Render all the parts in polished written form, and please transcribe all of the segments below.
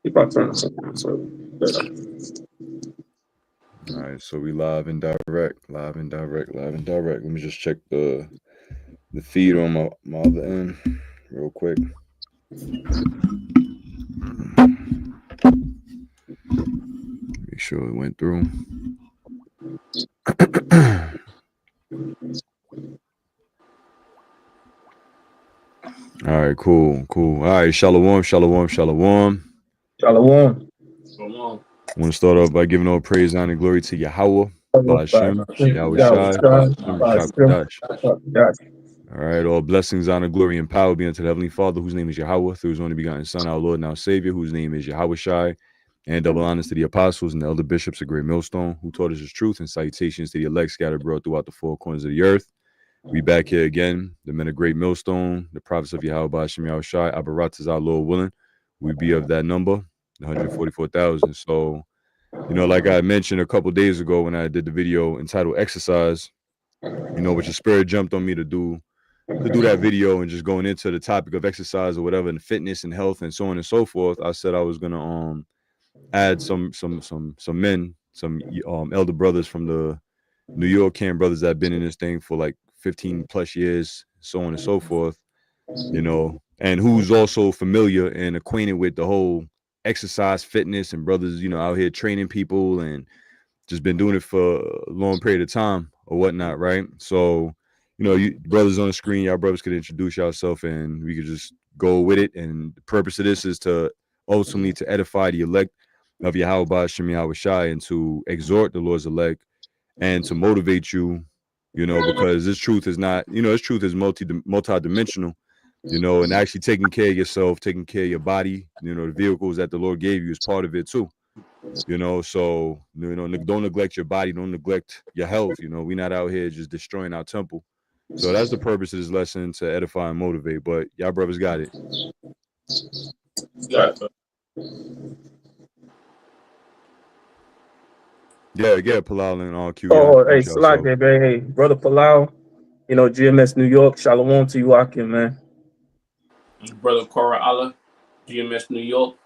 If I turn something, so All right, so we live and direct, live and direct, live and direct. Let me just check the feed on my other end real quick. Make sure it went through. All right, cool. All right, shalom, shalom, shalom. Shalom. Shalom. I want to start off by giving all praise, honor, and glory to Yahweh, Ba'ashem, Yahweh Shai, Ba'ashem, Shakadash. All right, all blessings, honor, glory, and power be unto the Heavenly Father, whose name is Yahweh, through his only begotten Son, our Lord and our Savior, whose name is Yahweh Shai, and double honors to the apostles and the elder bishops of Great Millstone, who taught us his truth, and salutations to the elect scattered abroad throughout the four corners of the earth. We back here again, the men of Great Millstone, the prophets of Yahweh, Ba'ashem, Yahweh Shai, Abarat is our Lord willing. We be of that number, 144,000. So, like I mentioned a couple days ago when I did the video entitled Exercise, which the spirit jumped on me to do that video, and just going into the topic of exercise or whatever, and fitness and health and so on and so forth. I said I was gonna add some men, some elder brothers from the New York camp brothers that have been in this thing for like 15 plus years, so on and so forth, and who's also familiar and acquainted with the whole exercise, fitness, and brothers, out here training people and just been doing it for a long period of time or whatnot, right? So, you brothers on the screen, y'all brothers could introduce yourself and we could just go with it. And the purpose of this is to ultimately to edify the elect of Yahweh Ba'ashem Yahweh Shai, and to exhort the Lord's elect and to motivate you, because this truth is not, this truth is multi-dimensional, and actually taking care of yourself, taking care of your body, the vehicles that the Lord gave you is part of it too. So don't neglect your body, don't neglect your health. We're not out here just destroying our temple. So that's the purpose of this lesson, to edify and motivate. But y'all brothers got it. Yeah, Palal and all Q. Hey, Salak, man. Hey, brother Palau, GMS New York. Shalom to you, Akim, man. Brother Cora Allah, GMS New York.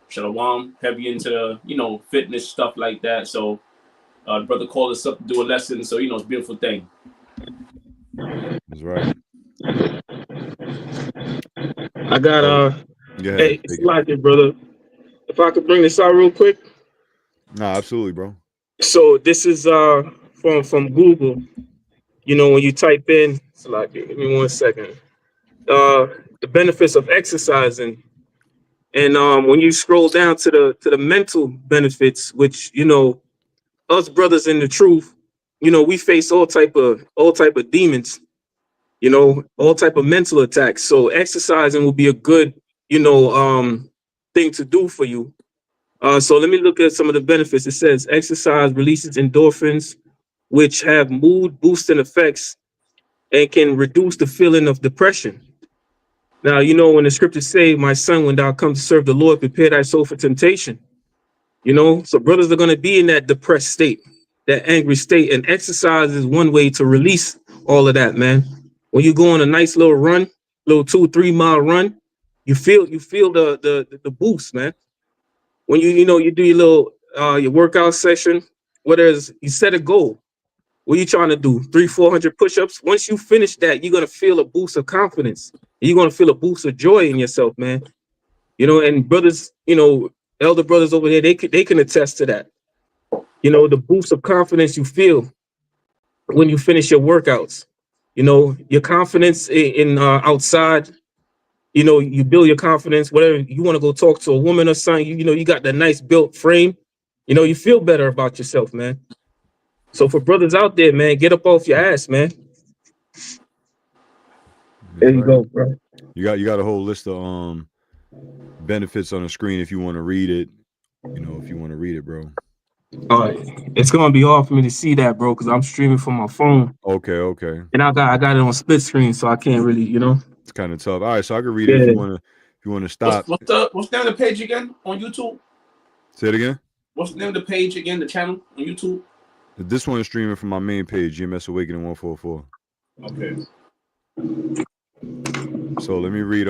Shalom, heavy into the, fitness stuff like that. So, brother called us up to do a lesson. So, it's a beautiful thing. That's right. I got, hey, Salak, brother. If I could bring this out real quick. Nah, absolutely, bro. So this is from Google. When you type in, Salak, give me 1 second. The benefits of exercising. And when you scroll down to the mental benefits, which us brothers in the truth, we face all type of demons, all type of mental attacks. So exercising will be a good thing to do for you. So let me look at some of the benefits. It says exercise releases endorphins, which have mood boosting effects and can reduce the feeling of depression. Now, when the scriptures say, my son, when thou come to serve the Lord, prepare thy soul for temptation. So brothers are going to be in that depressed state, that angry state. And exercise is one way to release all of that, man. When you go on a nice little run, little 2-3 mile run, you feel the boost, man. When you do your little your workout session, you set a goal. What are you trying to do? 300-400 push-ups. Once you finish that, you're gonna feel a boost of confidence. You're gonna feel a boost of joy in yourself, man. And brothers, elder brothers over there, they can attest to that. The boost of confidence you feel when you finish your workouts. Your confidence in outside. You build your confidence. Whatever you want to go talk to a woman or something, you got that nice built frame. You feel better about yourself, man. So for brothers out there, man, get up off your ass, man. There you go, bro. You got a whole list of benefits on the screen if you want to read it. If you want to read it, bro. All right, it's gonna be hard for me to see that, bro, because I'm streaming from my phone. Okay. And I got it on split screen, so I can't really, It's kind of tough. All right, so I can read it if you want to stop. What's the name of the page again on YouTube? Say it again. What's the name of the page again? The channel on YouTube. This one is streaming from my main page, GMS Awakening 144. Okay. So let me read.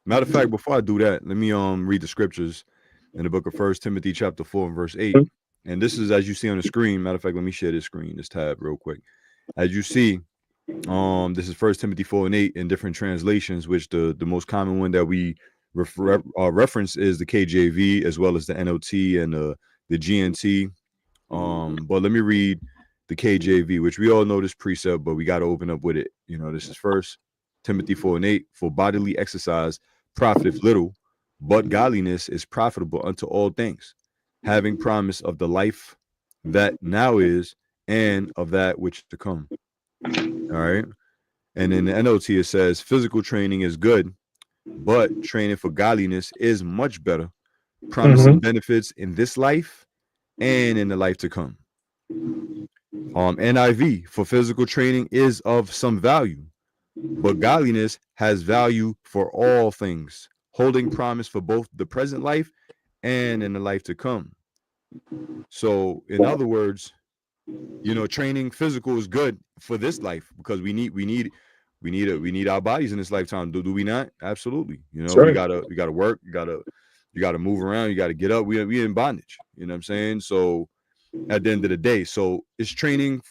Matter of fact, before I do that, let me read the scriptures. in the book of 1 Timothy chapter 4 and verse 8. And this is, as you see on the screen. Matter of fact, let me share this screen, this tab real quick. As you see, this is 1 Timothy 4 and 8 in different translations, which the most common one that we reference is the KJV, as well as the NLT and the GNT. But let me read the KJV, which we all know this precept, but we got to open up with it. You know, this is 1 Timothy 4 and 8. For bodily exercise profiteth little, but godliness is profitable unto all things, having promise of the life that now is and of that which is to come. All right. And in the NLT, it says physical training is good, but training for godliness is much better, promising benefits in this life and in the life to come. NIV, for physical training is of some value, but godliness has value for all things, holding promise for both the present life and in the life to come. So, in other words, you know, training physical is good for this life because we need our bodies in this lifetime. Do we not? Absolutely. You know, we gotta work. You gotta move around. You gotta get up. We in bondage. You know what I'm saying? So at the end of the day, so it's training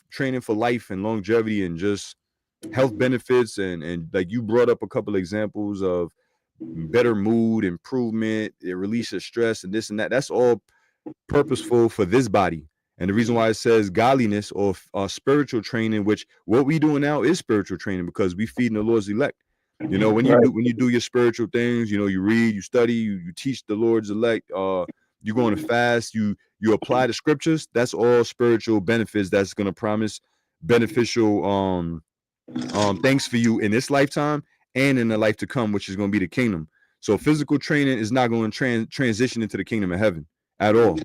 for life and longevity and just health benefits and like you brought up a couple of examples of better mood improvement, it releases stress and this and that. That's all purposeful for this body. And the reason why it says godliness or spiritual training, which what we doing now is spiritual training because we feeding the Lord's elect. You know, when you do your spiritual things, you know, you read, you study, you teach the Lord's elect, you go on a fast, you apply the scriptures. That's all spiritual benefits that's going to promise beneficial things for you in this lifetime and in the life to come, which is going to be the kingdom. So physical training is not going to transition into the kingdom of heaven at all.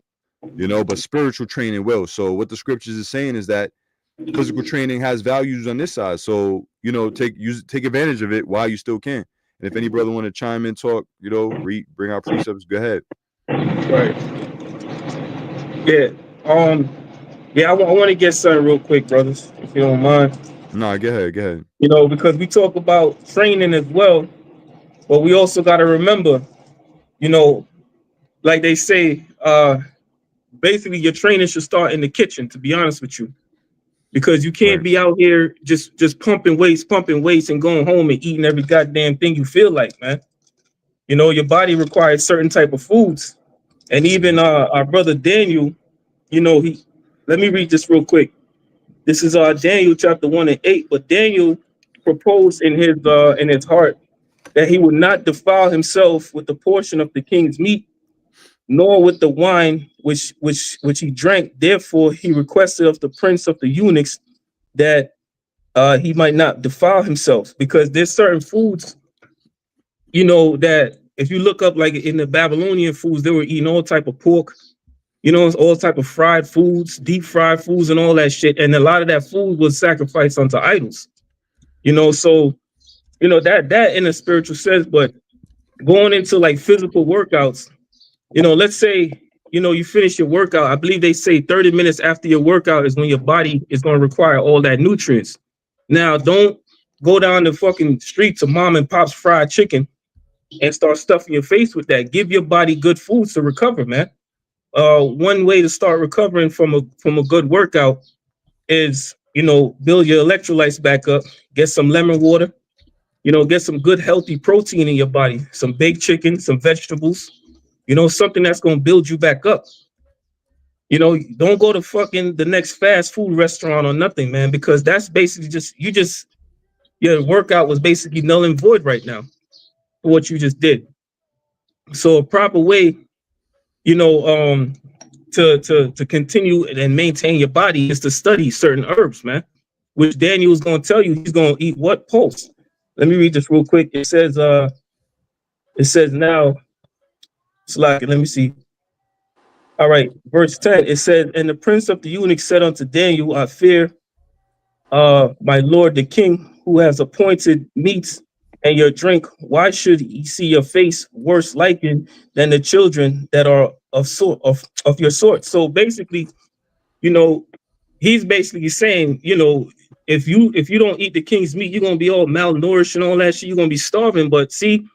You know, but spiritual training will. So what the scriptures is saying is that physical training has values on this side. So, you know, take advantage of it while you still can. And if any brother want to chime in, talk, you know, bring out precepts, go ahead. Right. Yeah. Yeah, I want to get something real quick, brothers, if you don't mind. No, go ahead. You know, because we talk about training as well, but we also got to remember, you know, like they say, basically your training should start in the kitchen, to be honest with you, because you can't be out here just pumping weights and going home and eating every goddamn thing you feel like, man. You know, your body requires certain type of foods. And even our brother Daniel, you know, let me read this real quick. This is Daniel chapter 1 and 8. But Daniel proposed in his heart that he would not defile himself with the portion of the king's meat, nor with the wine which he drank. Therefore, he requested of the prince of the eunuchs that he might not defile himself, because there's certain foods, you know, that if you look up, like in the Babylonian foods, they were eating all type of pork, you know, all type of fried foods, deep fried foods, and all that shit. And a lot of that food was sacrificed unto idols, you know. So, you know, that in a spiritual sense. But going into like physical workouts, you know, let's say, you know, you finish your workout. I believe they say 30 minutes after your workout is when your body is going to require all that nutrients. Now, don't go down the fucking street to mom and pop's fried chicken and start stuffing your face with that. Give your body good foods to recover, man. One way to start recovering from a good workout is, you know, build your electrolytes back up, get some lemon water, you know, get some good healthy protein in your body, some baked chicken, some vegetables, you know, something that's going to build you back up. You know, don't go to fucking the next fast food restaurant or nothing, man, because that's basically your workout was basically null and void right now for what you just did. So a proper way, you know, to continue and maintain your body is to study certain herbs, man, which Daniel is going to tell you he's going to eat what? Pulse. Let me read this real quick. It says now, it's like, let me see. All right, verse 10, it said, and the prince of the eunuchs said unto Daniel, I fear my lord the king, who has appointed meats and your drink. Why should he see your face worse likened than the children that are of your sort? So basically, you know, he's basically saying, you know, if you don't eat the king's meat, you're gonna be all malnourished and all that shit. You're gonna be starving. But see,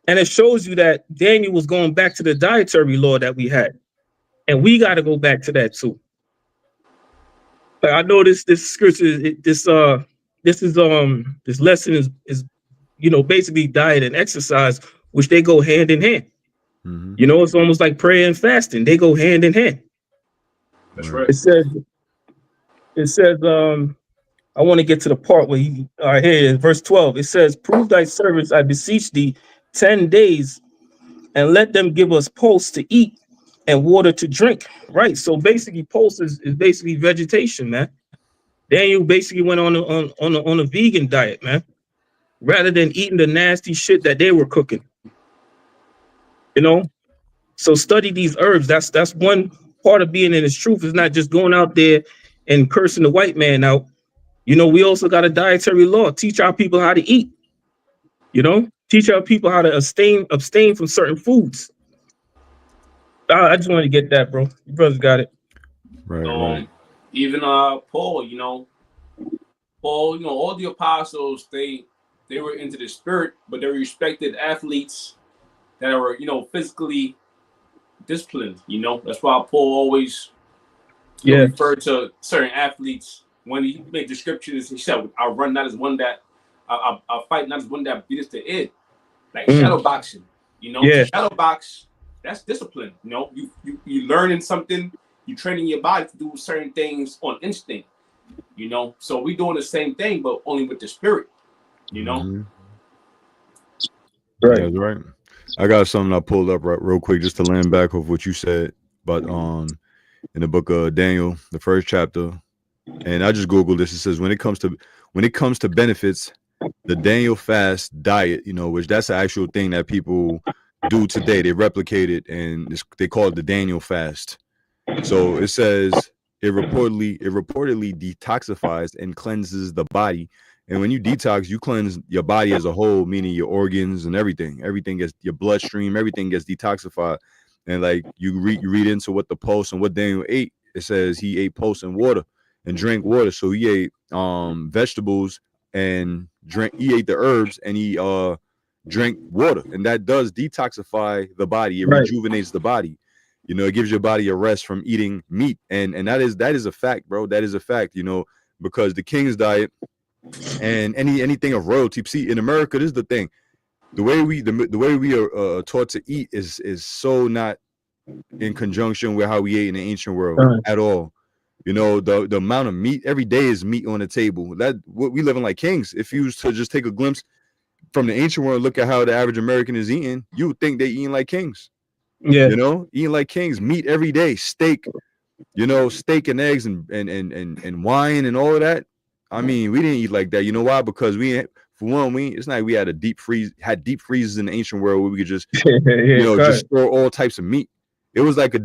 And it shows you that Daniel was going back to the dietary law that we had. And we got to go back to that too. Like I know this scripture, this lesson is basically diet and exercise, which they go hand in hand. Mm-hmm. It's almost like prayer and fasting. They go hand in hand. That's right. It says, I want to get to the part where here in verse 12, it says, prove thy servants, I beseech thee, 10 days, and let them give us pulse to eat and water to drink. Right. So basically, pulse is basically vegetation, man. Daniel basically went on a vegan diet, man, rather than eating the nasty shit that they were cooking. So study these herbs. That's one part of being in His truth. Is not just going out there and cursing the white man out. We also got a dietary law. Teach our people how to eat. Teach our people how to abstain from certain foods. I just wanted to get that, bro. You brothers got it. Right. Even Paul, Paul, all the apostles, they were into the spirit, but they respected athletes that were, physically disciplined. That's why Paul always referred to certain athletes when he made descriptions. He said, "I run not as one that I fight not as one that beats the it." Like shadow boxing, shadow box. That's discipline. You learning something. You training your body to do certain things on instinct. So we doing the same thing, but only with the spirit. Mm-hmm. Right. That's right. I got something I pulled up real quick just to land back off what you said, but in the book of Daniel, the first chapter, and I just Googled this. It says when it comes to benefits, the Daniel fast diet, which that's the actual thing that people do today. They replicate it and they call it the Daniel fast. So it says it reportedly detoxifies and cleanses the body. And when you detox, you cleanse your body as a whole, meaning your organs and everything. Everything gets your bloodstream, everything gets detoxified. And like you read into what the pulse and what Daniel ate. It says he ate pulse and water and drank water. So he ate vegetables and he ate the herbs and he drank water. And that does detoxify the body. It rejuvenates the body. It gives your body a rest from eating meat. And that is a fact, bro. That is a fact, because the king's diet and anything of royalty. See, in America, this is the thing. The way we are taught to eat is so not in conjunction with how we ate in the ancient world at all. The amount of meat every day is meat on the table. That what we living like kings. If you was to just take a glimpse from the ancient world, look at how the average American is eating, you would think they eating like kings. Yeah. Eating like kings, meat every day, steak, steak and eggs and wine and all of that. I mean, we didn't eat like that. You know why? Because it's not like we had deep freezers in the ancient world where we could just just store all types of meat. It was like a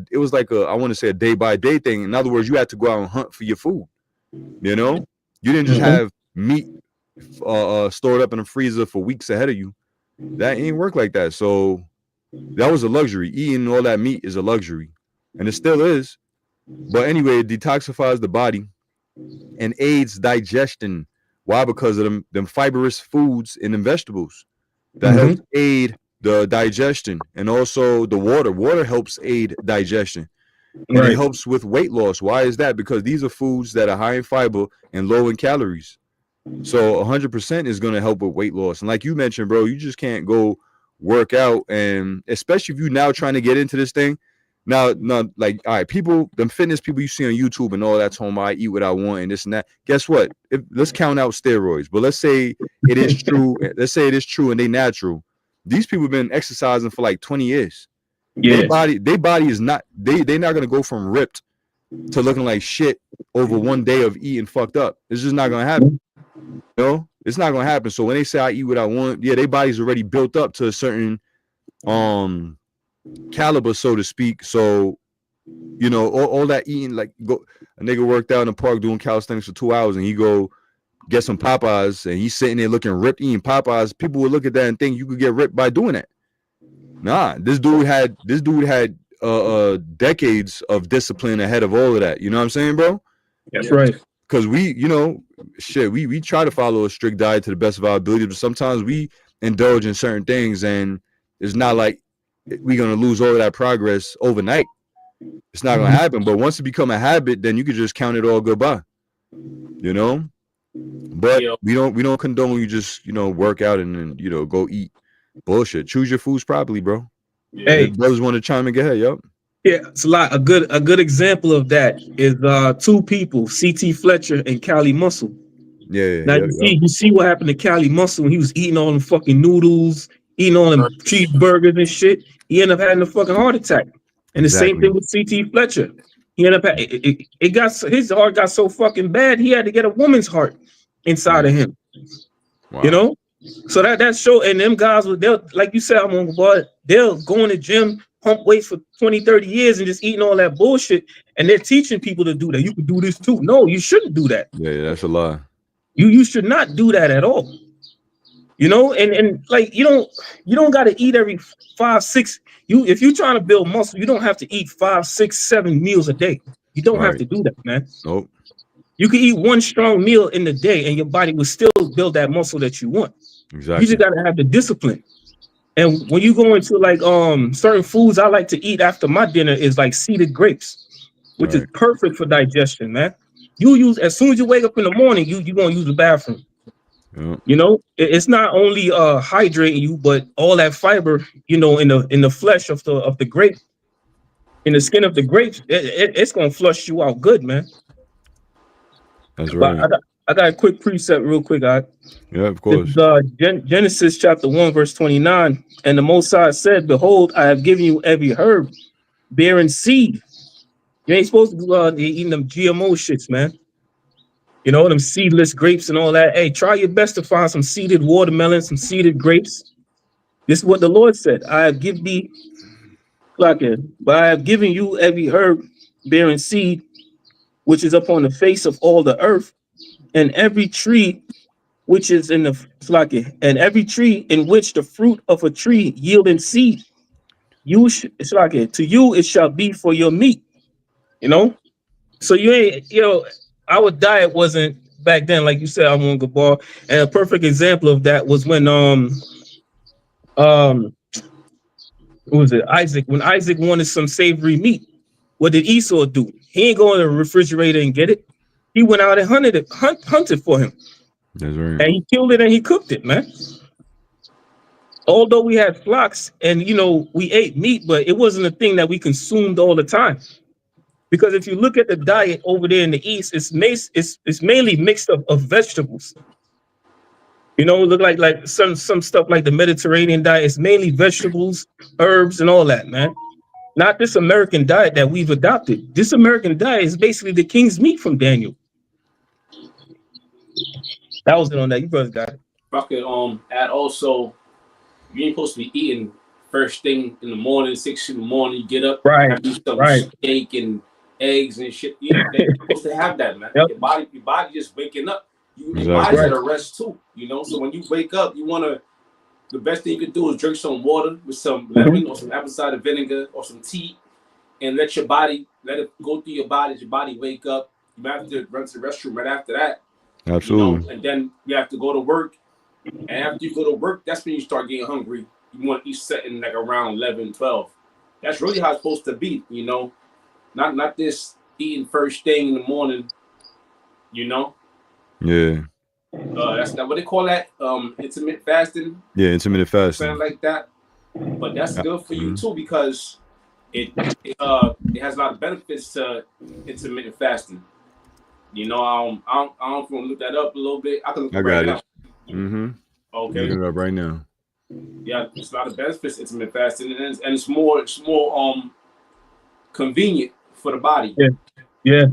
I want to say a day by day thing. In other words, you had to go out and hunt for your food. You didn't just have meat stored up in a freezer for weeks ahead of you. That ain't work like that. So that was a luxury. Eating all that meat is a luxury, and it still is. But anyway, it detoxifies the body and aids digestion. Why? Because of them fibrous foods and them vegetables that helps aid the digestion, and also the water. Water helps aid digestion, and it helps with weight loss. Why is that? Because these are foods that are high in fiber and low in calories. So 100% is going to help with weight loss. And like you mentioned, bro, you just can't go work out, and especially if you're now trying to get into this thing. Now, like, all right, them fitness people you see on YouTube and all that's home, I eat what I want and this and that. Guess what? Let's count out steroids, but let's say it is true. Let's say it is true and they natural. These people have been exercising for like 20 years. Their body is not, they're not going to go from ripped to looking like shit over one day of eating fucked up. It's just not going to happen. It's not going to happen. So when they say I eat what I want, their body's already built up to a certain caliber, so to speak. So all that eating, like a nigga worked out in the park doing calisthenics for 2 hours and he go get some Popeyes and he's sitting there looking ripped eating Popeyes. People would look at that and think you could get ripped by doing that. Nah, this dude had decades of discipline ahead of all of that. You know what I'm saying, bro? That's right. Because we try to follow a strict diet to the best of our ability, but sometimes we indulge in certain things and it's not like we're gonna lose all of that progress overnight. It's not gonna happen. But once it become a habit, then you can just count it all goodbye. You know? But we don't condone you just, work out and then, go eat bullshit. Choose your foods properly, bro. Yeah. Hey, brothers want to chime in, go ahead, yep. Yeah, it's a good example of that is two people, CT Fletcher and Cali Muscle. Yeah. Now you see what happened to Cali Muscle when he was eating all them fucking noodles, eating all them cheeseburgers and shit. He ended up having a fucking heart attack. And the same thing with CT Fletcher. He ended up his heart got so fucking bad he had to get a woman's heart inside of him. Wow. So that show, and them guys they'll, like you said, I'm on board, they'll go in the gym, pump weights for 20, 30 years and just eating all that bullshit, and they're teaching people to do that. You can do this too. No, you shouldn't do that. Yeah, that's a lie. You should not do that at all. And like you don't got to eat every 5, 6. If you're trying to build muscle, you don't have to eat 5, 6, 7 meals a day. You don't have to do that, man. Nope. You can eat one strong meal in the day and your body will still build that muscle that you want. Exactly. You just got to have the discipline. And when you go into like certain foods I like to eat after my dinner is like seeded grapes, which is perfect for digestion, man. You use as soon as you wake up in the morning, you're gonna use the bathroom. Yeah. It's not only hydrating you, but all that fiber, in the flesh of the grape, in the skin of the grapes, it's gonna flush you out good, man. That's right. I got a quick precept real quick. Yeah, of course. Genesis chapter 1, verse 29. And the Most High said, behold, I have given you every herb bearing seed. You ain't supposed to be eating them GMO shits, man. Them seedless grapes and all that. Hey, try your best to find some seeded watermelon, some seeded grapes. This is what the Lord said. I have given thee, but I have given you every herb bearing seed, which is upon the face of all the earth, and every tree which is in the and every tree in which the fruit of a tree yielding seed, to you it shall be for your meat. So you ain't, our diet wasn't back then, like you said, I'm on Gabal. And a perfect example of that was when what was it? Isaac. When Isaac wanted some savory meat, what did Esau do? He ain't go in the refrigerator and get it. He went out and hunted for him. That's right. And he killed it and he cooked it, man. Although we had flocks and we ate meat, but it wasn't a thing that we consumed all the time. Because if you look at the diet over there in the East, it's mainly mixed up of vegetables. Look like some stuff like the Mediterranean diet is mainly vegetables, herbs, and all that, man. Not this American diet that we've adopted. This American diet is basically the king's meat from Daniel. That was it on that. You brothers got it. I could add also, you ain't supposed to be eating first thing in the morning, 6 in the morning. You get up, have some steak and eggs and shit. They're supposed to have that, man. Yep. Your body just waking up. Your body's at a rest too. So when you wake up, the best thing you can do is drink some water with some lemon or some apple cider vinegar or some tea, and let it go through your body. Your body wake up. You might have to run to the restroom right after that. Absolutely. And then you have to go to work. And after you go to work, that's when you start getting hungry. You want to eat something like around 11, 12. That's really how it's supposed to be, Not this eating first thing in the morning, Yeah. That's not what they call that. Intermittent fasting. Yeah, intermittent fasting. Something like that. But that's good for you too, because it has a lot of benefits to intermittent fasting. I don't want to look that up a little bit. I can look it right now. Okay. Looking it up right now. Yeah, there's a lot of benefits to intermittent fasting, and it's more convenient for the body. Yeah.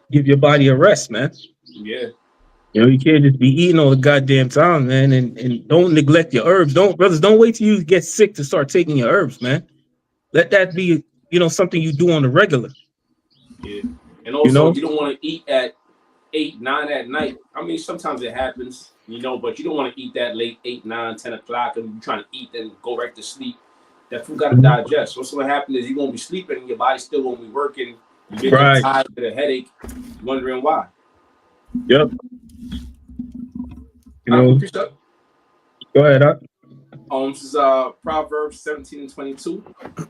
Give your body a rest, man. Yeah. You can't just be eating all the goddamn time, man, and don't neglect your herbs. Don't wait till you get sick to start taking your herbs, man. Let that be, something you do on the regular. Yeah. And also, you don't want to eat at 8, 9 at night. I mean, sometimes it happens, but you don't want to eat that late, 8, 9, 10 o'clock, and you're trying to eat and go right to sleep. That food got to digest. What's going to happen is you're going to be sleeping and your body still going to be working. You get tired with a headache, wondering why. Yep. Go ahead, Doc. This is Proverbs 17:22.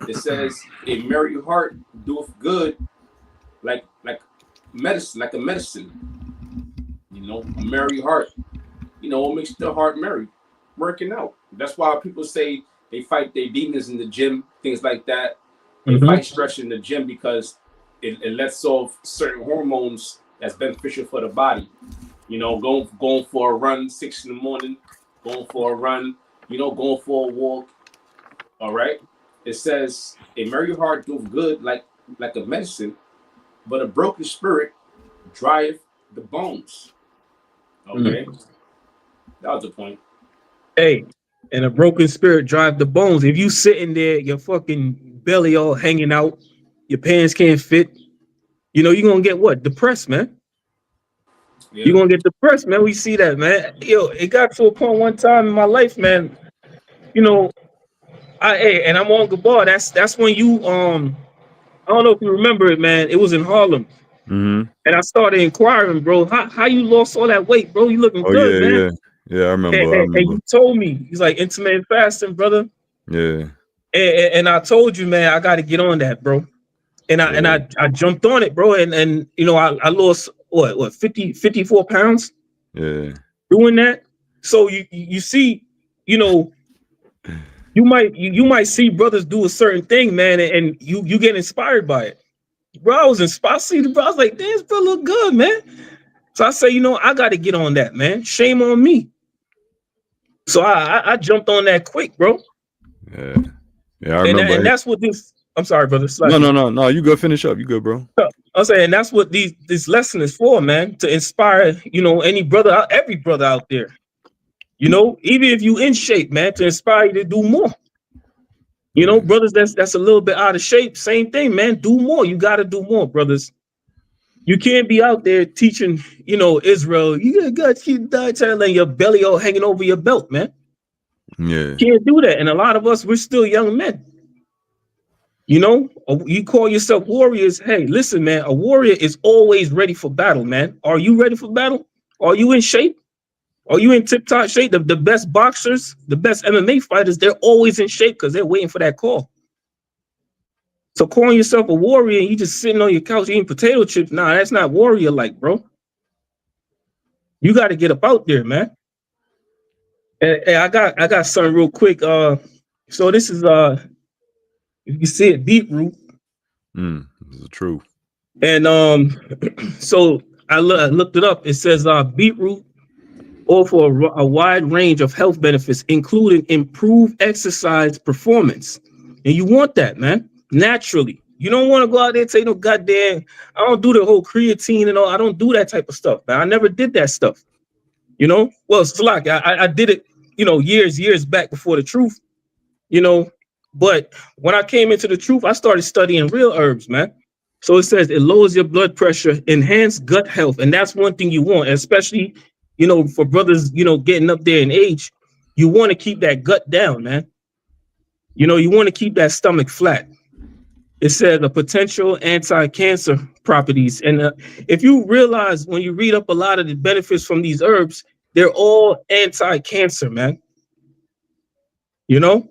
It says, "A merry heart doeth good, like medicine, like a medicine." You know, a merry heart. You know, what makes the heart merry? Working out. That's why people say they fight their demons in the gym, things like that. They fight stress in the gym because it lets off certain hormones that's beneficial for the body. You know, going for a run 6 in the morning, going for a run, you know, going for a walk. All right. It says a merry heart doeth good like a medicine, but a broken spirit drieth the bones. Okay. That was the point. Hey, and a broken spirit drive the bones. If you sitting there, your fucking belly all hanging out, your pants can't fit, you know, you're gonna get what? Depressed, man. Yeah. You're gonna get depressed, man. We see that, man. Yo, it got to a point one time in my life, man. You know, and I'm on Gabar. That's when you I don't know if you remember it, man. It was in Harlem. Mm-hmm. And I started inquiring, bro, how you lost all that weight, bro? You looking Oh good, yeah, man. yeah, yeah. I remember. I And remember. you told me, he's like intermittent fasting, brother. Yeah, And I told you, man, I got to get on that, bro. And yeah, I jumped on it, bro. And you know, I lost what 54 pounds yeah, doing that. So you see, you know, you might see brothers do a certain thing, man, and you get inspired by it. Bro, I was inspired. See the bro, I was like, damn, this bro look good, man. So I say, you know, I got to get on that, man. Shame on me. So I jumped on that quick, bro. yeah. Yeah, I remember. And that's what this. I'm sorry, brother. No, Slack no, me. no, no. You go finish up. You good, bro? I'm saying that's what this lesson is for, man. To inspire, you know, any brother, every brother out there. You know, even if you in shape, man, to inspire you to do more. You know, Yeah, brothers, that's a little bit out of shape. Same thing, man. Do more. You got to do more, brothers. You can't be out there teaching, you know, Israel. You got to keep telling your belly all hanging over your belt, man. yeah, Can't do that. And a lot of us, we're still young men. You know, you call yourself warriors. Hey, listen, man, a warrior is always ready for battle, man. Are you ready for battle? Are you in shape? Are you in tip-top shape? The best boxers, the best MMA fighters, they're always in shape because they're waiting for that call. So calling yourself a warrior and you just sitting on your couch eating potato chips, nah, that's not warrior-like, bro. You got to get up out there, man. And I got something real quick. So this is you can see it, beetroot. this is the truth. And so I looked it up. It says beetroot offer a wide range of health benefits, including improved exercise performance. And you want that, man, naturally. You don't want to go out there and say, no, goddamn, I don't do the whole creatine and all. I don't do that type of stuff, man. I never did that stuff. You know, well, it's like I did it, you know, years back before the truth, you know. But when I came into the truth, I started studying real herbs, man. So it says it lowers your blood pressure, enhance gut health, and that's one thing you want, especially, you know, for brothers, you know, getting up there in age. You want to keep that gut down, man. You know, you want to keep that stomach flat. It says the potential anti-cancer properties, and if you realize when you read up a lot of the benefits from these herbs, they're all anti-cancer, man. You know,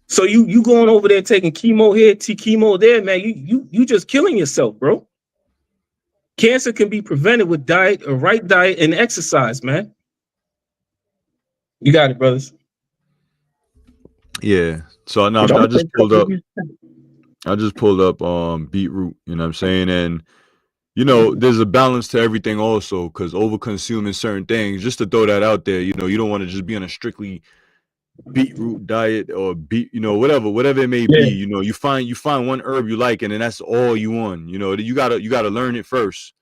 so you going over there taking chemo here, chemo there, man. You just killing yourself, bro. Cancer can be prevented with diet, a right diet, and exercise, man. You got it, brothers. Yeah. So now I just pulled up. I just pulled up beetroot. You know what I'm saying? And you know, there's a balance to everything also, because over consuming certain things, just to throw that out there, you know, you don't want to just be on a strictly beetroot diet or you know, whatever it may be. Yeah. You know, you find one herb you like, and then that's all you want. You know, you gotta learn it first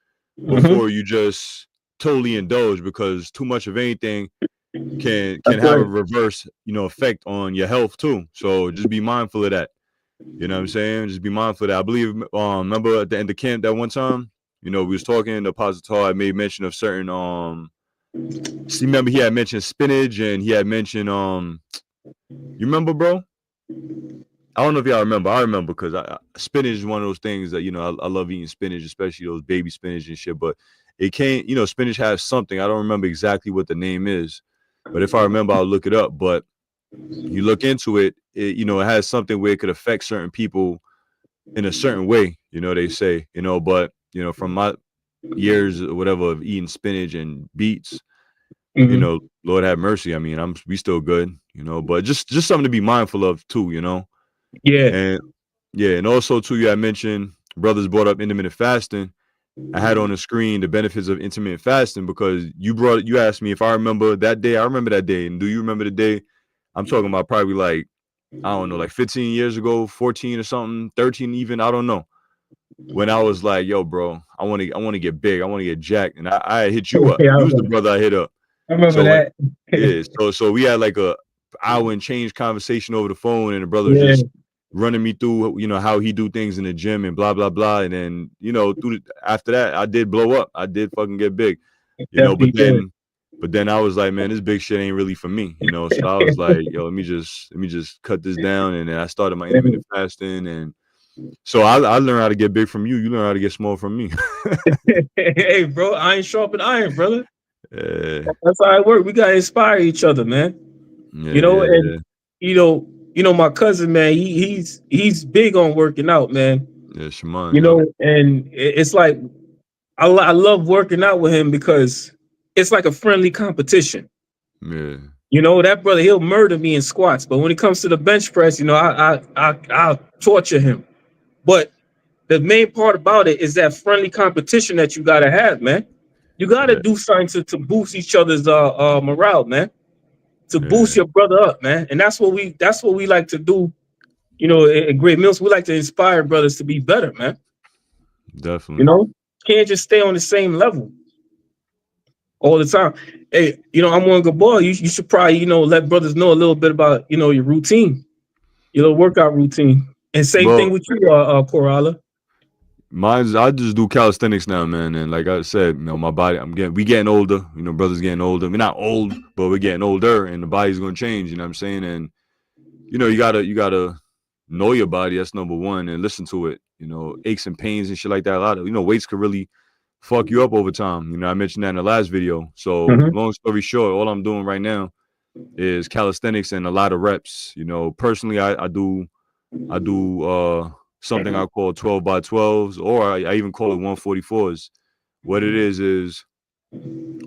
before you just totally indulge, because too much of anything can That's have a right. reverse, you know, effect on your health too. So just be mindful of that. You know what I'm saying? Just be mindful of that. I believe remember at the end of camp that one time, you know, we was talking, the Apostle had made mention of certain see, remember he had mentioned spinach, and he had mentioned you remember, bro? I don't know if y'all remember. I remember because spinach is one of those things that, you know, I love eating spinach, especially those baby spinach and shit. But it can't, you know, spinach has something. I don't remember exactly what the name is, but if I remember, I'll look it up. But you look into it, you know, it has something where it could affect certain people in a certain way, you know, they say, you know, but, you know, from my years or whatever of eating spinach and beets, you Mm-hmm. know, Lord have mercy. I mean, we still good, you know, but just something to be mindful of too, you know. Yeah. And yeah, and also too, you had mentioned brothers brought up intermittent fasting. I had on the screen the benefits of intermittent fasting because you asked me if I remember that day. I remember that day. And do you remember the day? I'm talking about probably like, I don't know, like 15 years ago, 14 or something, 13 even, I don't know. When I was like, yo, bro, I want to get big. I want to get jacked. And I hit you up. Yeah, You was the brother I hit up. I remember So that. yeah, so we had like a hour and change conversation over the phone, and the brother was Yeah, just running me through, you know, how he do things in the gym and blah blah blah. And then, you know, after that, I did blow up. I did fucking get big, you know. definitely did. But then I was like, man, this big shit ain't really for me, you know. So I was like, yo, let me just cut this down, and then I started my intermittent fasting, and so I learned how to get big from you. You learn how to get small from me. Hey, bro, iron sharpen iron, brother. Yeah, That's how it works. We gotta inspire each other, man. yeah, You know, yeah, and yeah. my cousin, man, he's big on working out, man. Yeah, Shimon, You yep. know, and it's like I love working out with him because it's like a friendly competition. Yeah, You know, that brother, he'll murder me in squats, but when it comes to the bench press, you know, I'll torture him. But the main part about it is that friendly competition that you gotta have, man. You gotta yeah, do something to boost each other's morale, man. To boost yeah, your brother up, man. And that's what we like to do. You know, at Great Mills, we like to inspire brothers to be better, man. You definitely. know, can't just stay on the same level all the time. Hey, you know, I'm one good boy. You should probably, you know, let brothers know a little bit about, you know, your routine, your little workout routine. And same thing Well, with you, Corala. I just do calisthenics now, man. And like I said, you know, my body, we getting older. You know, brothers getting older. We're not old, but we're getting older, and the body's gonna change. You know what I'm saying? And you know, you gotta know your body. That's number one, and listen to it. You know, aches and pains and shit like that. A lot of, you know, weights could really fuck you up over time. You know, I mentioned that in the last video. So Mm-hmm. long story short, all I'm doing right now is calisthenics and a lot of reps. You know, personally, I do something I call 12 by 12s, or I even call it 144s. What it is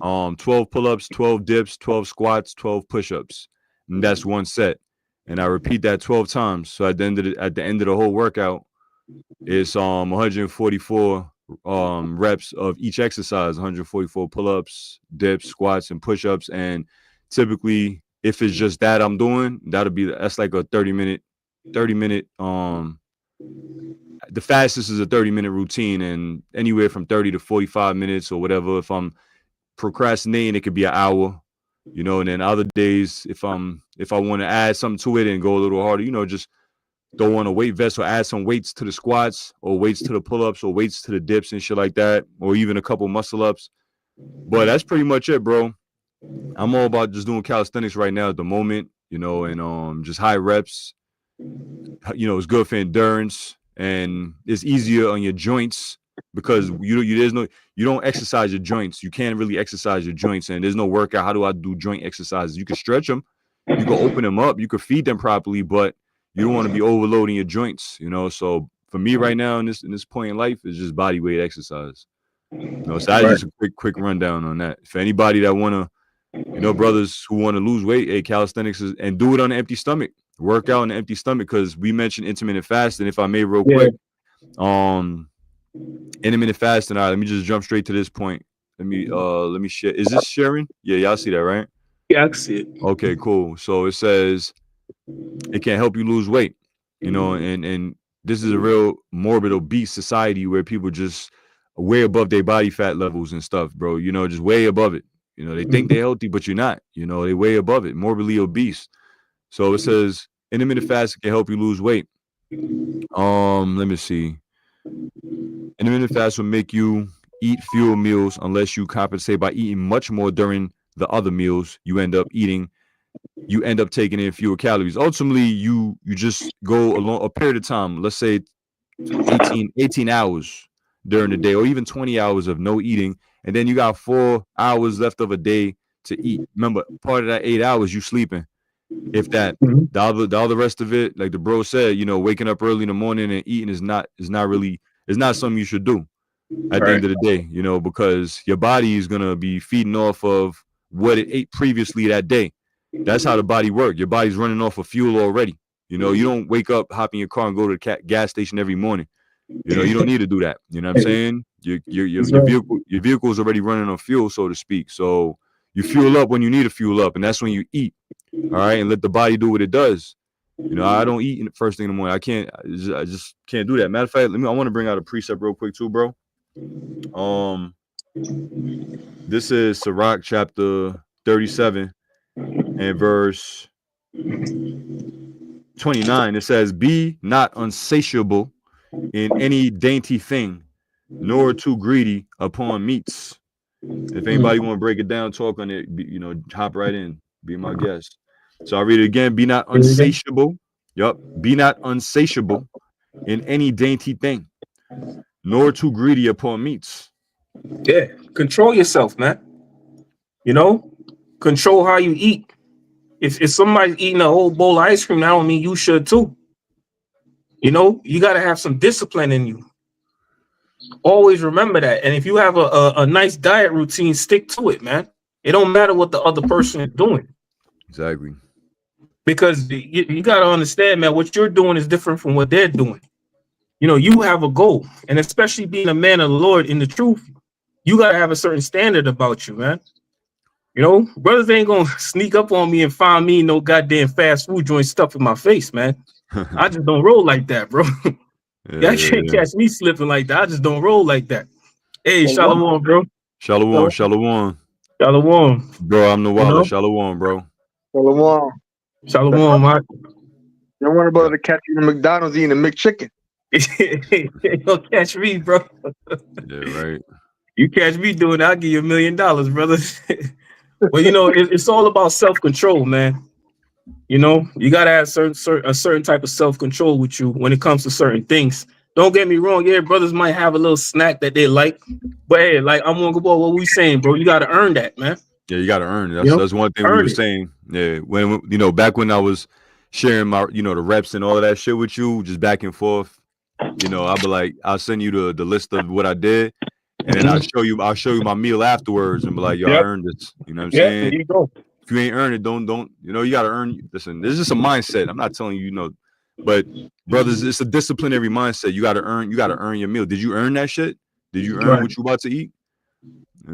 12 pull-ups, 12 dips, 12 squats, 12 push-ups. And that's one set. And I repeat that 12 times. So at the end of the whole workout, it's 144 reps of each exercise, 144 pull-ups, dips, squats, and push-ups. And typically, if it's just that I'm doing, that's like a 30 minute the fastest is a 30-minute routine, and anywhere from 30 to 45 minutes or whatever. If I'm procrastinating, it could be an hour, you know. And then other days, if I want to add something to it and go a little harder, you know, just throw on a weight vest or add some weights to the squats or weights to the pull-ups or weights to the dips and shit like that, or even a couple muscle ups. But that's pretty much it, bro. I'm all about just doing calisthenics right now at the moment, you know, and just high reps. You know, it's good for endurance and it's easier on your joints because you don't exercise your joints. You can't really exercise your joints, and there's no workout. How do I do joint exercises? You can stretch them, you can open them up, you can feed them properly, but you don't want to be overloading your joints, you know. So for me right now in this point in life, it's just body weight exercise. You know, so that's Right. just a quick rundown on that. For anybody that wanna, you know, brothers who want to lose weight, hey, calisthenics and do it on an empty stomach. Work out on an empty stomach because we mentioned intermittent fasting. If I may, real Yeah. quick, um, intermittent fasting. All right, let me just jump straight to this point. Let me share. Is this sharing? Yeah, y'all see that, right? Yeah, I can see it. Okay, cool. So it says it can help you lose weight. You know, and this is a real morbid obese society where people just way above their body fat levels and stuff, bro. You know, just way above it. You know, they think they're healthy, but you're not. You know, they way above it, morbidly obese. So it says intermittent fasting can help you lose weight. Let me see. Intermittent fast will make you eat fewer meals unless you compensate by eating much more during the other meals you end up eating. You end up taking in fewer calories. Ultimately, you just go along a period of time, let's say 18 hours during the day, or even 20 hours of no eating, and then you got 4 hours left of a day to eat. Remember, part of that 8 hours you sleeping. If that. Mhm. The other rest of it, like the bro said, waking up early in the morning and eating is not something you should do at the Right. end of the day, because your body is gonna be feeding off of what it ate previously that day. That's how the body works. Your body's running off of fuel already. You don't wake up, hop in your car, and go to the gas station every morning. You don't need to do that. You know what I'm saying? Your vehicle is already running on fuel, so to speak. So you fuel up when you need to fuel up, and that's when you eat. All right, and let the body do what it does. I don't eat in the first thing in the morning. I just can't do that. Matter of fact, I want to bring out a precept real quick too, bro. This is Sirach chapter 37 and verse 29. It says, "Be not unsatiable in any dainty thing, nor too greedy upon meats." If anybody want to break it down, talk on it, hop right in, be my guest. So I'll read it again. Be not unsatiable. Yup. Be not unsatiable in any dainty thing, nor too greedy upon meats. Yeah. Control yourself, man. Control how you eat. If somebody's eating a whole bowl of ice cream, that don't mean you should too. You got to have some discipline in you. Always remember that. And if you have a nice diet routine, stick to it, man. It don't matter what the other person is doing. Exactly. Because you got to understand, man, what you're doing is different from what they're doing. You have a goal. And especially being a man of the Lord in the truth, you got to have a certain standard about you, man. Brothers ain't going to sneak up on me and find me no goddamn fast food joint stuff in my face, man. I just don't roll like that, bro. Y'all can't catch me slipping like that. I just don't roll like that. Hey, Shalom, bro. Shalom. Shalom. Bro, I'm the Waller. Shalom, bro. Shalom. Shalom, man. Don't worry about the catch you in McDonald's eating a McChicken. You'll catch me, bro. Yeah, right. You catch me doing it, I'll give you $1 million, brother. Well, it's all about self-control, man. You got to have a certain type of self-control with you when it comes to certain things. Don't get me wrong. Yeah, brothers might have a little snack that they like. But hey, like I'm gonna go about what we saying, bro. You got to earn that, man. Yeah, you got to earn it. That's one thing we were saying. Yeah, when back when I was sharing my the reps and all of that shit with you, just back and forth. I'll be like, I'll send you the list of what I did, and then I'll show you my meal afterwards, and be like, yo, I earned this. You know what I'm saying? There you go. If you ain't earned it, don't you got to earn. Listen, this is just a mindset. I'm not telling you, but brothers, it's a disciplinary mindset. You got to earn your meal. Did you earn that shit? Did you earn what you about to eat? It's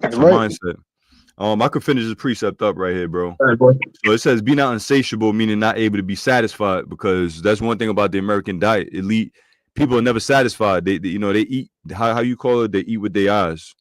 a mindset. I could finish this precept up right here, bro. So it says, "Be not insatiable," meaning not able to be satisfied, because that's one thing about the American diet. Elite people are never satisfied. They eat how you call it. They eat with their eyes.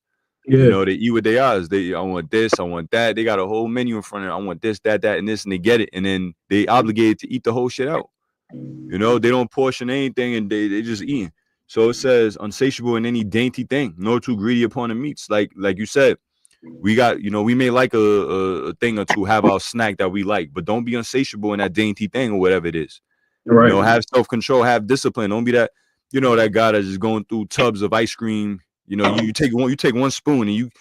Yeah. They eat with their eyes. I want this, I want that. They got a whole menu in front of them. I want this, that, and this, and they get it, and then they obligated to eat the whole shit out. They don't portion anything, and they just eating. So it says, "Unsatiable in any dainty thing, nor too greedy upon the meats." Like you said, we got, we may like a thing or two, have our snack that we like, but don't be unsatiable in that dainty thing or whatever it is. Right. Have self-control, have discipline. Don't be that, that guy that's just going through tubs of ice cream. You take one spoon and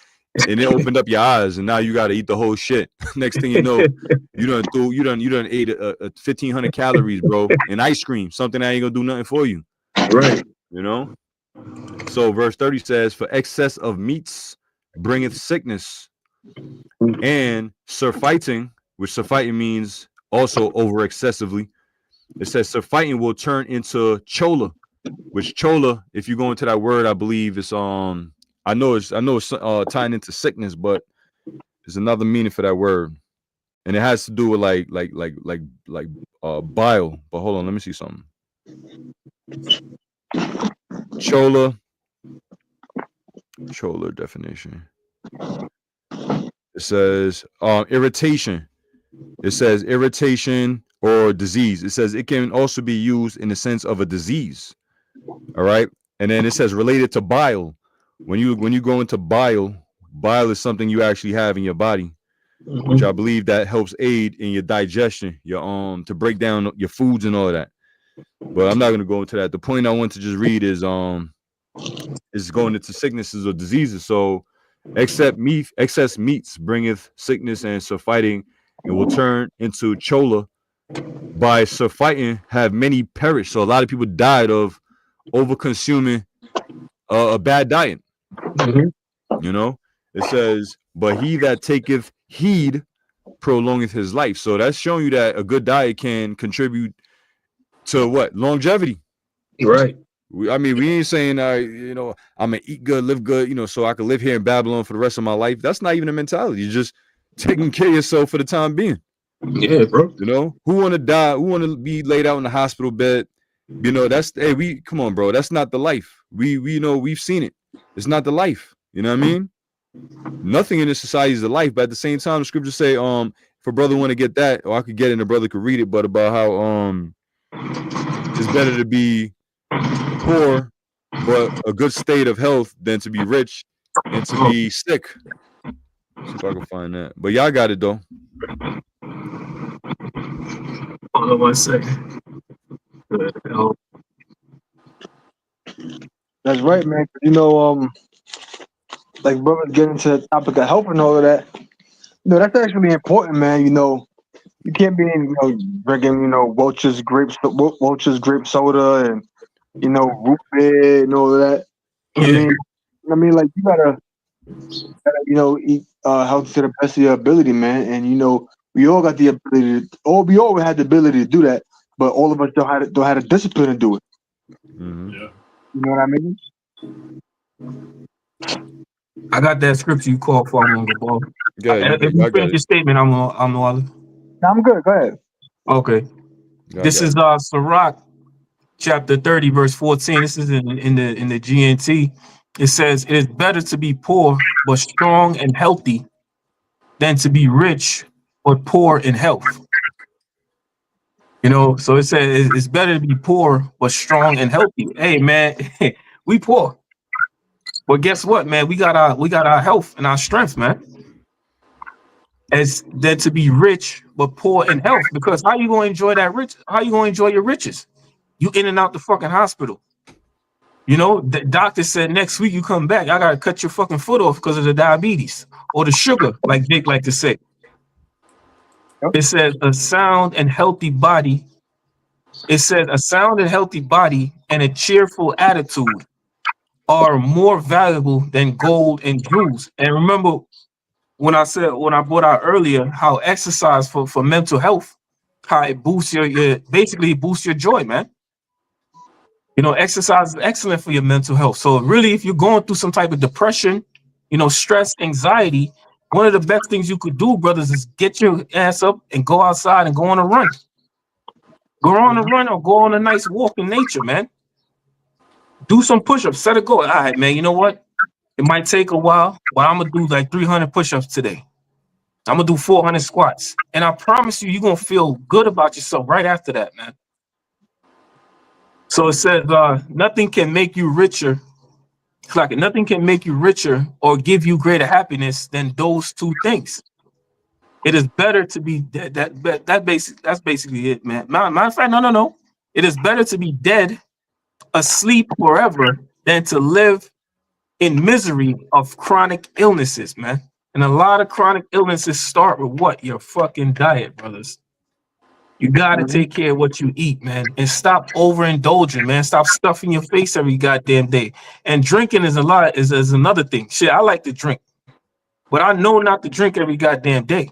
it opened up your eyes, and now you got to eat the whole shit. Next thing you know, you done ate 1,500 calories, bro, in ice cream, something that ain't gonna do nothing for you. Right. So verse 30 says, "For excess of meats bringeth sickness, and surfeiting," which surfeiting means also over excessively. It says surfeiting will turn into chola, which chola, if you go into that word, I believe it's I know it's tying into sickness, but there's another meaning for that word, and it has to do with like bile. But hold on, let me see something. Chola definition. It says irritation. It says irritation or disease. It says it can also be used in the sense of a disease. All right. And then it says related to bile. When you go into bile is something you actually have in your body, which I believe that helps aid in your digestion, your to break down your foods and all of that. But I'm not going to go into that. The point I want to just read is going into sicknesses or diseases. So excess meats bringeth sickness, and surfeiting and will turn into chola. By surfighting, have many perished. So a lot of people died of over consuming a bad diet. Mhm. You know, it says, but he that taketh heed prolongeth his life. So that's showing you that a good diet can contribute to what? Longevity. Right. I mean, we ain't saying, I'm gonna eat good, live good, so I can live here in Babylon for the rest of my life. That's not even a mentality. You're just taking care of yourself for the time being. Yeah, bro. Who want to die? Who want to be laid out in the hospital bed? That's come on, bro. That's not the life. We know we've seen it. It's not the life. You know what I mean? Nothing in this society is the life. But at the same time, the scriptures say, if a brother want to get that, or I could get it and a brother could read it, but about how it's better to be poor but a good state of health than to be rich and to be sick. See if I can find that. But y'all got it though. Hold on 1 second. That's right, man. Like brothers get into the topic of health and all of that. That's actually important, man. You can't be drinking, Welch's grape soda and root beer and all of that. Like you gotta eat healthy to the best of your ability, man. And we all got the ability we all had the ability to do that, but all of us don't have the discipline to do it. Mm-hmm. Yeah. You know what I mean? I got that scripture you called for. I'm gonna go, ball. Yeah, If you finish your statement, I'm good. Go ahead. okay. This is Sirach chapter 30, verse 14. This is in the GNT. It says, "It is better to be poor but strong and healthy than to be rich but poor in health." So it says it's better to be poor but strong and healthy. Hey, man, we poor, but guess what, man? We got our health and our strength, man. As than to be rich but poor in health, because how you gonna enjoy that rich? How you gonna enjoy your riches? You in and out the fucking hospital. The doctor said next week you come back, I gotta cut your fucking foot off because of the diabetes or the sugar, like Dick like to say. Yep. It says a sound and healthy body. It says a sound and healthy body and a cheerful attitude are more valuable than gold and jewels. And remember when I brought out earlier how exercise for mental health, how it boosts your basically boosts your joy, man. Exercise is excellent for your mental health. So really, if you're going through some type of depression, stress, anxiety, one of the best things you could do, brothers, is get your ass up and go outside and go on a run. Go on a run or go on a nice walk in nature, man. Do some push-ups, set a goal. All right, man, you know what? It might take a while, but I'm gonna do like 300 push-ups today. I'm gonna do 400 squats. And I promise you, you're gonna feel good about yourself right after that, man. So it says, nothing can make you richer. It's like nothing can make you richer or give you greater happiness than those two things. It is better to be dead. That's basically it, man. Matter of fact, no. It is better to be dead, asleep forever, than to live in misery of chronic illnesses, man. And a lot of chronic illnesses start with what? Your fucking diet, brothers. You gotta take care of what you eat, man, and stop overindulging, man. Stop stuffing your face every goddamn day. And drinking is is another thing. Shit, I like to drink, but I know not to drink every goddamn day.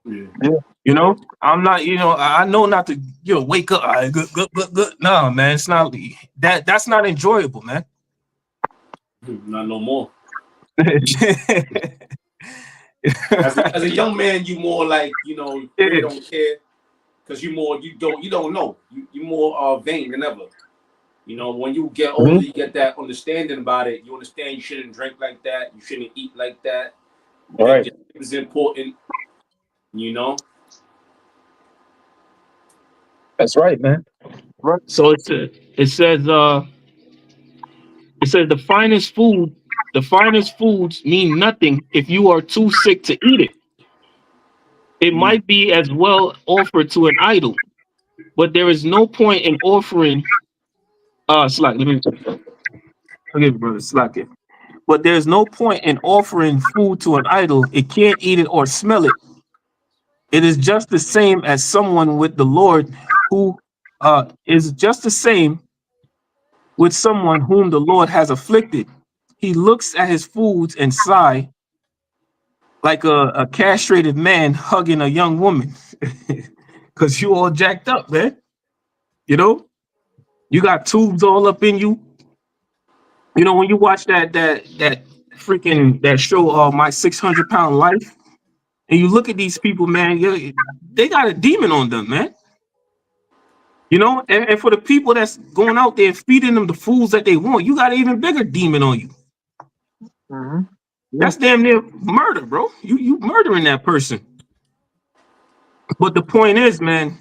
Yeah. I'm not. I know not to. Wake up. Good. No, man, it's not that. That's not enjoyable, man. Not no more. as As a young man, you more like really don't care because you don't know you more vain than ever. When you get older, you get that understanding about it. You understand you shouldn't drink like that. You shouldn't eat like that. Right. It's important. That's right, man. Right. So it says the finest foods mean nothing if you are too sick to eat it. It might be as well offered to an idol, but there is no point in offering slack. Let me forgive me, brother, slack it. But there's no point in offering food to an idol. It can't eat it or smell it. It is just the same as someone with the Lord who is just the same with someone whom the Lord has afflicted. He looks at his foods and sigh like a castrated man hugging a young woman. Cause you all jacked up, man. You know, you got tubes all up in you. You know, when you watch that freaking that show, My 600 Pound Life, and you look at these people, man, they got a demon on them, man. You know, and for the people that's going out there feeding them the foods that they want, you got an even bigger demon on you. Mm-hmm. That's damn near murder, bro. You murdering that person. But the point is, man,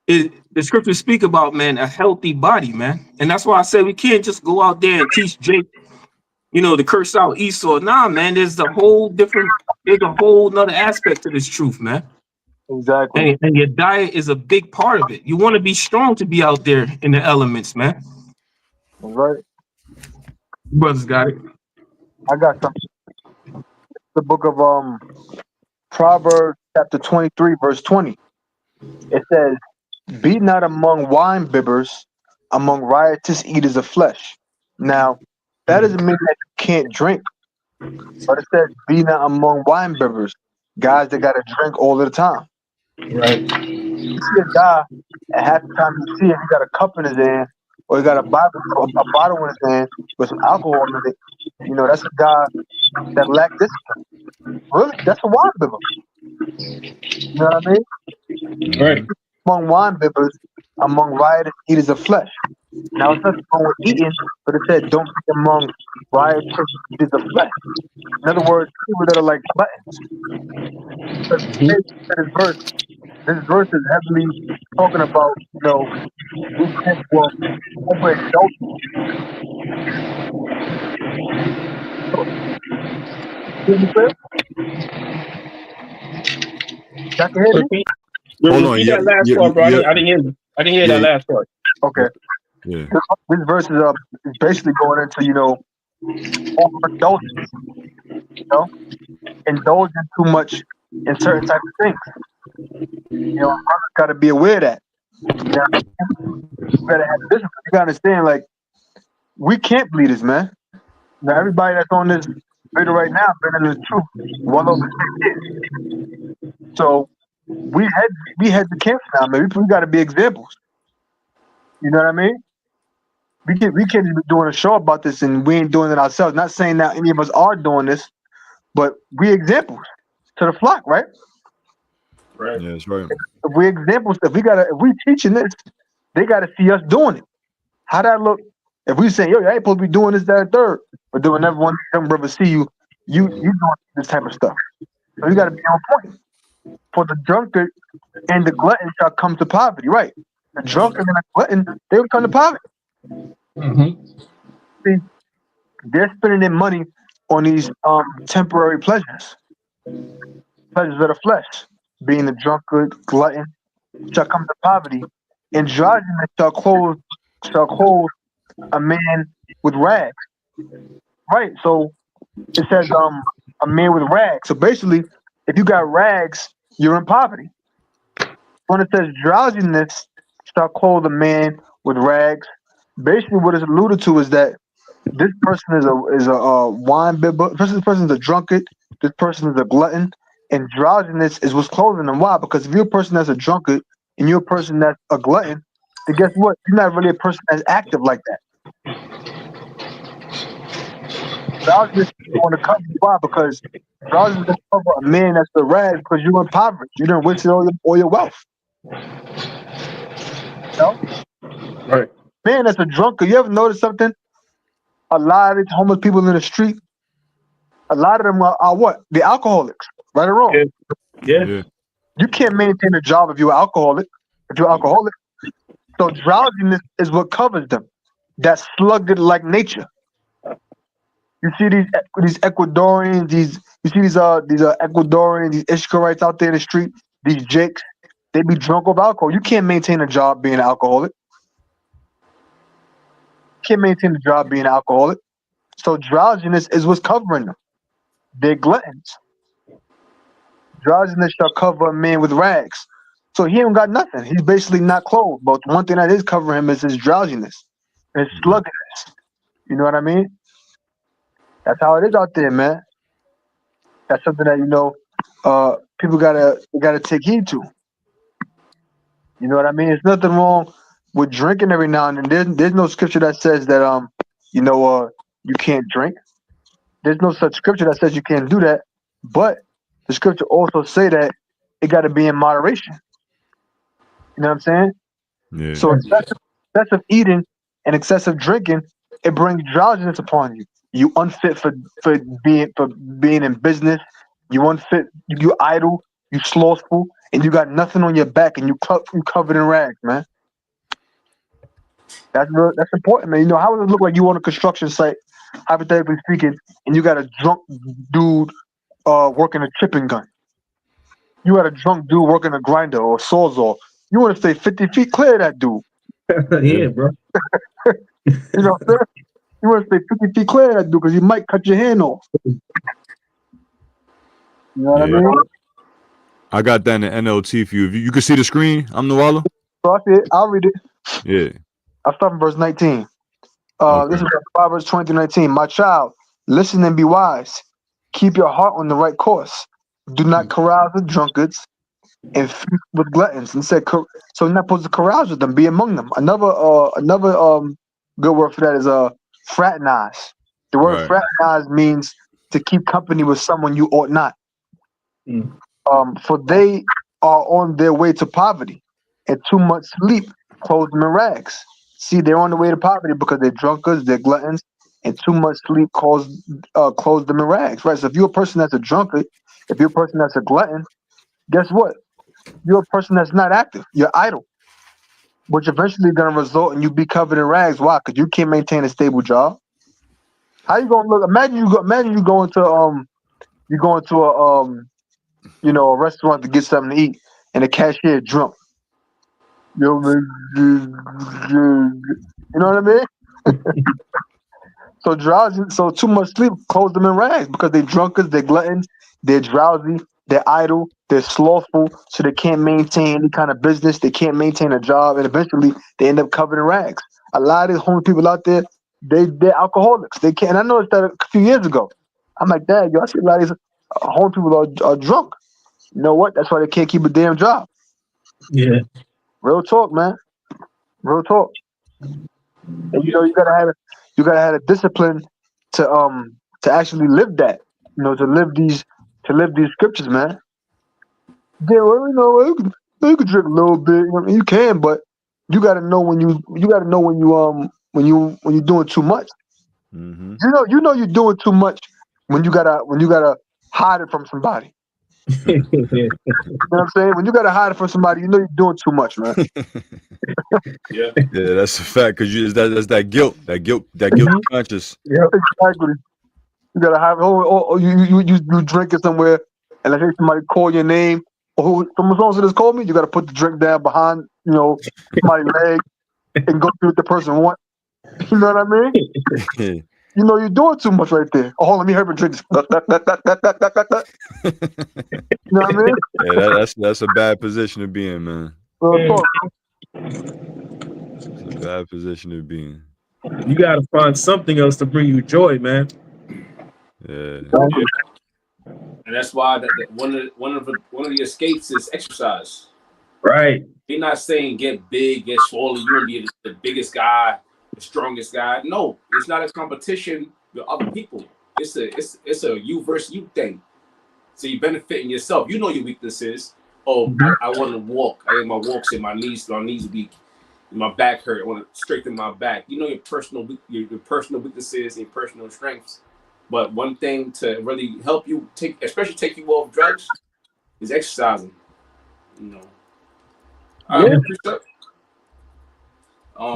the scriptures speak about, man, a healthy body, man. And that's why I said we can't just go out there and teach Jake, to curse out Esau. Nah, man, there's a whole nother aspect to this truth, man. Exactly. And your diet is a big part of it. You want to be strong to be out there in the elements, man. Right. Brothers got it. I got some. The book of Proverbs chapter 23, verse 20. It says, "Be not among wine bibbers, among riotous eaters of flesh." Now, that doesn't mean that you can't drink, but it says, "Be not among wine bibbers," guys that got to drink all the time. Right. You see a guy, and half the time you see him, he got a cup in his hand, or he got a bottle in his hand with some alcohol in it. That's a guy that lack discipline. Really, that's a wine bibber. You know what I mean? Right. Among wine bibbers, among riotous eaters of flesh. Now it's nothing wrong with eating, but it said don't be among riotous eaters of flesh. In other words, people that are like gluttons. Because this verse is heavily talking about, we can't overindulge. You hear me, clear? Y'all can hear me? Repeat, Hold on. repeat that last part, bro. I didn't hear you. I didn't hear that last part. Okay. Yeah. This verse is basically going into, overindulgence, indulging too much in certain types of things. Brothers got to be aware of that. Now, you gotta have this. You gotta understand, like, we can't bleed this, man. Now, everybody that's on this video right now been in the truth well over 10 years. So we had the camps now, man. We got to be examples. You know what I mean? We can't be doing a show about this and we ain't doing it ourselves. Not saying that any of us are doing this, but we examples to the flock, right? Right. Yeah, that's right. If we examples, if we teaching this, they gotta see us doing it. How that look? If we say, yo, I ain't supposed to be doing this, that, and third, but then whenever one of them brothers see you doing this type of stuff. So you gotta be on point. For the drunkard and the glutton shall come to poverty, right? The drunkard and the glutton, they will come to poverty. Mm-hmm. See, they're spending their money on these temporary pleasures of the flesh, being the drunkard, glutton, shall come to poverty, and androgynous shall clothe a man with rags. Right. So it says a man with rags. So basically, if you got rags, you're in poverty. When it says drowsiness shall clothe a man with rags, basically what it's alluded to is that this person is a wine bibber. This person is a drunkard. This person is a glutton. And drowsiness is what's clothing them. Why? Because if you're a person that's a drunkard and you're a person that's a glutton, then guess what? You're not really a person that's active like that. Drowsiness is going to cover you. Why? Because drowsiness is going to cover a man that's the rag because you're impoverished. You done wasted all your wealth. Right. Man, that's a drunkard. You ever notice something? A lot of these homeless people in the street, a lot of them are what? They're alcoholics, right or wrong. Yeah. You can't maintain a job if you're alcoholic. So drowsiness is what covers them. That's slugged like nature. You see these Ecuadorians, you see these Ecuadorians, these Ishkarites out there in the street, these Jakes, they be drunk with alcohol. You can't maintain a job being an alcoholic. Can't maintain a job being an alcoholic. So drowsiness is what's covering them. They're gluttons. Drowsiness shall cover a man with rags. So he ain't got nothing. He's basically not clothed. But one thing that is covering him is his drowsiness, his sluggishness. You know what I mean? That's how it is out there, man. That's something that people gotta take heed to. You know what I mean? There's nothing wrong with drinking every now and then. There's no scripture that says that you can't drink. There's no such scripture that says you can't do that. But the scripture also say that it got to be in moderation. You know what I'm saying? Yeah. So excessive eating and excessive drinking, it brings drowsiness upon you. You unfit for being in business. You unfit. You idle. You slothful, and you got nothing on your back, and you covered in rags, man. That's important, man. You know, how would it look like you on a construction site, hypothetically speaking, and you got a drunk dude working a chipping gun? You got a drunk dude working a grinder or a sawzall. You want to stay 50 feet clear of that dude. Yeah, bro. You know what I'm saying? You want to stay 50 feet clear of that dude because he might cut your hand off. You know what I mean? I got that in the NLT for you. If you can see the screen, I'm Nawala. So I see it. I'll read it. Yeah. I'll start from verse 19. Okay. This is Proverbs 20:19. My child, listen and be wise. Keep your heart on the right course. Do not carouse with drunkards and feast with gluttons. And said, so you're not supposed to carouse with them. Be among them. Another good word for that is fraternize. The word Right. fraternize means to keep company with someone you ought not. Mm. For they are on their way to poverty, and too much sleep clothes them in rags. See, they're on the way to poverty because they're drunkards, they're gluttons, and too much sleep clothes them in rags. Right. So if you're a person that's a drunkard, if you're a person that's a glutton, guess what? You're a person that's not active. You're idle, which eventually going to result in you be covered in rags. Why? Because you can't maintain a stable job. How you gonna look? Imagine you going to a restaurant to get something to eat, and the cashier drunk. You know what I mean? So drowsy, so too much sleep clothes them in rags because they're drunkards, they're gluttons, they're drowsy, they're idle, they're slothful, so they can't maintain any kind of business, they can't maintain a job, and eventually they end up covered in rags. A lot of these homeless people out there, they're alcoholics. They can't. And I noticed that a few years ago. I'm like, Dad, yo, I see a lot of these homeless people are drunk. You know what? That's why they can't keep a damn job. Yeah. Real talk, man. Real talk. And you gotta have a discipline to actually live that. To live these scriptures, man. Yeah, well, you can drink a little bit. You can, but you gotta know when you're doing too much. Mm-hmm. You're doing too much when you gotta hide it from somebody. You know what I'm saying? When you gotta hide it from somebody, you know you're doing too much, man. Yeah. Yeah, that's a fact. Cause that's that guilt conscious. Yeah, exactly. You gotta have you drinking somewhere, and let's say somebody call your name, or who someone else just called me. You gotta put the drink down behind somebody's leg and go through what the person wants. You know what I mean? Yeah. You're doing too much right there. Oh, hold on, let me hurry and drink this. You know what I mean? Yeah, that's a bad position to be in, man. Talk. It's a bad position to be in. You gotta find something else to bring you joy, man. Yeah. Yeah. And that's why one of the escapes is exercise. Right. They're not saying get big, get swollen. You want to be the biggest guy, the strongest guy. No, it's not a competition with other people. It's a you versus you thing. So you benefit in yourself. You know your weaknesses. Oh, I want to walk. I get my walks in my knees weak. My back hurt. I want to strengthen my back. You know your personal weaknesses and your personal strengths. But one thing to really help you especially take you off drugs, is exercising. You know. Yeah.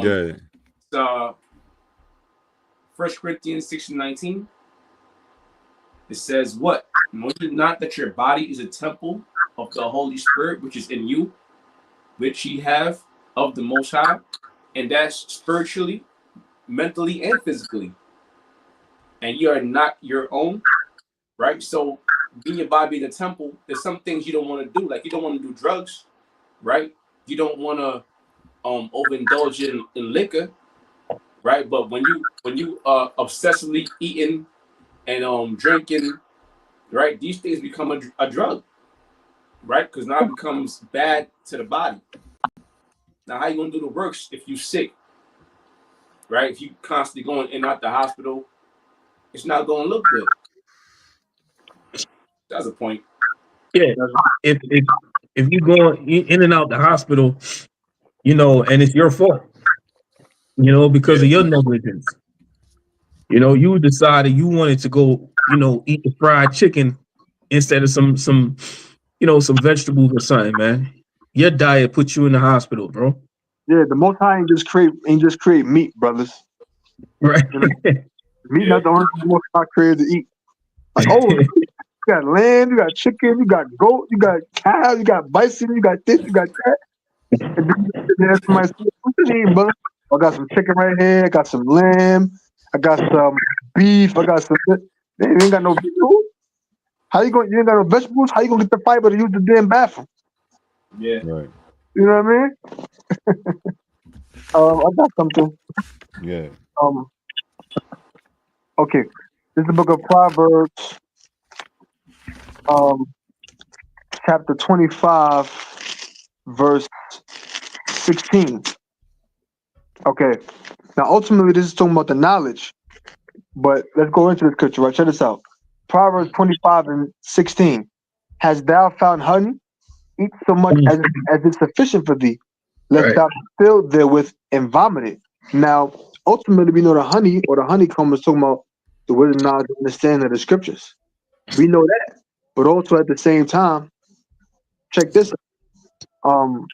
Yeah. Uh, 1 Corinthians 6:19. It says, "What? Know you not that your body is a temple of the Holy Spirit, which is in you, which ye have of the Most High, and that's spiritually, mentally, and physically. And you are not your own." Right. So being your body being a temple, there's some things you don't want to do. Like you don't want to do drugs, right? You don't want to overindulge in liquor, right? But when you obsessively eating and drinking, right, these things become a drug, right? Because now it becomes bad to the body. Now, how you gonna do the works if you sick, right? If you constantly going in and out the hospital, it's not gonna look good. That's a point. Yeah, if you go in and out the hospital, and it's your fault, because of your negligence. You decided you wanted to go, eat the fried chicken instead of some vegetables or something, man. Your diet puts you in the hospital, bro. Yeah, the Most High ain't just create meat, brothers. Right. Meat not the only thing the Most High created to eat. Like, oh, you got lamb, you got chicken, you got goat, you got cow, you got bison, you got this, you got that. And then somebody says, "What you eating, brother?" I got some chicken right here. I got some lamb. I got some beef. I got some. Man, you ain't got no food. How you going? You ain't got no vegetables. How you gonna get the fiber to use the damn bathroom? Yeah. Right. You know what I mean? I got something. Yeah. Okay. This is the book of Proverbs, chapter 25, verse 16. Okay. Now, ultimately, this is talking about the knowledge, but let's go into the scripture. Right? Check this out. Proverbs 25 and 16. Has thou found honey? Eat so much as is sufficient for thee, lest Right. thou be filled therewith and vomit it. Now, ultimately, we know the honey or the honeycomb is talking about the wisdom, knowledge, and understanding of the scriptures. We know that, but also at the same time, check this out.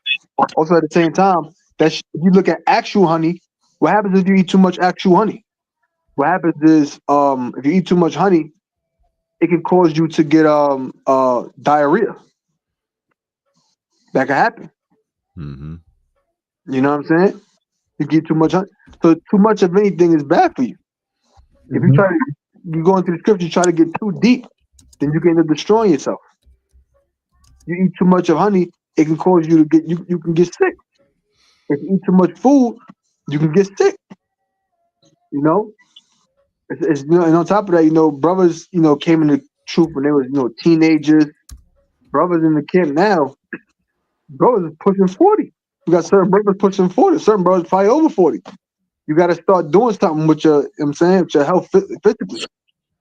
Also at the same time, if you look at actual honey, what happens if you eat too much actual honey? What happens is, if you eat too much honey, it can cause you to get diarrhea. That can happen. Mm-hmm. You know what I'm saying? You get too much honey. So too much of anything is bad for you. If you you go into the scripture, you try to get too deep, then you can end up destroying yourself. You eat too much of honey, it can cause you to get you can get sick. If you eat too much food, you can get sick. You know, and on top of that, brothers, came in the truth when they was teenagers. Brothers in the camp now, brothers is pushing 40. You got certain brothers pushing 40. Certain brothers probably over 40. You got to start doing something with your, with your health physically.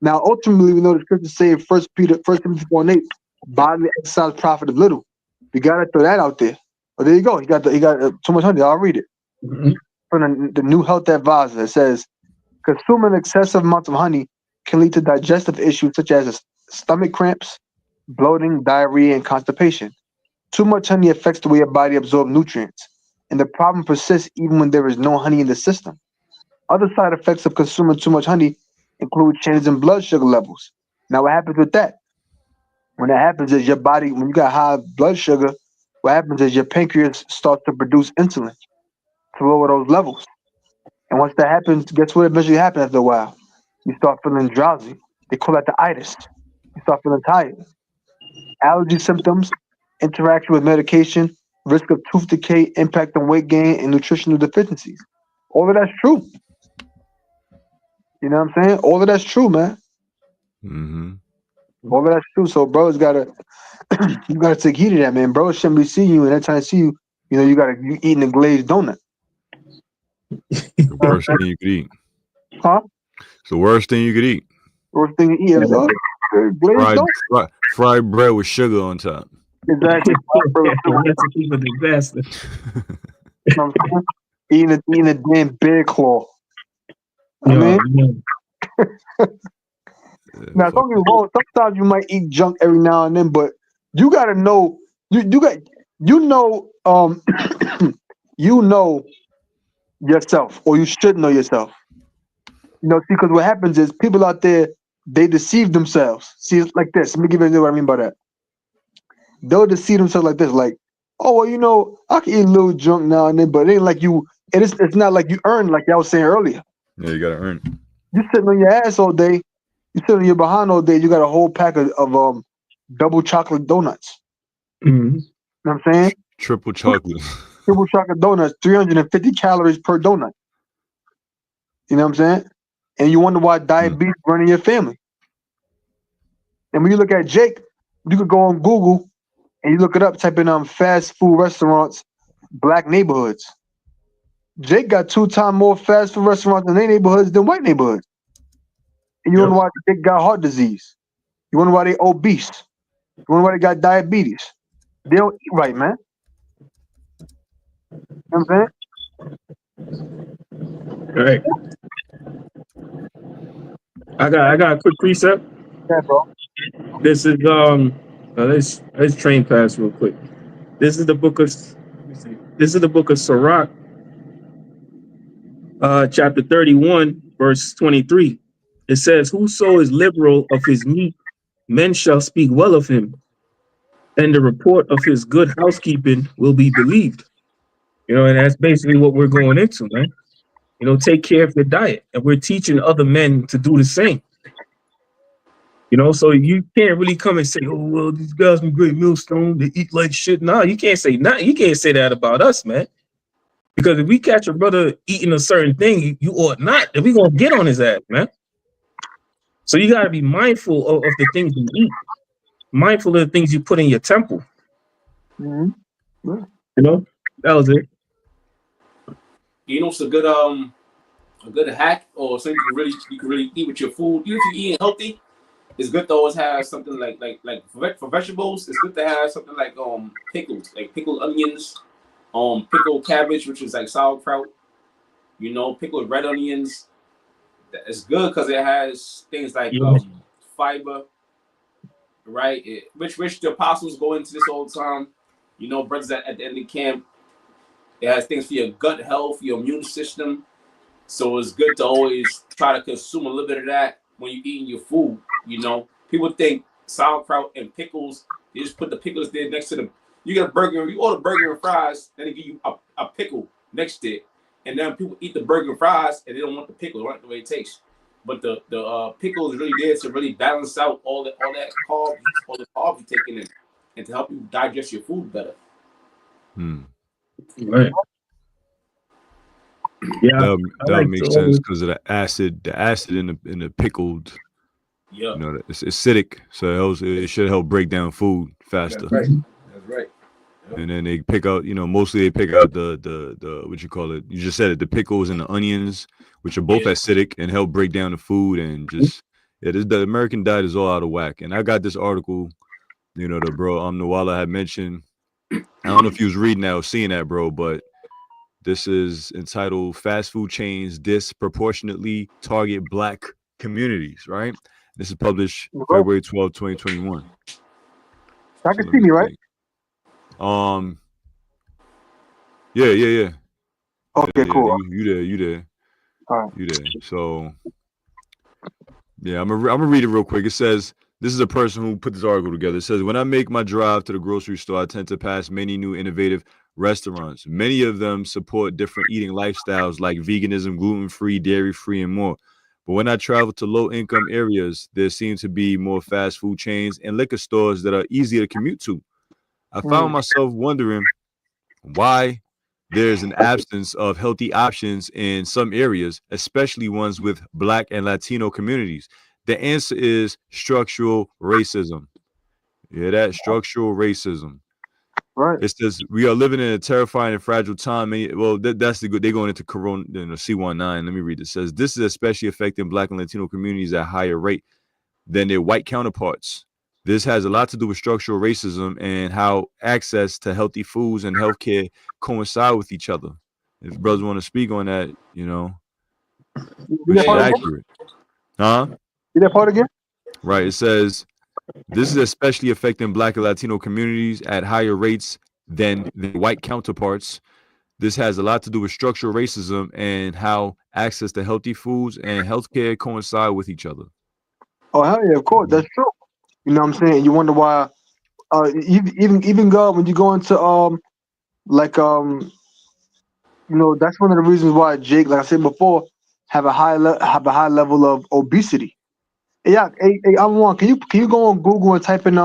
Now, ultimately, we know the scriptures say in 1 Timothy 4:8, bodily exercise profit of little. You got to throw that out there. Oh, there you go. He got too much honey. I'll read it. Mm-hmm. From the New Health Advisor, it says, consuming excessive amounts of honey can lead to digestive issues such as stomach cramps, bloating, diarrhea, and constipation. Too much honey affects the way your body absorbs nutrients, and the problem persists even when there is no honey in the system. Other side effects of consuming too much honey include changes in blood sugar levels. Now, what happens with that? When that happens is your body, when you got high blood sugar, what happens is your pancreas starts to produce insulin to lower those levels. And once that happens, guess what eventually happens after a while? You start feeling drowsy. They call that the itis. You start feeling tired. Allergy symptoms, interaction with medication, risk of tooth decay, impact on weight gain, and nutritional deficiencies. All of that's true. You know what I'm saying? All of that's true, man. Mm-hmm. All of that's true. So bro's gotta you gotta take heed of that, man. Bro shouldn't be seeing you, and every time I see you, you eating a glazed donut. The worst thing you could eat. Huh? It's the worst thing you could eat. Worst thing to eat is glazed donut. Fried bread with sugar on top. Exactly. Recipe for disaster. You know what I'm saying? Eating a damn bear claw. I mean, now don't get me wrong. Sometimes you might eat junk every now and then, but you gotta know you know yourself, or you should know yourself. See, because what happens is people out there, they deceive themselves. See, it's like this. Let me give you what I mean by that. They'll deceive themselves like this, like, oh well, I can eat a little junk now and then, but it ain't like you. It's not like you earn, like I was saying earlier. Yeah, you gotta earn. You sitting on your ass all day. You sitting on your behind all day. You got a whole pack of double chocolate donuts. Mhm. You know what I'm saying? Triple chocolate. Triple chocolate donuts, 350 calories per donut. You know what I'm saying? And you wonder why diabetes running your family. And when you look at Jake, you could go on Google and you look it up, type in fast food restaurants, black neighborhoods. Jake got 2 times more fast food restaurants in their neighborhoods than white neighborhoods. And you Yep. wonder why Jake got heart disease. You wonder why they obese. You wonder why they got diabetes. They don't eat right, man. You know what I'm saying? Right. I got a quick precept. Yeah, bro. This is let's train pass real quick. This is the book of Sirach, chapter 31, verse 23. It says, "Whoso is liberal of his meat, men shall speak well of him, and the report of his good housekeeping will be believed." You know, and that's basically what we're going into, man. You know, take care of your diet, and we're teaching other men to do the same. You know, so you can't really come and say, "Oh, well, these guys from Great Millstone, they eat like shit." No, you can't say nothing. You can't say that about us, man. Because if we catch a brother eating a certain thing, you ought not, then we gonna get on his ass, man. So you gotta be mindful of the things you eat, mindful of the things you put in your temple. Mm-hmm. Yeah. You know, that was it. You know, it's a good hack or something you can really eat with your food. Even if you're eating healthy, it's good to always have something like for vegetables. It's good to have something like pickles, like pickled onions, pickled cabbage, which is like sauerkraut. You know, pickled red onions. It's good because it has things like Yeah. fiber, right? Which the apostles go into this all the time. You know, brothers at the end of camp. It has things for your gut health, your immune system. So it's good to always try to consume a little bit of that when you're eating your food. You know, people think sauerkraut and pickles. They just put the pickles there next to them. You get a burger, you order burger and fries, then they give you a pickle next to it, and then people eat the burger and fries and they don't want the pickle, they want the way it tastes. But the pickle is really there to really balance out all that carbs, all the carbs you're taking in, and to help you digest your food better. Right. Yeah, That I would like make sense to. because of the acid in the pickled. Yeah, You know, it's acidic, so it should help break down food faster. that's right. That's right. Yep. And then they pick out, mostly they pick out the what you call it. You just said it, the pickles and the onions, which are both acidic and help break down the food and just the American diet is all out of whack. And I got this article, the bro Nawala had mentioned. I don't know if he was reading that or seeing that, bro, but this is entitled "Fast Food Chains Disproportionately Target Black Communities." Right. This is published February 12, 2021. I So can let see me me, right? see. Yeah. Okay, cool. You there. All right. You there. So yeah, I'm gonna read it real quick. It says, this is a person who put this article together. It says, when I make my drive to the grocery store, I tend to pass many new innovative restaurants. Many of them support different eating lifestyles like veganism, gluten-free, dairy-free, and more. But when I travel to low-income areas, there seem to be more fast food chains and liquor stores that are easier to commute to. I found myself wondering why there's an absence of healthy options in some areas, especially ones with Black and Latino communities. The answer is structural racism. Yeah, that structural racism. Right. It says we are living in a terrifying and fragile time. That's the good. They're going into Corona, C19. Let me read it. It says this is especially affecting Black and Latino communities at a higher rate than their white counterparts. This has a lot to do with structural racism and how access to healthy foods and healthcare coincide with each other. If brothers want to speak on that, which is accurate. Huh? See that part again? Right. It says this is especially affecting Black and Latino communities at higher rates than the white counterparts. This has a lot to do with structural racism and how access to healthy foods and healthcare coincide with each other. Oh hell yeah, of course, that's true. You know what I'm saying? You wonder why even when you go into that's one of the reasons why Jake, like I said before, have a high level of obesity. Hey, yeah, hey, I'm one. Can you go on Google and type in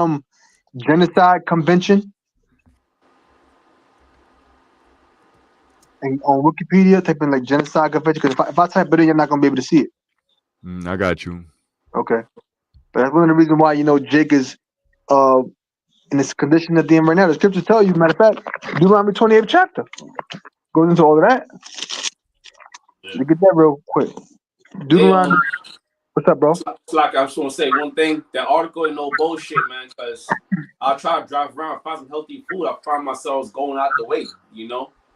Genocide Convention. And on Wikipedia, type in like Genocide Convention, because if I type it in, you're not gonna be able to see it. I got you. Okay. But that's one of the reasons why, Jake is in this condition that they're in right now. The scriptures tell you, matter of fact, Deuteronomy 28th chapter goes into all of that. Yeah. You get that real quick. Hey, Deuteronomy. What's up, bro? it's like I just want to say one thing. That article ain't no bullshit, man. Because I try to drive around, find some healthy food. I find myself going out the way.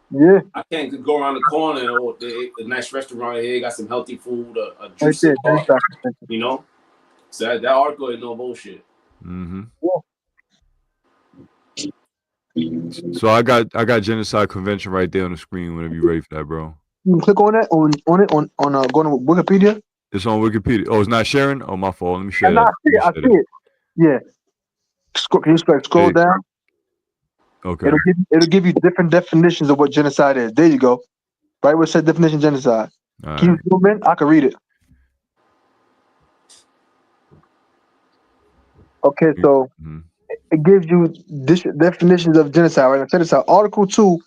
Yeah. I can't just go around the corner and a nice restaurant here got some healthy food, a Right juice there. bar, Genocide Convention. So that article ain't no bullshit. So I got Genocide Convention right there on the screen whenever you're ready for that, bro. You can click on that on going to Wikipedia. It's on Wikipedia. Oh, it's not sharing? Oh, my fault. Let me share And that. I see it. Yeah. Can you scroll down? Okay. It'll give you different definitions of what genocide is. There you go. Right where it said definition genocide. All Can right. you zoom in? I can read it. Okay, so it gives you definitions of genocide. Right? Check this out. Article 2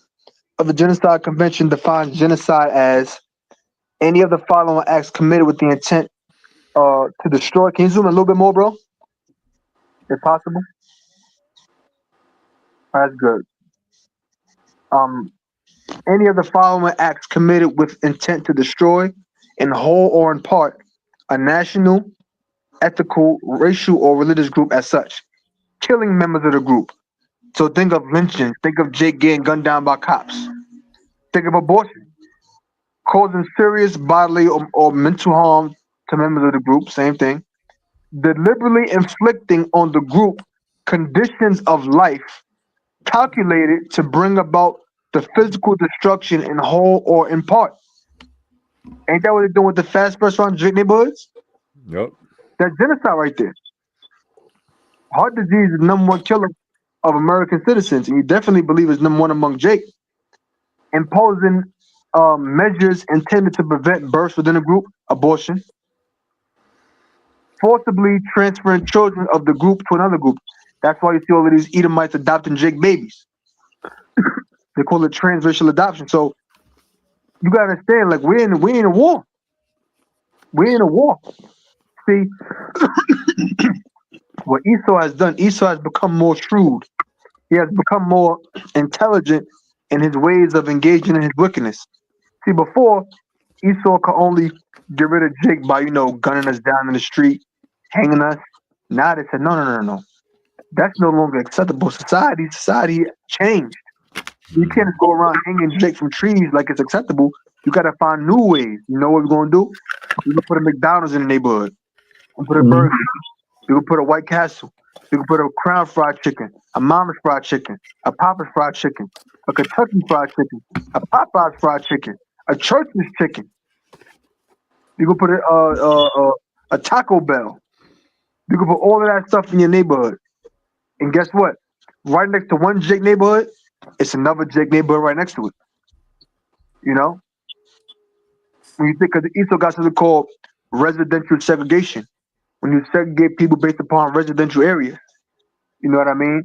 of the Genocide Convention defines genocide as any of the following acts committed with the intent to destroy. Can you zoom in a little bit more, bro? If possible. That's good. Any of the following acts committed with intent to destroy, in whole or in part, a national, ethical, racial, or religious group as such, killing members of the group. So think of lynching. Think of Jake getting gunned down by cops. Think of abortion, causing serious bodily or mental harm to members of the group. Same thing. Deliberately inflicting on the group conditions of life calculated to bring about the physical destruction in whole or in part. Ain't that what they're doing with the fast restaurant drink neighborhoods? Yep. That's genocide right there. Heart disease is the number one killer of American citizens, and you definitely believe it's number one among Jake. Imposing measures intended to prevent births within a group, abortion. Forcibly transferring children of the group to another group. That's why you see all of these Edomites adopting Jake babies. They call it transracial adoption. So you gotta understand, like we're in a war. We're in a war. See, what Esau has done, Esau has become more shrewd. He has become more intelligent in his ways of engaging in his wickedness. See, before, Esau could only get rid of Jake by, gunning us down in the street, hanging us. Now they said, no. That's no longer acceptable. Society changed. You can't just go around hanging Jake from trees like it's acceptable. You got to find new ways. You know what we're going to do? We're going to put a McDonald's in the neighborhood. We're going to put a Burger King. We can put a White Castle. We can put a Crown Fried Chicken, a Mama's Fried Chicken, a Papa's Fried Chicken, a Kentucky Fried Chicken, a Popeye's Fried Chicken, a Church's Chicken. You can put a Taco Bell. You can put all of that stuff in your neighborhood. And guess what? Right next to one Jake neighborhood, it's another Jake neighborhood right next to it. When you think of the Esau got something called residential segregation. When you segregate people based upon residential areas. You know what I mean?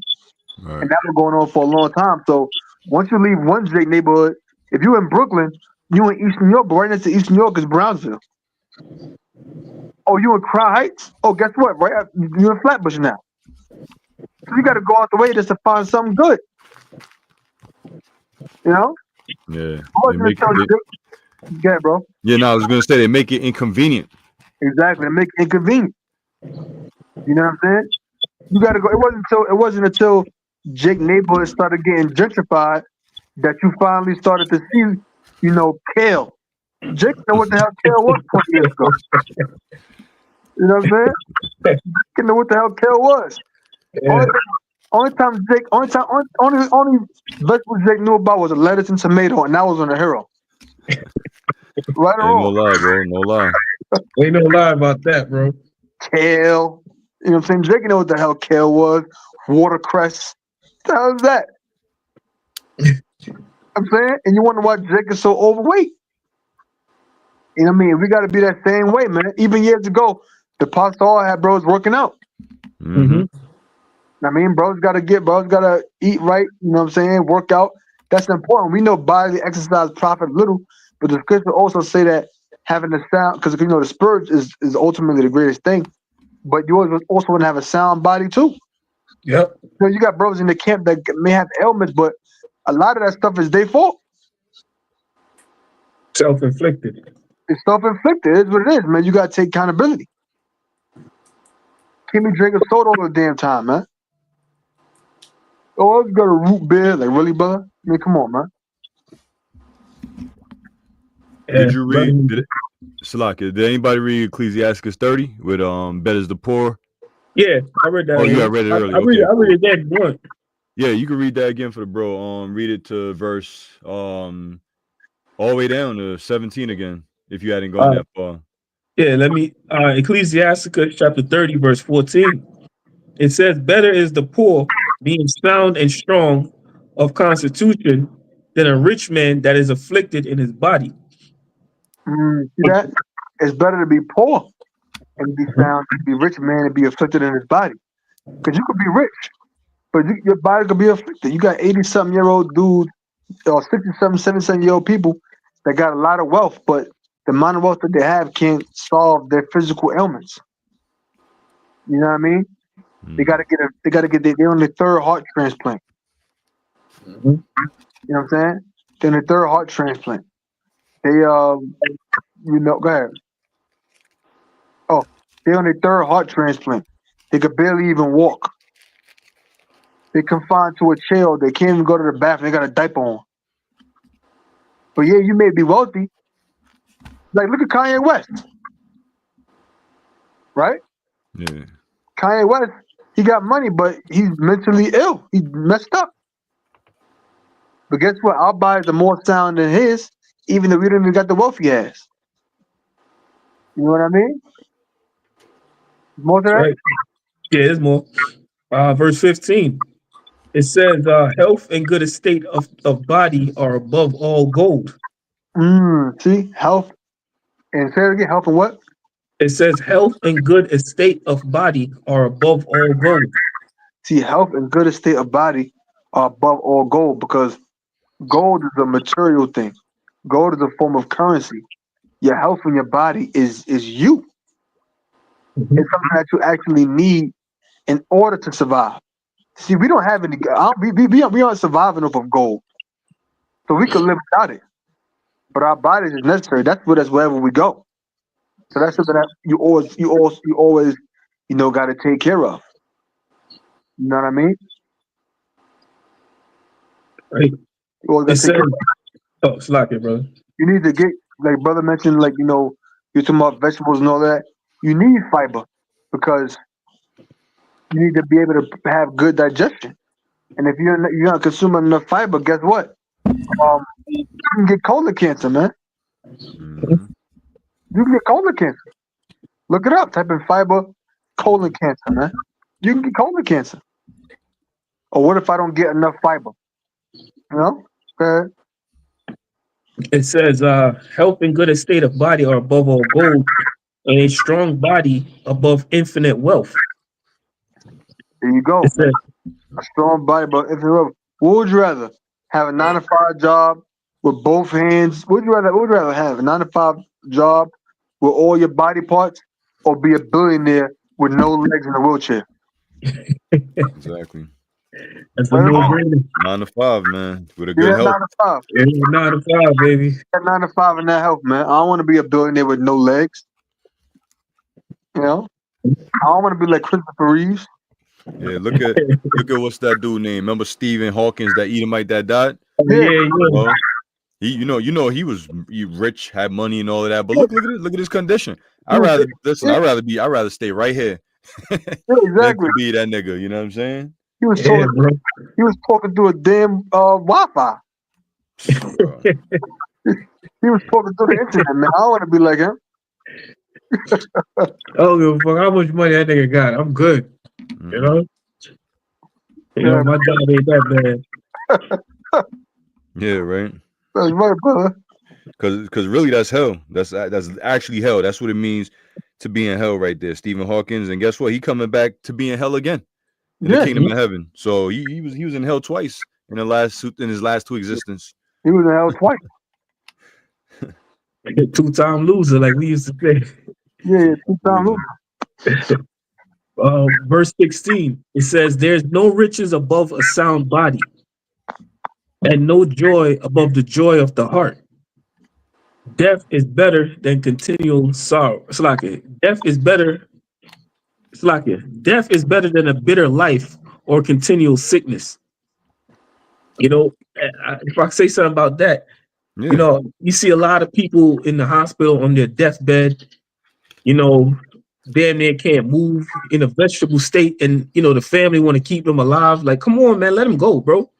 Right. And that was going on for a long time. So once you leave one Jake neighborhood, if you're in Brooklyn, you in East New York, but right next to East New York is Brownsville. Oh, you in Crown Heights? Oh, guess what? Right, you're in Flatbush now. So you got to go out the way just to find something good. Yeah. Yeah, bro. Yeah, no, I was gonna say they make it inconvenient. Exactly, they make it inconvenient. You know what I'm saying? You got to go. It wasn't until Jake neighborhood started getting gentrified that you finally started to see, kale. Jake know what the hell kale was 20 years ago. You know what I'm saying? Jake know what the hell kale was. Yeah. Only vegetable Jake knew about was a lettuce and tomato, and that was on the hero. Right or Ain't no wrong? lie, bro. No lie. Ain't no lie about that, bro. Kale. You know what I'm saying? Jake know what the hell kale was. Watercress. What the hell is that? I'm saying? And you wonder why Jake is so overweight. You know what I mean? We got to be that same way, man. Even years ago, the Pastor had bros working out. Mm-hmm. I mean, bro's gotta eat right, you know what I'm saying? Work out. That's important. We know bodily exercise profit little, but the scripture also say that having a sound, because you know the spirit is ultimately the greatest thing. But you also want to have a sound body too. Yep. So you got brothers in the camp that may have ailments, but a lot of that stuff is their fault. Self-inflicted. It's self-inflicted. It's what it is, man. You gotta take accountability. Keep me drinking soda all the damn time, man. Oh, let's go to root beer. Like, really, brother? I mean, come on, man. Did you read? Salaka, did anybody read Ecclesiastes 30 with bet is the poor? Yeah, I read that. Oh, you read it earlier. I read it that once. Yeah, you can read that again for the bro. Read it to verse all the way down to 17 again, if you hadn't gone that far. Yeah, let me Ecclesiasticus chapter 30, verse 14. It says, better is the poor being sound and strong of constitution than a rich man that is afflicted in his body. See that? It's better to be poor and be sound than to be rich man and be afflicted in his body. Because you could be rich, but your body could be afflicted. You got 80-something-year-old dudes or 67, 77-year-old people that got a lot of wealth, but the amount of wealth that they have can't solve their physical ailments. You know what I mean? They gotta get they're on their third heart transplant. You know what I'm saying? They're on their third heart transplant. They go ahead. Oh, they're on their third heart transplant. They could barely even walk. They're confined to a chair. They can't even go to the bathroom. They got a diaper on. But yeah, you may be wealthy. Like, look at Kanye West. Right? Yeah. Kanye West, he got money, but he's mentally ill. He's messed up. But guess what? Our bodies are more sound than his, even though we don't even got the wealth he has. You know what I mean? More than that? Right. Yeah, there's more. Verse 15. It says, health and good estate of body are above all gold. See? Health. And say it again, health and what? It says, health and good estate of body are above all gold. See, health and good estate of body are above all gold, because gold is a material thing. Gold is a form of currency. Your health and your body is you. It's something that you actually need in order to survive. See, we don't have any. We aren't surviving off of gold, so we can live without it. But our bodies is necessary. That's wherever we go. So that's something that you always, got to take care of. You know what I mean? Right. You always gotta take care of it. Oh, slack it, brother. You need to get, like brother mentioned, like you're talking about vegetables and all that. You need fiber because you need to be able to have good digestion. And if you're not consuming enough fiber, guess what? You can get colon cancer, man. Mhm. You can get colon cancer. Look it up. Type in fiber, colon cancer, man. You can get colon cancer. Or what if I don't get enough fiber? You know? Okay. It says, health and good estate of body are above all gold, and a strong body above infinite wealth. There you go. It says, A strong body, but if you're, what would you rather? Have a 9-to-5 job with both hands? What would you rather have? A 9-to-5 job with all your body parts, or be a billionaire with no legs in a wheelchair? Exactly. That's a no-brainer. 9 to 5, man, with a good health. 9-to-5. Yeah, 9 to 5, baby. 9-to-5 in that health, man. I don't want to be a billionaire with no legs. You know? I don't want to be like Christopher Reeves. Yeah, look at what's that dude name? Remember Stephen Hawkins, that Edomite that died? Yeah. Well, he, he was rich, had money and all of that. But look at his condition. I'd rather stay right here Yeah, than exactly. to be that nigga. You know what I'm saying? He was talking through a damn Wi-Fi. Oh, God. He was talking through the internet, man. I don't want to be like him. I don't give a fuck how much money that nigga got. I'm good. Mm-hmm. You know? My job ain't that bad. Yeah, right. That's right, brother. Because really, that's hell. That's actually hell. That's what it means to be in hell right there. Stephen Hawkins, and guess what? He coming back to be in hell again. in the kingdom of heaven. So he was in hell twice in his last two existence. He was in hell twice. Like a two-time loser, like we used to say. Yeah, 2 times. Verse 16, it says, "There's no riches above a sound body, and no joy above the joy of the heart. Death is better than continual sorrow." It's like it. Death is better. It's like it. Death is better than a bitter life or continual sickness. You know, if I say something about that, Yeah. you know, you see a lot of people in the hospital on their deathbed, you know, damn near can't move in a vegetable state, and you know the family want to keep them alive. Like, come on, man, let them go, bro.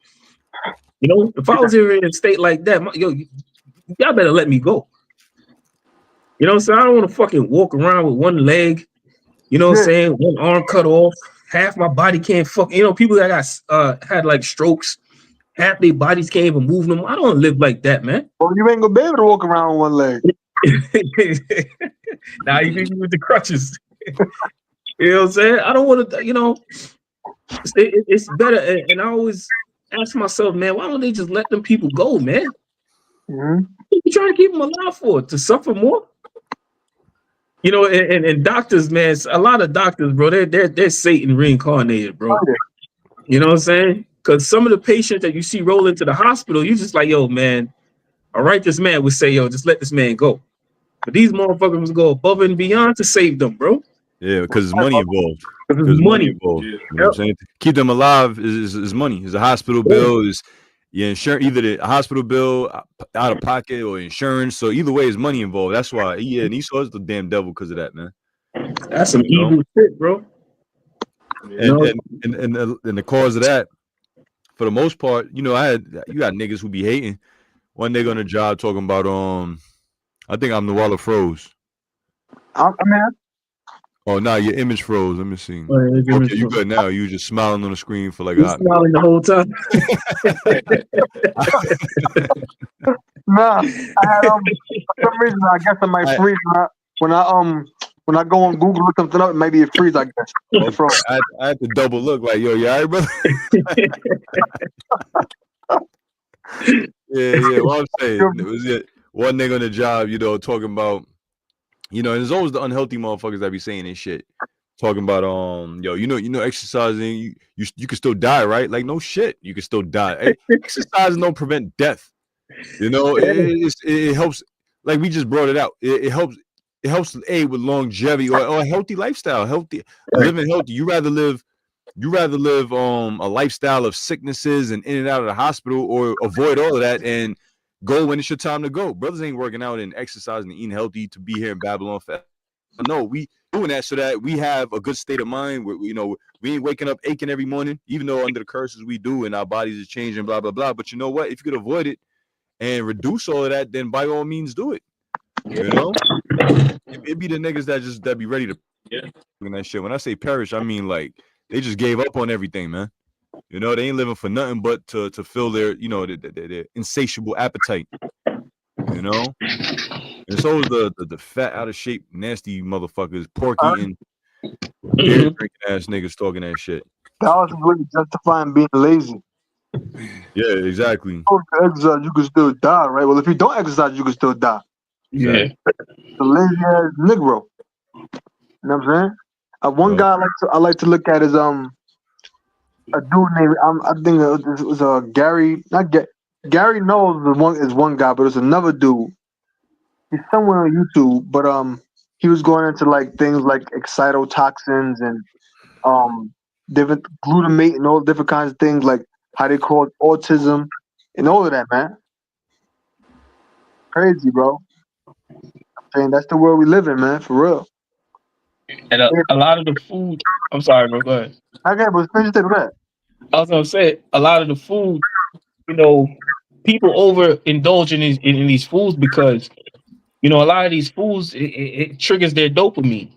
You know, if I was in a state like that, y'all better let me go. You know what I'm saying? I don't want to fucking walk around with one leg, you know what I'm saying, one arm cut off, half my body can't fuck. You know, people that got had like strokes, half their bodies can't even move them. I don't live like that, man. Well, you ain't gonna be able to walk around with one leg. Now you need me with the crutches. You know what I'm saying? I don't want to, you know, it's better. And I always ask myself, man, why don't they just let them people go, man? Mm-hmm. What you trying to keep them alive for? To suffer more? You know, and doctors, man, a lot of doctors, bro, they're Satan reincarnated, bro. You know what I'm saying? Because some of the patients that you see roll into the hospital, you just like, yo, man, a righteous man would say, yo, just let this man go. But these motherfuckers go above and beyond to save them, bro. Yeah, because there's money involved. Because there's money involved. You know what I'm saying? Keep them alive is money. Is a hospital bill, is your insurance, either the hospital bill out of pocket or insurance. So either way, is money involved. That's why, yeah, and Esau is the damn devil because of that, man. That's some evil shit, bro. And the cause of that, for the most part, you know, you got niggas who be hating. One nigga on the job talking about I think I'm the Waller froze. I mean, oh no, your image froze. Let me see. Okay, you good now? You just smiling on the screen for like a hot smiling the whole time. Nah, I had for some reason I guess I might freeze when I go on Google look something up, maybe it freeze. I guess. I had to double look like, yo, you all right, brother? yeah. What I'm saying, it was one nigga on the job, you know, talking about, you know, and there's always the unhealthy motherfuckers that be saying this shit, talking about yo, you know, exercising, you can still die, right? Like, no shit, you can still die. Exercising don't prevent death. You know, it helps. Like we just brought it out. It helps aid with longevity or a healthy lifestyle, living healthy. You rather live a lifestyle of sicknesses and in and out of the hospital, or avoid all of that and go when it's your time to go. Brothers ain't working out and exercising and eating healthy to be here in Babylon forever. No, we doing that so that we have a good state of mind where, you know, we ain't waking up aching every morning, even though under the curses we do and our bodies are changing, blah, blah, blah. But you know what? If you could avoid it and reduce all of that, then by all means do it. You know? It be the niggas that be ready to that shit. When I say perish, I mean like they just gave up on everything, man. You know, they ain't living for nothing but to fill their, you know, their insatiable appetite. You know? And so is the fat, out of shape, nasty motherfuckers, pork eating, beer drinking ass niggas talking that shit. That was really justifying being lazy. Yeah, exactly. If you exercise, you can still die, right? Well, if you don't exercise, you can still die. Yeah. The lazy ass Negro. You know what I'm saying? One guy I like to look at is a dude named I think it was Gary. Not Gary Knowles is one guy, but there's another dude. He's somewhere on YouTube, but he was going into like things like excitotoxins and different glutamate and all different kinds of things, like how they call it autism and all of that, man. Crazy, bro. I'm saying that's the world we live in, man, for real. And a lot of the food. I'm sorry, bro. Go ahead. Okay, but finish that. I was gonna say a lot of the food, you know, people overindulge in these foods because, you know, a lot of these foods it triggers their dopamine.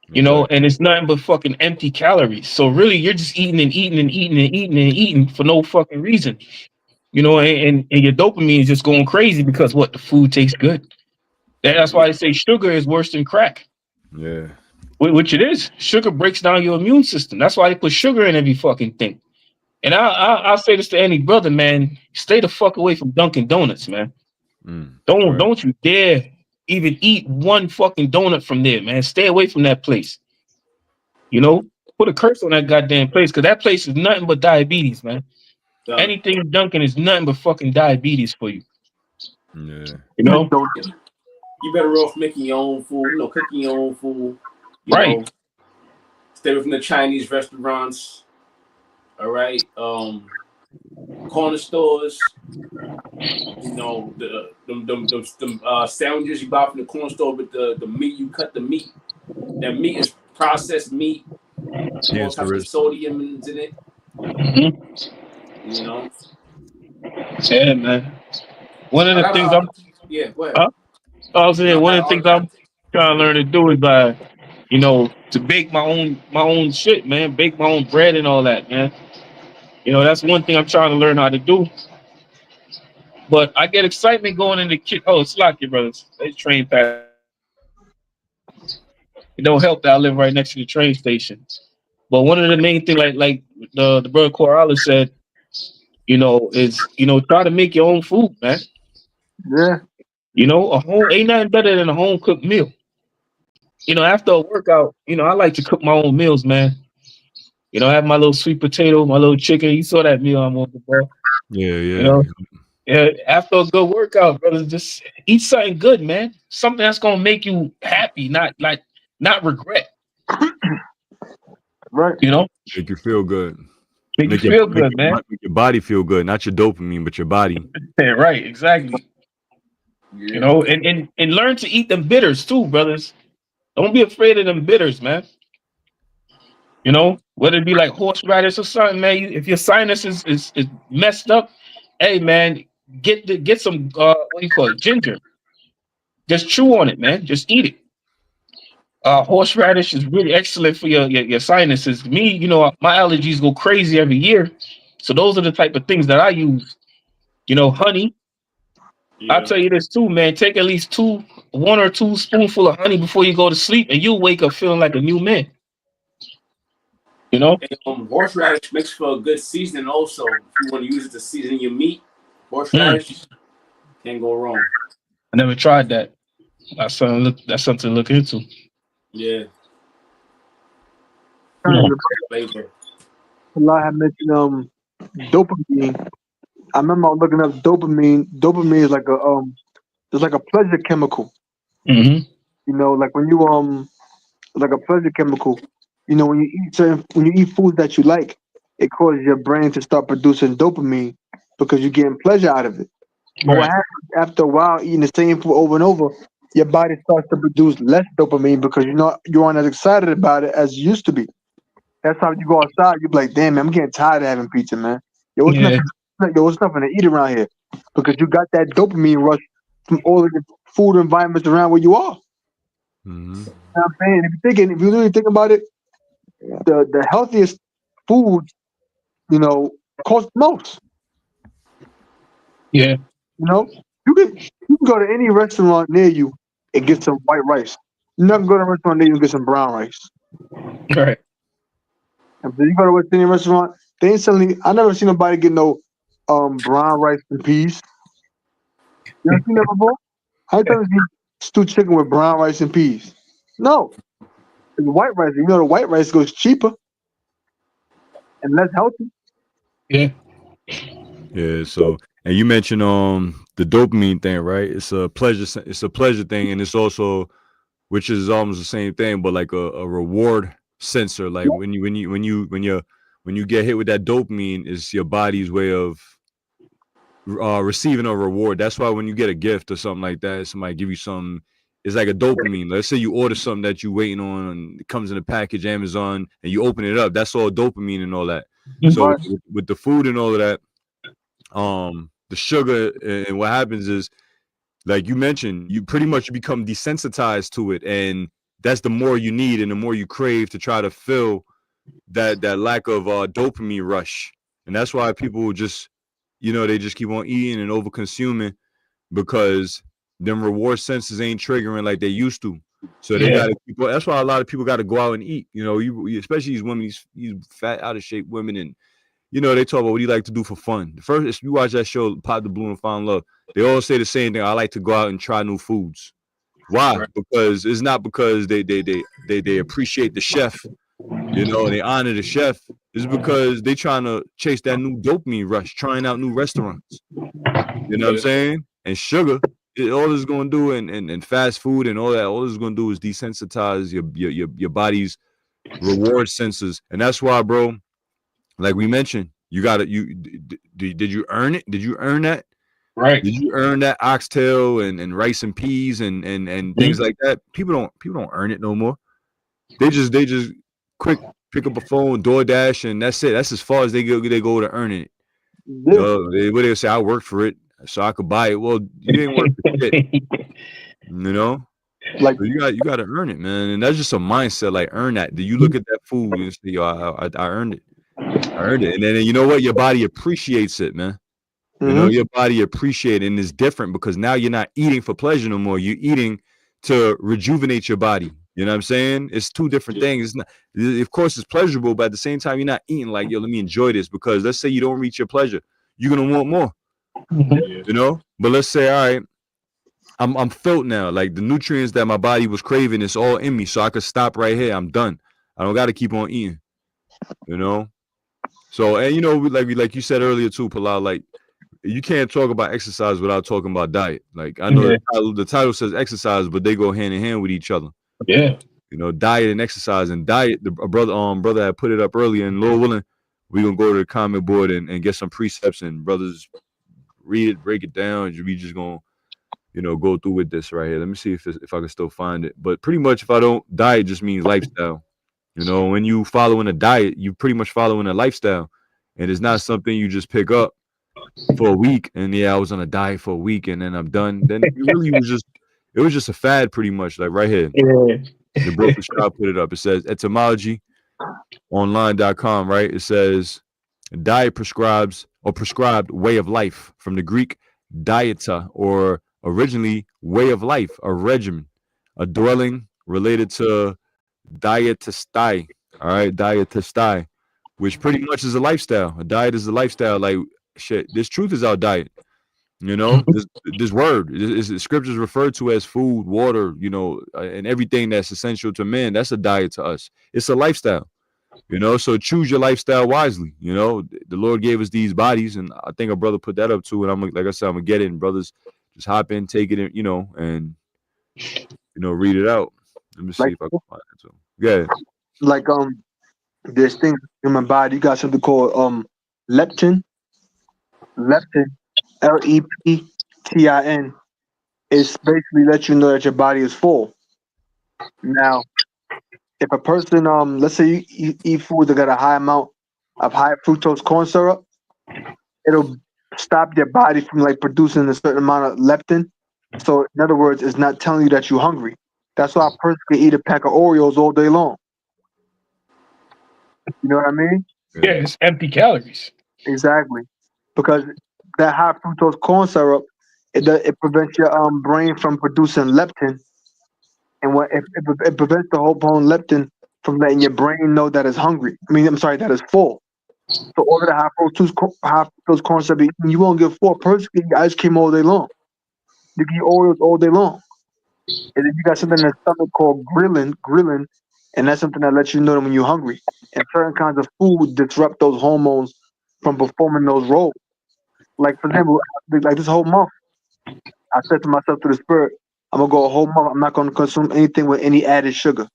You know, and it's nothing but fucking empty calories. So really, you're just eating and eating and eating and eating and eating for no fucking reason. You know, and your dopamine is just going crazy because the food tastes good. That's why they say sugar is worse than crack. Yeah. which it is. Sugar breaks down your immune system. That's why they put sugar in every fucking thing. And I'll say this to any brother, man. Stay the fuck away from Dunkin' Donuts, man. Right. Don't you dare even eat one fucking donut from there, man. Stay away from that place. You know, put a curse on that goddamn place because that place is nothing but diabetes, man. Anything Dunkin' is nothing but fucking diabetes for you. Yeah. You know, You better off making your own food. You know, cooking your own food. You right? know, stay away from the Chinese restaurants. All right. Corner stores. You know, the sandwiches you buy from the corner store with the meat. You cut the meat. That meat is processed meat. All types of sodium in it. Mm-hmm. You know. Yeah, man. One of the things I'm yeah, go ahead. huh? I was saying one of the things I'm trying to learn to do is by, you know, to bake my own shit, man. Bake my own bread and all that, man. You know, that's one thing I'm trying to learn how to do. But I get excitement going in the kitchen. Oh, it's like your brothers. They train past. It don't help that I live right next to the train station. But one of the main thing, like the brother Corrales said, you know, is try to make your own food, man. Yeah. You know, a home ain't nothing better than a home cooked meal. You know, after a workout, you know, I like to cook my own meals, man. You know, I have my little sweet potato, my little chicken. You saw that meal I'm on the ball. Yeah, You know, yeah. After a good workout, brother, just eat something good, man. Something that's gonna make you happy, not regret. Right. You know, Make you feel good. make you feel good, man. Make your body feel good, not your dopamine, but your body. Yeah, right, exactly. Yeah. You know, and learn to eat them bitters too, brothers. Don't be afraid of them bitters, man. You know, whether it be like horseradish or something, man. If your sinus is messed up, hey man, get some what do you call it, ginger. Just chew on it, man. Just eat it. Horseradish is really excellent for your sinuses. Me, you know, my allergies go crazy every year, so those are the type of things that I use. You know, honey. Yeah. I'll tell you this too, man. Take at least one or two spoonful of honey before you go to sleep, and you'll wake up feeling like a new man. You know? Horseradish makes for a good seasoning also. If you want to use it to season your meat, horseradish can't go wrong. I never tried that. That's something to look into. Yeah. Flavor. I had mentioned dopamine. I remember I was looking up dopamine. Dopamine is like it's like a pleasure chemical. Mm-hmm. You know, like when you like a pleasure chemical. You know, when you eat foods that you like, it causes your brain to start producing dopamine because you're getting pleasure out of it. But what Right. happens after a while, eating the same food over and over, your body starts to produce less dopamine because you aren't as excited about it as you used to be. That's how you go outside, you be like, damn man, I'm getting tired of having pizza, man. Yeah. What's nothing to eat around here? Because you got that dopamine rush from all of the food environments around where you are. Mm-hmm. You know what I'm saying? If you really think about it, the healthiest food, you know, cost most. Yeah. You know, you can go to any restaurant near you and get some white rice. You're not gonna go to a restaurant near you and get some brown rice. Right. And then you go to a West Indian restaurant, they ain't selling. I never seen nobody get no brown rice and peas. You ever seen that before? How many times you stew chicken with brown rice and peas? No, it's white rice. You know the white rice goes cheaper and less healthy. Yeah. Yeah. So, and you mentioned the dopamine thing, right? It's a pleasure thing, and it's also, which is almost the same thing, but like a reward sensor. Like when you get hit with that dopamine, it's your body's way of receiving a reward. That's why when you get a gift or something like that, somebody give you something, it's like a dopamine. Let's say you order something that you're waiting on and it comes in a package, Amazon, and you open it up. That's all dopamine and all that. So Right. with the food and all of that, the sugar, and what happens is, like you mentioned, you pretty much become desensitized to it, and that's the more you need and the more you crave to try to fill that lack of dopamine rush. And that's why people just, they just keep on eating and over consuming, because them reward senses ain't triggering like they used to. So they got to keep. That's why a lot of people got to go out and eat. You know, you especially these women, these fat, out of shape women, and you know they talk about what do you like to do for fun. The first, if you watch that show, Pop the Blue and Find Love, they all say the same thing. I like to go out and try new foods. Why? Right. Because it's not because they appreciate the chef, you know, and they honor the chef. It's because they trying to chase that new dopamine rush, trying out new restaurants. You know what I'm saying? And sugar, all this is going to do, and fast food and all that, all this is going to do is desensitize your body's reward senses, and that's why, bro. Like we mentioned, you got to did you earn it? Did you earn that? Right. Did you earn that oxtail and rice and peas and things like that? People don't earn it no more. They just quick pick up a phone, DoorDash, and that's it. That's as far as they go to earning it. You know, they say I worked for it so I could buy it. Well, you didn't work for shit. You know, Like so you got to earn it, man. And that's just a mindset. Like earn that. Do you look at that food and say, yo, I earned it. I earned it. And then you know what? Your body appreciates it, man. You know, your body appreciates it, and it's different because now you're not eating for pleasure no more. You're eating to rejuvenate your body. You know what I'm saying? It's two different things. It's not, of course, it's pleasurable, but at the same time, you're not eating like, yo, let me enjoy this, because let's say you don't reach your pleasure, you're gonna want more. You know? But let's say, all right, I'm filled now. Like the nutrients that my body was craving is all in me, so I could stop right here. I'm done. I don't got to keep on eating. You know? So, and you know, like you said earlier too, Palal, like you can't talk about exercise without talking about diet. Like I know the title says exercise, but they go hand in hand with each other. Yeah. You know, diet and exercise. And diet, a brother had put it up earlier, and Lord willing, we're gonna go to the comment board and get some precepts, and brothers read it, break it down, and we just gonna, you know, go through with this right here. Let me see if I can still find it. But pretty much, if I don't, diet just means lifestyle. You know, when you following a diet, you pretty much following a lifestyle, and it's not something you just pick up for a week and I was on a diet for a week and then I'm done. Then it really was just a fad, pretty much. Like right here, the broker shop put it up. It says etymology online.com, right? It says diet prescribed way of life, from the Greek dieta, or originally way of life, a regimen, a dwelling related to dietestai. All right, dietestai, which pretty much is a lifestyle. A diet is a lifestyle. Like shit, this truth is our diet. You know, this word is scriptures referred to as food, water, you know, and everything that's essential to man. That's a diet to us. It's a lifestyle. You know, so choose your lifestyle wisely. You know, the Lord gave us these bodies, and I think a brother put that up too. And I'm like I said, I'm gonna get it, and brothers just hop in, take it, in, you know, and you know, read it out. Let me see if I can find it too. Yeah. like there's things in my body. You got something called leptin. Leptin, leptin. It's basically let you know that your body is full. Now, if a person let's say you eat food that got a high amount of high fructose corn syrup, it'll stop your body from like producing a certain amount of leptin. So in other words, it's not telling you that you're hungry. That's why a person can eat a pack of Oreos all day long. You know what I mean? Yeah, it's empty calories. Exactly. Because that high fructose corn syrup, it prevents your brain from producing leptin, and it prevents the whole bone leptin from letting your brain know that it's hungry. I mean, I'm sorry, that it's full. So all of the high fructose corn syrup, you won't get full. A person can eat ice cream all day long. You can eat Oreos all day long. And then you got something in the stomach called ghrelin, and that's something that lets you know when you're hungry. And certain kinds of food disrupt those hormones from performing those roles. Like for example, like this whole month, I said to myself through the spirit, I'm gonna go a whole month. I'm not gonna consume anything with any added sugar.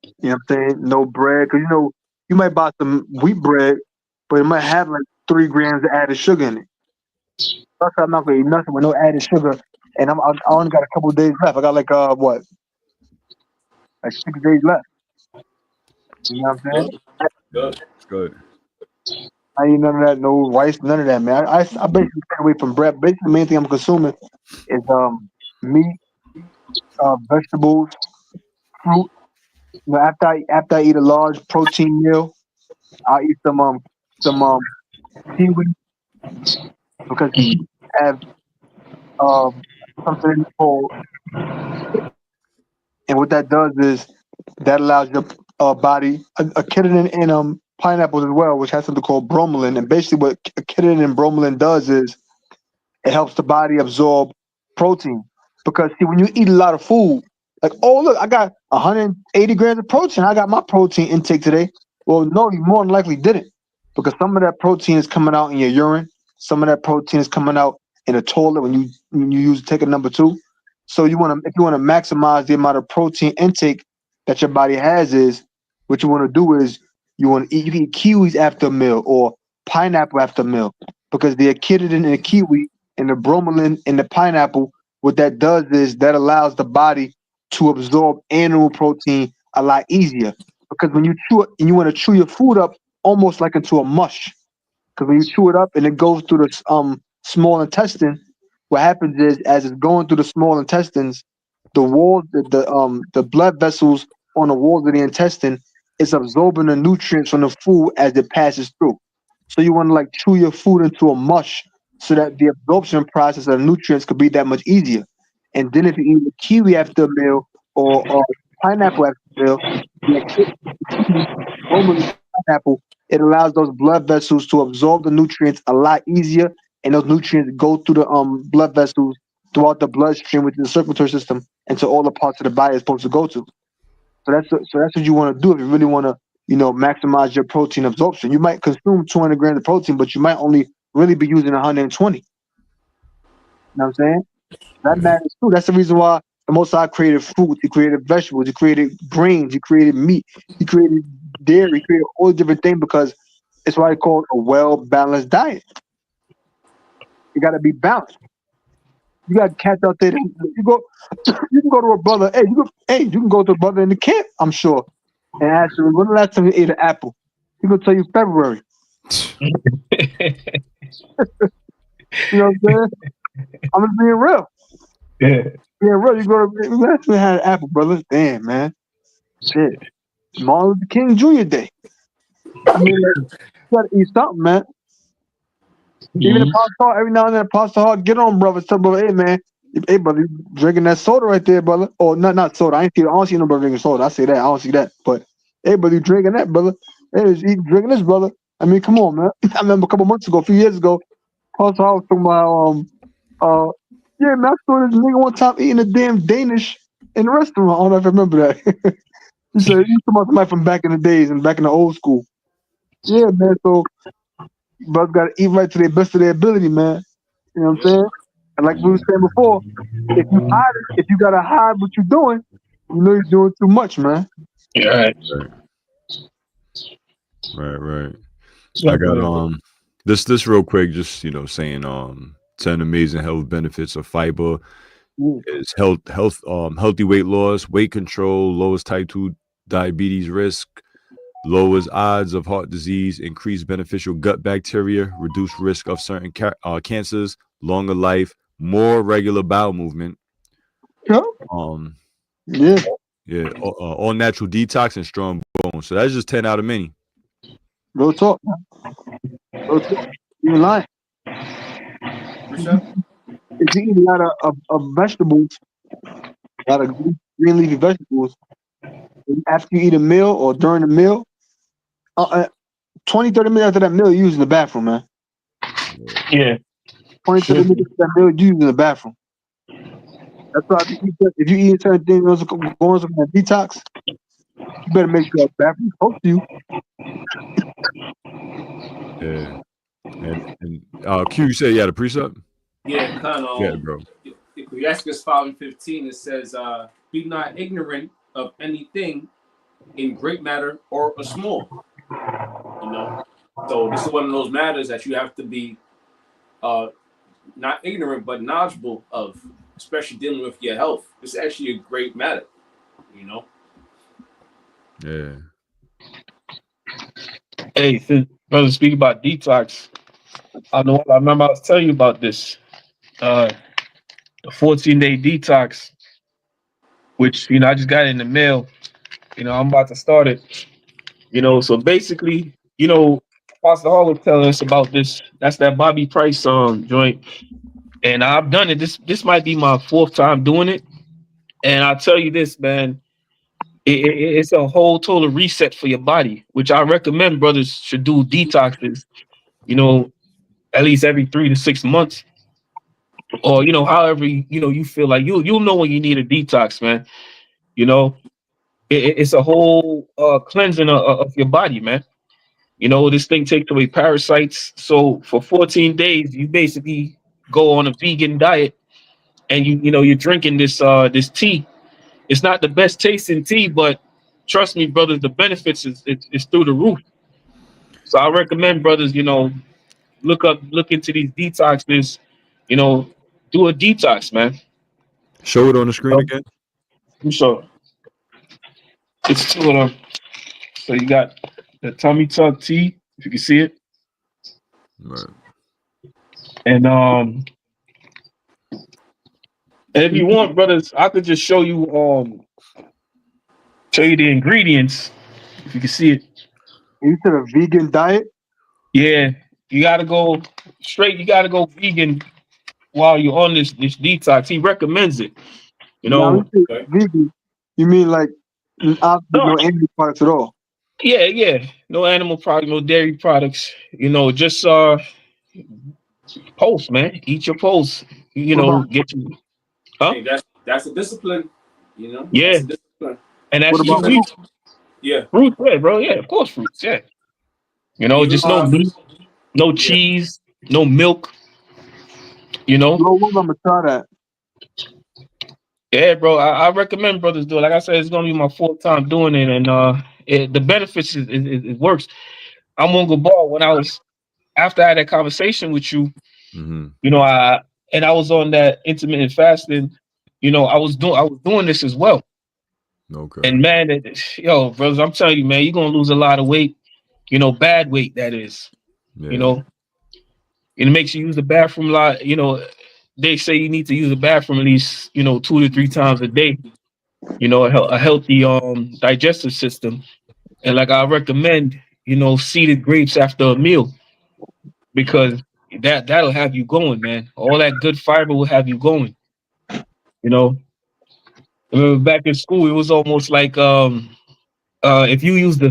You know what I'm saying? No bread, because you know you might buy some wheat bread, but it might have like 3 grams of added sugar in it. Plus, I'm not gonna eat nothing with no added sugar, and I only got a couple of days left. I got like what, like 6 days left. You know what I'm saying? Good. Good. I ain't none of that, no rice, none of that, man. I basically stay away from bread. Basically, the main thing I'm consuming is meat, vegetables, fruit. You know, after I eat a large protein meal, I'll eat some kiwi, because kiwi have um something called, and what that does is that allows your body a kidney in pineapples as well, which has something called bromelain. And basically, what a kidney and bromelain does is it helps the body absorb protein. Because see, when you eat a lot of food, like, oh look, I got 180 grams of protein. I got my protein intake today. Well, no, you more than likely didn't, because some of that protein is coming out in your urine. Some of that protein is coming out in the toilet when you use take a number 2. So if you want to maximize the amount of protein intake that your body has, is what you want to do is you can eat kiwis after a meal or pineapple after a meal, because the echidna in the kiwi and the bromelain in the pineapple, what that does is that allows the body to absorb animal protein a lot easier. Because when you chew it and you want to chew your food up almost like into a mush, because when you chew it up and it goes through the small intestine, what happens is as it's going through the small intestines, the walls, the blood vessels on the walls of the intestine is absorbing the nutrients from the food as it passes through. So you want to like chew your food into a mush so that the absorption process of the nutrients could be that much easier. And then if you eat a kiwi after a meal or pineapple after a meal, the kiwi, bromelain, pineapple, it allows those blood vessels to absorb the nutrients a lot easier, and those nutrients go through the blood vessels throughout the bloodstream within the circulatory system and to all the parts of the body it's supposed to go to. So that's what you want to do if you really want to, maximize your protein absorption. You might consume 200 grams of protein, but you might only really be using 120. You know what I'm saying? That matters too. That's the reason why the Most High created fruits, He created vegetables, He created grains, He created meat, He created dairy, He created all different things, because it's why He called a well-balanced diet. You got to be balanced. You got cats out there. You can go to a brother. You can go to a brother in the camp, I'm sure, and ask him, when the last time you ate an apple? He gonna tell you February. You know what I'm saying? I'm just being real. Yeah. Being real. You go to last time you had an apple, brother. Damn, man. Shit. Martin Luther King Jr. Day. I mean, you gotta eat something, man. Even Apostle Hall, every now and then, Apostle Hall, get on, brother. Tell brother, hey, brother, you drinking that soda right there, brother. Or not soda. I don't see no brother drinking soda. I say that. I don't see that. But hey, brother, you drinking that, brother? Hey, you drinking this, brother? I mean, come on, man. I remember a couple months ago, a few years ago, Apostle Hall was talking about yeah, man, I saw this nigga one time eating a damn Danish in a restaurant. I don't know if I remember that. He said, you talking about somebody from back in the days and back in the old school. Yeah, man. So, brothers got to eat right to the best of their ability, man. You know what I'm saying? And like we were saying before, if you gotta hide what you're doing, you know you're doing too much, man. Right. Right. I got this real quick, just saying 10 amazing health benefits of fiber. Is healthy weight loss, weight control, lowers type 2 diabetes risk, lowers odds of heart disease, increased beneficial gut bacteria, reduce risk of certain cancers, longer life, more regular bowel movement. Yeah. All natural detox and strong bones. So that's just 10 out of many. Real talk. You're lying. If you eat a lot of vegetables, a lot of green leafy vegetables, after you eat a meal or during the meal, 20, 30 minutes after that meal, you use in the bathroom, man. Yeah. 20, 30 minutes after that meal, you use in the bathroom. That's why if you eat certain things going on a detox, you better make sure that bathroom close to you. Yeah. And Q, you said you had a precept? Yeah, kind of. Yeah, bro. Ecclesiastes 5:15, it says, be not ignorant of anything in great matter or a small. So this is one of those matters that you have to be not ignorant but knowledgeable of, especially dealing with your health. It's actually a great matter, Yeah. Hey, since brother, speak about detox. I remember I was telling you about this. The 14-day detox, which I just got in the mail. I'm about to start it. So basically, Pastor Hall was telling us about this. That's that Bobby Price joint. And I've done it. This might be my 4th time doing it. And I'll tell you this, man. It's a whole total reset for your body, which I recommend brothers should do detoxes, you know, at least every 3 to 6 months, or however you feel like you'll know when you need a detox, man. You know, it's a whole cleansing of your body, man. This thing takes away parasites. So for 14 days, you basically go on a vegan diet, and you're drinking this tea. It's not the best tasting tea, but trust me, brothers, the benefits is through the roof. So I recommend brothers, look into these detoxes, you know, do a detox, man. Show it on the screen again. I'm sure it's two of them. So you got the tummy tuck tea, if you can see it, Right. and if you want, brothers, I could just show you the ingredients, if you can see it. You said a vegan diet? Yeah, you gotta go straight. You gotta go vegan while you're on this detox. He recommends it. Now, when you say Okay. vegan, you mean like obviously No, no animal products at all? yeah. No animal product, no dairy products. Just post, man. Eat your post. What about Get you. Huh? Hey, that's a discipline. Yeah, That's a discipline. and what that's You about eat know, fruit? yeah. fruits, yeah, bro. Yeah, of course, fruits. Yeah, Even just no meat, no yeah. cheese, no milk. You know, No one, I'm gonna try that. yeah, bro. I recommend brothers do it. Like I said, it's gonna be my fourth time doing it, and the benefits it works. I'm on Gabal when I was after I had that conversation with you. Mm-hmm. I was on that intermittent fasting. I was doing this as well. Okay. And man, brothers, I'm telling you, man, you're gonna lose a lot of weight. Bad weight that is. You Yeah. know, it makes you use the bathroom a lot. They say you need to use the bathroom at least 2 to 3 times a day. A healthy digestive system. And like I recommend, seeded grapes after a meal, because that'll have you going, man. All that good fiber will have you going. You know, I remember back in school, it was almost like if you use the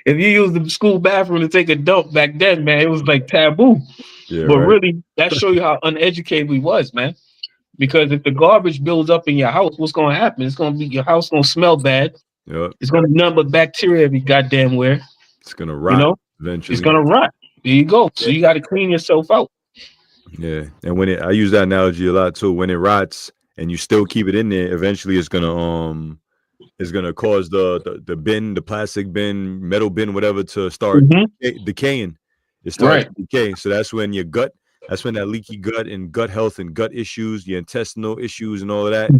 if you use the school bathroom to take a dump back then, man, it was like taboo. Yeah. But Right. really, that show you how uneducated we was, man. Because if the garbage builds up in your house, what's gonna happen? It's gonna be your house gonna smell bad. Yep. It's gonna be nothing but bacteria every goddamn where. It's gonna You rot know, it's eventually. gonna rot. There you go. So you got to clean yourself out. Yeah. And I use that analogy a lot too. When it rots and you still keep it in there, eventually it's gonna cause the bin, the plastic bin, metal bin, whatever, to start decaying. It starts Right. to decay. So that's when that's when that leaky gut and gut health and gut issues, your intestinal issues and all of that,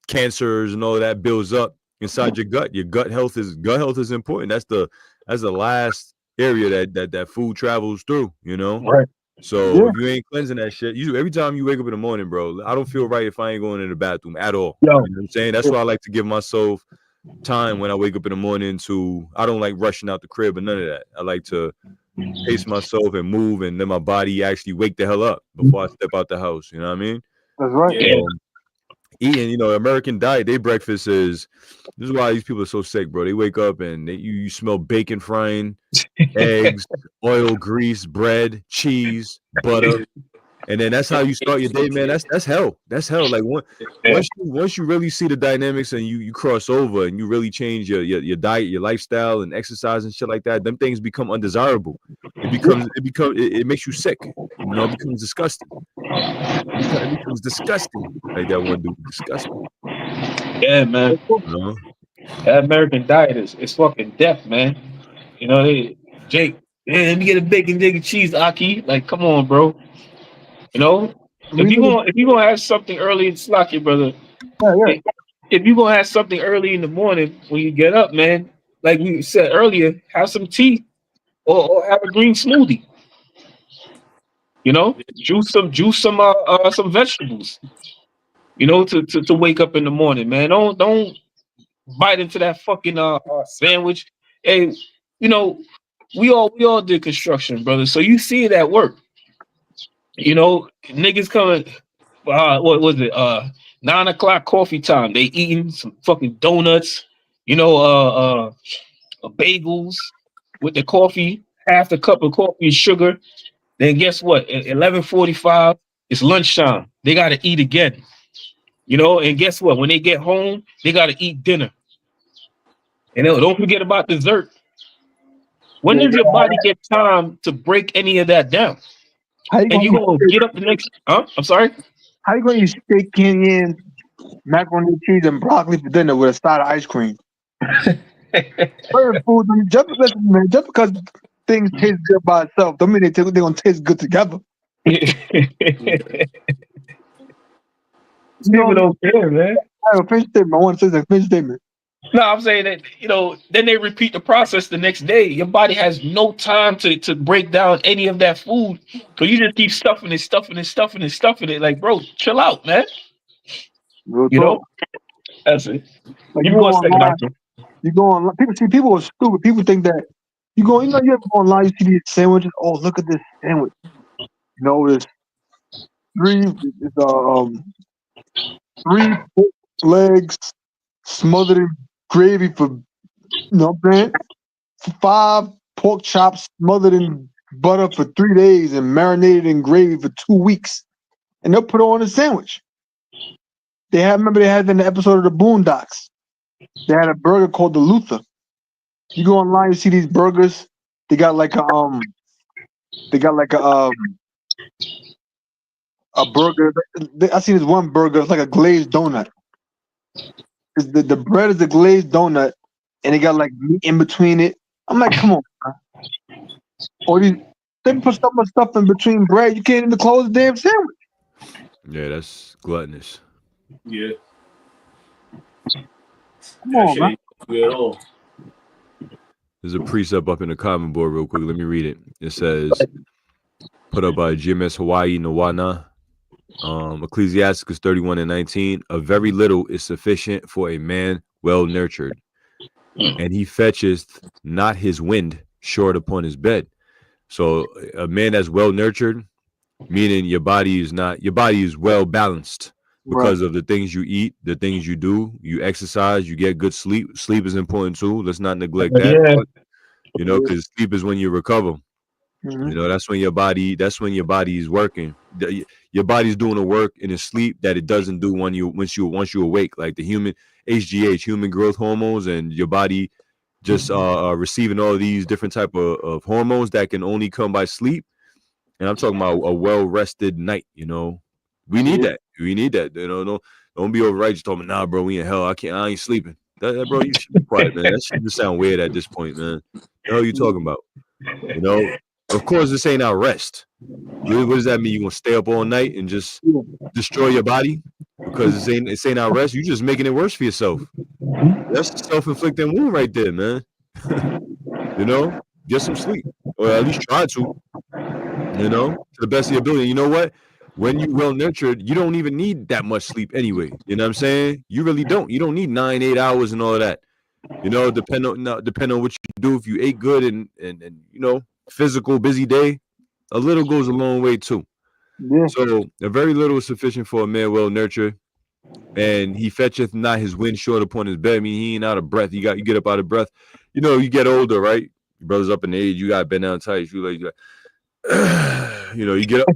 cancers and all of that builds up inside your gut. Your gut health is important. That's the last area that food travels through, Right. So Yeah. if you ain't cleansing that shit, every time you wake up in the morning, bro, I don't feel right if I ain't going to the bathroom at all. Yo. You know what I'm saying? That's why I like to give myself time when I wake up in the morning I don't like rushing out the crib and none of that. I like to pace myself and move and let my body actually wake the hell up before I step out the house. You know what I mean? That's right. Yeah. Eating, American diet, their breakfast this is why these people are so sick, bro. They wake up and you smell bacon frying, eggs, oil, grease, bread, cheese, butter. And then that's how you start your day, man. That's hell. That's hell. Like once you really see the dynamics and you cross over and you really change your diet, your lifestyle, and exercise and shit like that, them things become undesirable. It makes you sick. It becomes disgusting. It becomes disgusting. Like that one dude, disgusting. Yeah, man. That American diet is fucking death, man. Jake, let me get a bacon, egg, and cheese, Aki. Like, come on, bro. If you gonna have something early, it's lucky, brother. Yeah. If you gonna have something early in the morning when you get up, man, like we said earlier, have some tea or have a green smoothie. Juice some vegetables. To wake up in the morning, man. Don't bite into that fucking sandwich. Hey, we all did construction, brother. So you see it at work. Niggas coming. What was it? 9 o'clock coffee time. They eating some fucking donuts, bagels with the coffee, half the cup of coffee and sugar. Then guess what? At 11:45, it's lunchtime. They got to eat again. And guess what? When they get home, they got to eat dinner. And don't forget about dessert. When does your body get time to break any of that down? How you And you gonna gonna get up the next? I'm sorry. how you gonna eat steak, canyon, macaroni and cheese, and broccoli for dinner with a side of ice cream? Certain foods, listen, man, just because things taste good by itself, don't mean they're gonna taste good together. People don't care, man. I have a finish statement. I want to say a finish statement. No, I'm saying that, then they repeat the process the next day. Your body has no time to break down any of that food. So you just keep stuffing it. Like, bro, chill out, man. Real You know? talk. That's it. Like You you go go a second, online, doctor. you go online. People are stupid. People think that you ever go online, you see these sandwiches. Oh, look at this sandwich. There's three pork legs smothered in gravy for, what I'm saying? 5 pork chops smothered in butter for 3 days and marinated in gravy for 2 weeks. And they'll put it on a sandwich. Remember they had in the episode of the Boondocks. They had a burger called the Luther. You go online, you see these burgers. They got like a burger. I see this one burger. It's like a glazed donut. The bread is a glazed donut, and they got like meat in between it. I'm like, come on, man. Or they put so much stuff in between bread, you can't even close the damn sandwich. Yeah, that's gluttonous. Yeah. Come on, man. Good at all. There's a precept up in the comment board real quick. Let me read it. It says, put up by GMS Hawaii Nawana. Ecclesiasticus 31:19. A very little is sufficient for a man well nurtured, and he fetcheth not his wind short upon his bed. So a man that's well nurtured, meaning your body is well balanced because of the things you eat, the things you do, you exercise, you get good sleep. Sleep is important too. Let's not neglect that. Yeah. Because sleep is when you recover. Mm-hmm. That's when your body is working. Your body's doing the work in the sleep that it doesn't do once you awake. Like the human HGH, human growth hormones, and your body just receiving all these different type of hormones that can only come by sleep. And I'm talking about a well-rested night. We need that. We need that. Don't be overright. Just talking, nah, bro, we in hell. I ain't sleeping. That bro, you should be quiet, man. That shit just sound weird at this point, man. The hell you talking about? Of course, this ain't our rest. What does that mean? You gonna stay up all night and just destroy your body because this ain't our rest? You just making it worse for yourself. That's a self-inflicted wound right there, man. Get some sleep, or at least try to. To the best of your ability. You know what? When you well nurtured, you don't even need that much sleep anyway. You know what I'm saying? You really don't. You don't need 9-8 hours and all of that. Depend on what you do. If you ate good and physical busy day, a little goes a long way too. Yeah. So a very little is sufficient for a man well nurtured, and he fetcheth not his wind short upon his bed. I mean, he ain't out of breath. You get up out of breath. You get older, right? Your brother's up in age. You got bend down tight. You like you get up.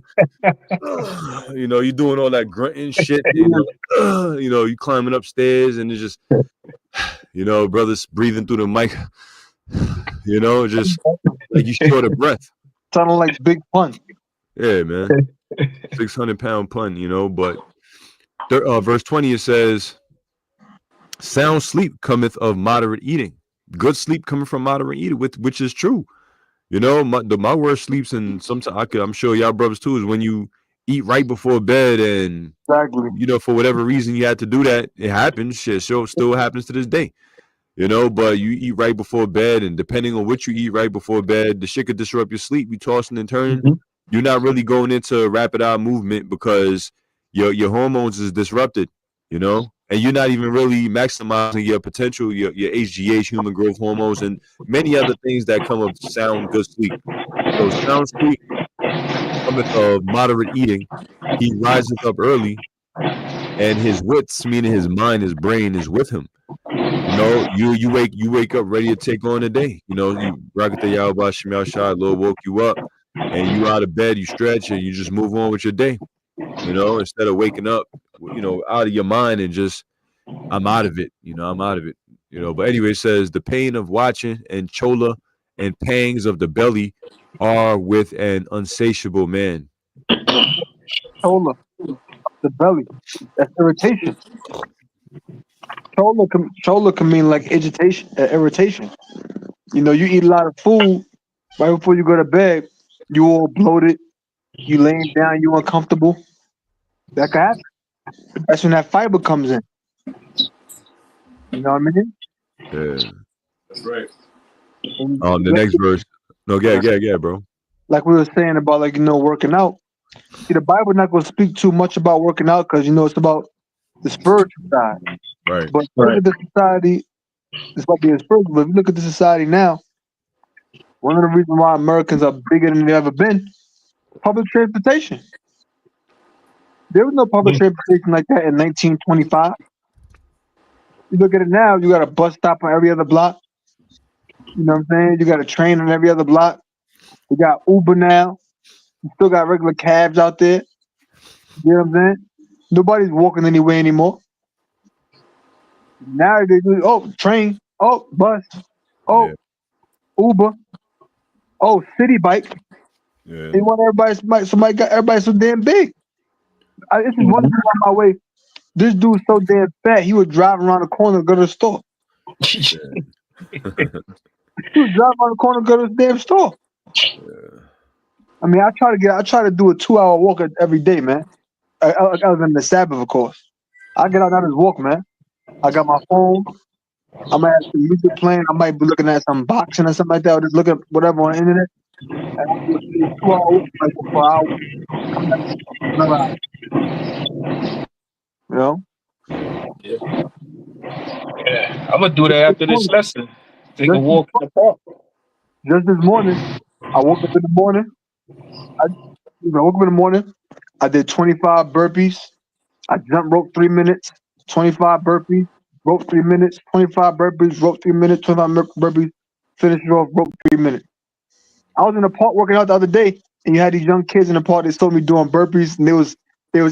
You're doing all that grunting shit. You climbing upstairs, and it's just brothers breathing through the mic. Just like you short of breath. Sounding like Big Pun. Yeah, man. 600-pound pun, but verse 20 it says, sound sleep cometh of moderate eating. Good sleep coming from moderate eating, which is true. My worst sleeps, and sometimes I'm sure y'all brothers too, is when you eat right before bed, and exactly. For whatever reason you had to do that. It happens. Shit, still happens to this day. But you eat right before bed, and depending on what you eat right before bed, the shit could disrupt your sleep. You tossing and turning. Mm-hmm. You're not really going into rapid eye movement because your hormones is disrupted, and you're not even really maximizing your potential, your HGH, human growth hormones, and many other things that come of sound, good sleep. So sound sleep cometh of moderate eating. He riseth up early and his wits, meaning his mind, his brain, is with him. You know, you wake up ready to take on the day. You know, you Rakata Yahweh Shemel Shai, Lord woke you up, and you out of bed, you stretch, and you just move on with your day. You know, instead of waking up, you know, out of your mind and just, I'm out of it. You know, I'm out of it. You know, but anyway, it says the pain of watching and chola and pangs of the belly are with an unsatiable man. Chola, the belly. That's irritation. Chola can mean like agitation, irritation. You know, you eat a lot of food right before you go to bed. You all bloated. You laying down. You uncomfortable. That can happen. That's when that fiber comes in. You know what I mean? Yeah. That's right. And The next verse. No, yeah, bro. like we were saying about like working out. See, the Bible not going to speak too much about working out because it's about the spiritual side. Right. But look at the society. It's about being spiritual. But if you look at the society now, one of the reasons why Americans are bigger than they've ever been, public transportation. There was no public transportation like that in 1925. You look at it now, you got a bus stop on every other block. You know what I'm saying? You got a train on every other block. You got Uber now. You still got regular cabs out there. You know what I'm saying? Nobody's walking anywhere anymore. Now they do train, bus, Yeah. Uber, city bike. Yeah. They want somebody got everybody so damn big. This is one thing on my way. This dude's so damn fat, he would drive around the corner and go to the store. He would drive around the corner and go to the damn store. I mean, I try to do a 2-hour walk every day, man. Other than the Sabbath, of course. I get out and just walk, man. I got my phone. I might have some music playing. I might be looking at some boxing or something like that, or just looking at whatever on the internet. And I do a 2-hour walk, like for 4 hours. Come back, another hour. You know? Yeah, I'm gonna do that after this lesson. Take a walk in the park. Just this morning, I woke up in the morning. I woke up in the morning. I did 25 burpees. I jump rope 3 minutes. 25 burpees. Rope 3 minutes. 25 burpees. Rope 3 minutes. 25 burpees. Finish it off. Rope 3 minutes. I was in the park working out the other day, and you had these young kids in the park. They saw me doing burpees, and they was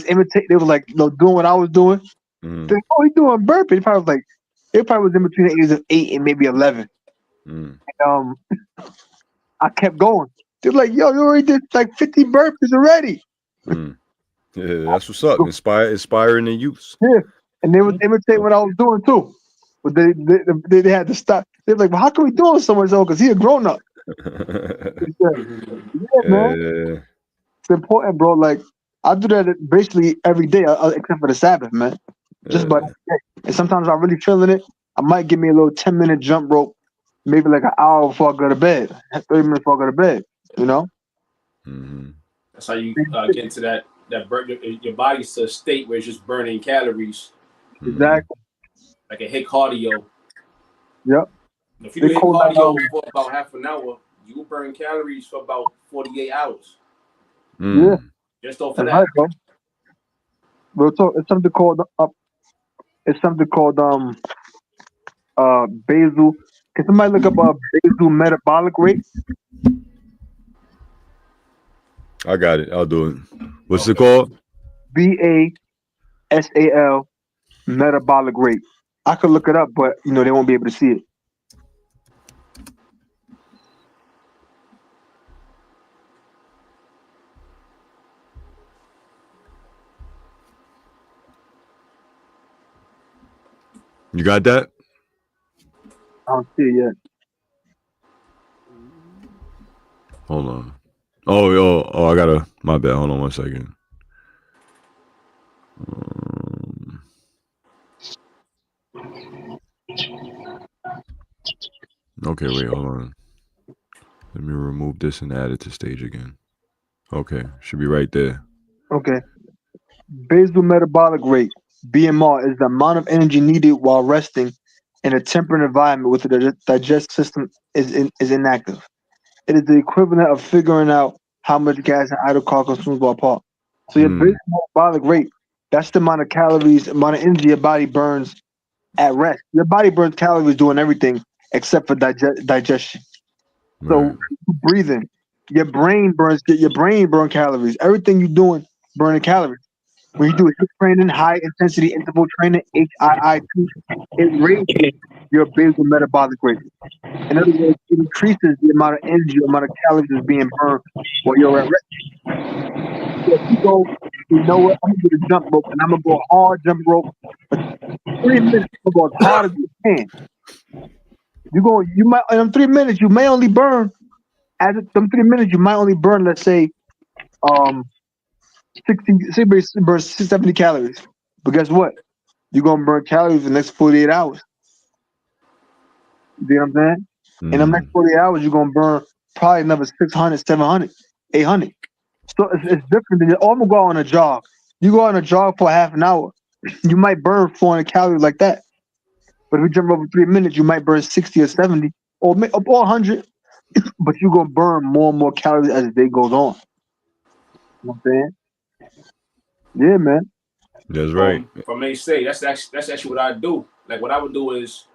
imitating. They were like doing what I was doing. They like, oh, he doing burpees. They probably was in between the ages of 8 and maybe 11. And, I kept going. They're like, yo, you already did like 50 burpees already. Yeah, that's what's up. Inspiring the youth. Yeah, and they would imitate what I was doing too. But they had to stop. They're like, well, how can we do it so much? Because he a grown up. Yeah, man. It's important, bro. Like I do that basically every day, except for the Sabbath, man. Just about every day. And sometimes I'm really feeling it. I might give me a little 10-minute jump rope, maybe like an hour before I go to bed, 30 minutes before I go to bed. You know. That's how you get into that your body's to a state where it's just burning calories. Exactly. Like a hit cardio. Yep. If you do hit cardio for about half an hour, you will burn calories for about 48 hours. Yeah. Just off of that. Right, bro. Real talk. It's something called basal. Can somebody look up basal metabolic rate? I got it. I'll do it. What's it called? BASAL metabolic rate. I could look it up, but they won't be able to see it. You got that? I don't see it yet. Hold on. Oh, I gotta. My bad. Hold on 1 second. Okay, wait, hold on. Let me remove this and add it to stage again. Okay, should be right there. Okay. Basal metabolic rate, BMR, is the amount of energy needed while resting in a temperate environment with the digestive system is inactive. It is the equivalent of figuring out how much gas an idle car consumes while parked. So your basal metabolic rate That's the amount of calories, amount of energy your body burns at rest. Your body burns calories doing everything except for digestion. Right. So breathing, your brain burn calories. Everything you're doing burning calories. When you do HIIT training, high intensity interval training, HIIT, it raises your basal metabolic rate. In other words, it increases the amount of energy, the amount of calories that's being burned while you're at rest. So if you go, you know what, I'm gonna do the jump rope and I'm gonna go hard jump rope for 3 minutes. I'm gonna go as hard as you can. You might in them 3 minutes you may only burn them 3 minutes you might only burn, let's say, um 60, say burn 70 calories. But guess what? You're gonna burn calories the next 48 hours. You know what I'm saying? In the next 48 hours, you're gonna burn probably another 600, 700, 800. So it's different than I'm gonna go out on a jog. You go on a jog for half an hour, you might burn 400 calories like that. But if you jump over 3 minutes, you might burn 60 or 70 or 100. But you're gonna burn more and more calories as the day goes on. You know what I'm saying? Yeah, man. That's right. If I may say, that's actually what I do. Like what I would do is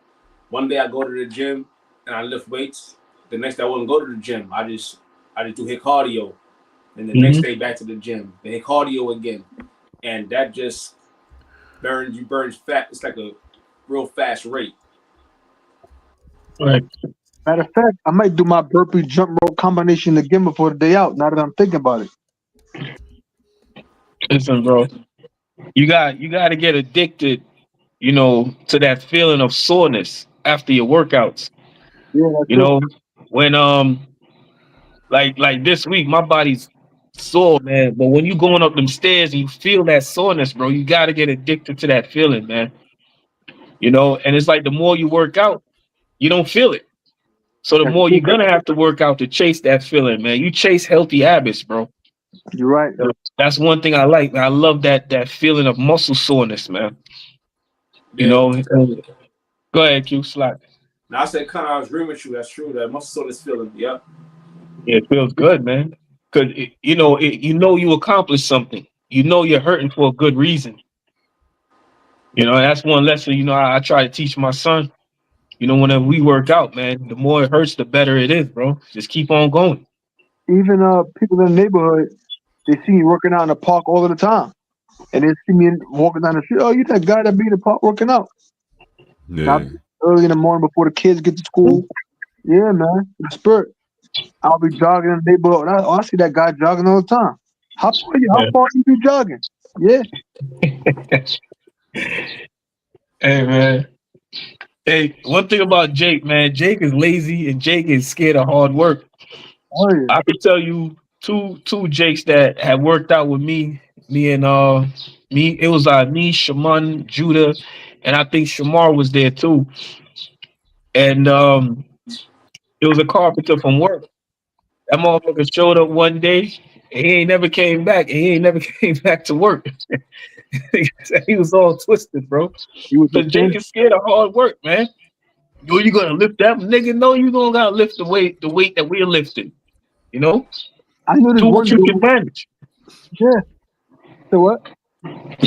one day I go to the gym and I lift weights. The next day I wouldn't go to the gym. I just do HIIT cardio. And the next day back to the gym. Then HIIT cardio again. And that just burns fat. It's like a real fast rate. Right. Matter of fact, I might do my burpee jump rope combination again before the day out. Now that I'm thinking about it. Listen, bro. You got to get addicted, to that feeling of soreness after your workouts. Yeah, You know, when like this week, my body's sore, man. But when you going up them stairs and you feel that soreness, bro, you got to get addicted to that feeling, man. And it's like the more you work out, you don't feel it. So the more you're gonna have to work out to chase that feeling, man. You chase healthy habits, bro. You're right. That's one thing I like. I love that feeling of muscle soreness, man. Yeah. Go ahead, Q. Slack. Now I said, kind of agree with you. That's true. That muscle soreness feeling. Yeah. Yeah, it feels good, man. Because you accomplished something. You're hurting for a good reason. That's one lesson. I try to teach my son. Whenever we work out, man, the more it hurts, the better it is, bro. Just keep on going. Even people in the neighborhood, they see me working out in the park all of the time, and they see me walking down the street. Oh, you that guy that be in the park working out? Yeah. Now, early in the morning before the kids get to school. Yeah, man, the spirit. I'll be jogging in the neighborhood. I see that guy jogging all the time. How far you be jogging? Yeah. Hey, man. Hey, one thing about Jake, man, Jake is lazy and Jake is scared of hard work. Oh yeah. I could tell you two Jakes that had worked out with me. It was me, Shaman, Judah, and I think Shamar was there too. And it was a carpenter from work. That motherfucker showed up one day and he ain't never came back. And he ain't never came back to work. He was all twisted, bro. But Jake is scared of hard work, man. You gonna lift that nigga? No, you don't gotta lift the weight that we're lifting. I know this do one what you dude. can manage. Yeah. So what?